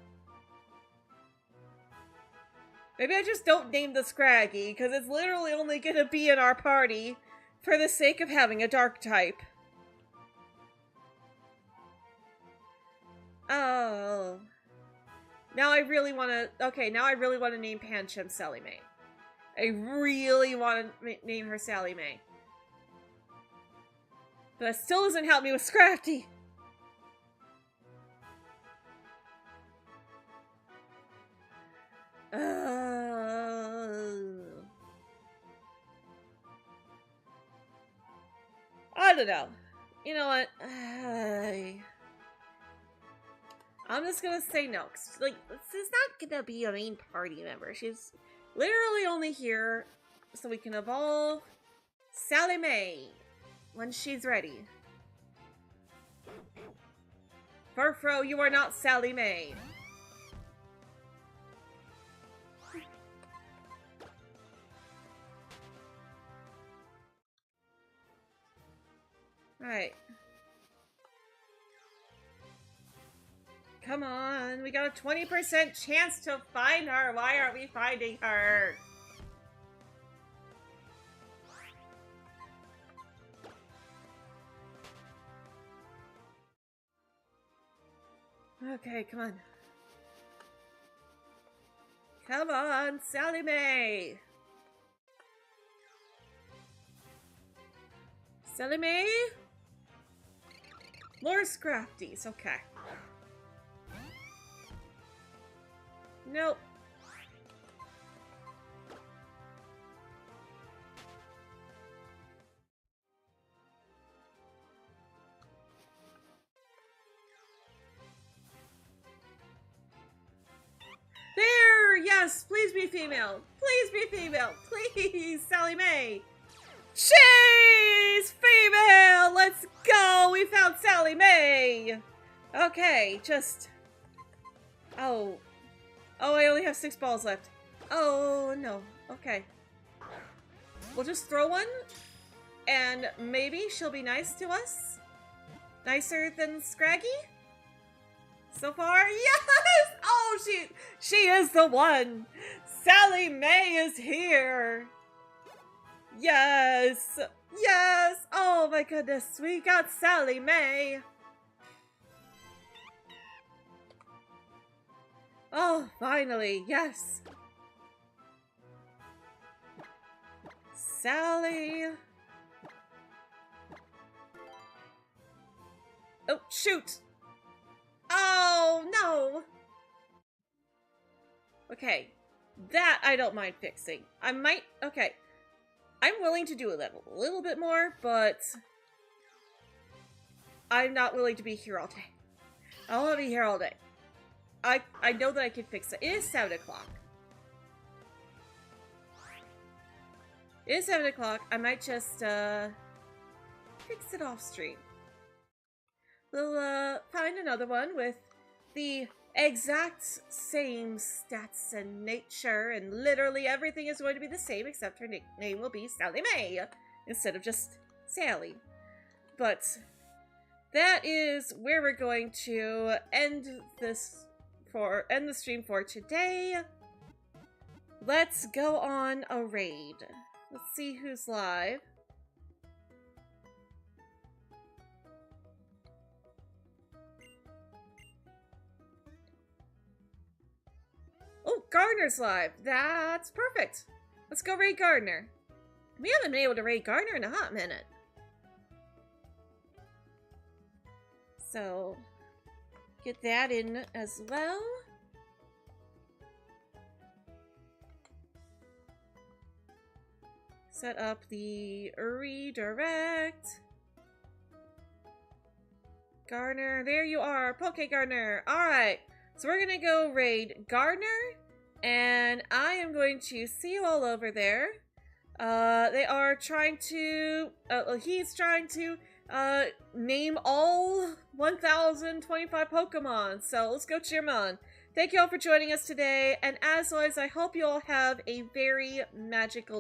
Maybe I just don't name the Scraggy, because it's literally only going to be in our party for the sake of having a dark type. Oh. Now I really want to... Okay, now I really want to name Pancham Sally Mae. I really want to name her Sally Mae. But that still doesn't help me with Scrafty. I don't know. You know what? I'm just gonna say no. Like, this is not gonna be a main party member. She's literally only here so we can evolve Sally Mae when she's ready. Furfrou, you are not Sally Mae. Alright. Come on, we got a 20% chance to find her. Why aren't we finding her? Okay, come on. Come on, Sally Mae! Sally Mae? More Scrafties, okay. Nope. There! Yes! Please be female! Please be female! Please, Sally Mae! She's female! Let's go! We found Sally Mae! Okay, just... Oh. Oh, I only have 6 balls left. Oh, no. Okay. We'll just throw one, and maybe she'll be nice to us? Nicer than Scraggy? So far? Yes! Oh, she is the one! Sally Mae is here! Yes! Yes! Oh my goodness, we got Sally Mae! Oh, finally, yes! Sally! Oh, shoot! Oh, no! Okay, that I don't mind fixing. I might... Okay. I'm willing to do a little bit more, but... I'm not willing to be here all day. I don't want to be here all day. I know that I can fix it. It is 7 o'clock. It is 7 o'clock. I might just, fix it off stream. We'll, find another one with the exact same stats and nature, and literally everything is going to be the same, except her nickname will be Sally Mae, instead of just Sally. But that is where we're going to end the stream for today. Let's go on a raid. Let's see who's live. Oh, Gardner's live. That's perfect. Let's go raid Gardner. We haven't been able to raid Gardner in a hot minute. So, get that in as well. Set up the redirect. Gardner, there you are, Poke Gardner. Alright, so we're gonna go raid Gardner, and I am going to see you all over there. They are trying to, he's trying to, name all 1,025 Pokemon, so let's go cheer him on. Thank you all for joining us today, and as always, I hope you all have a very magical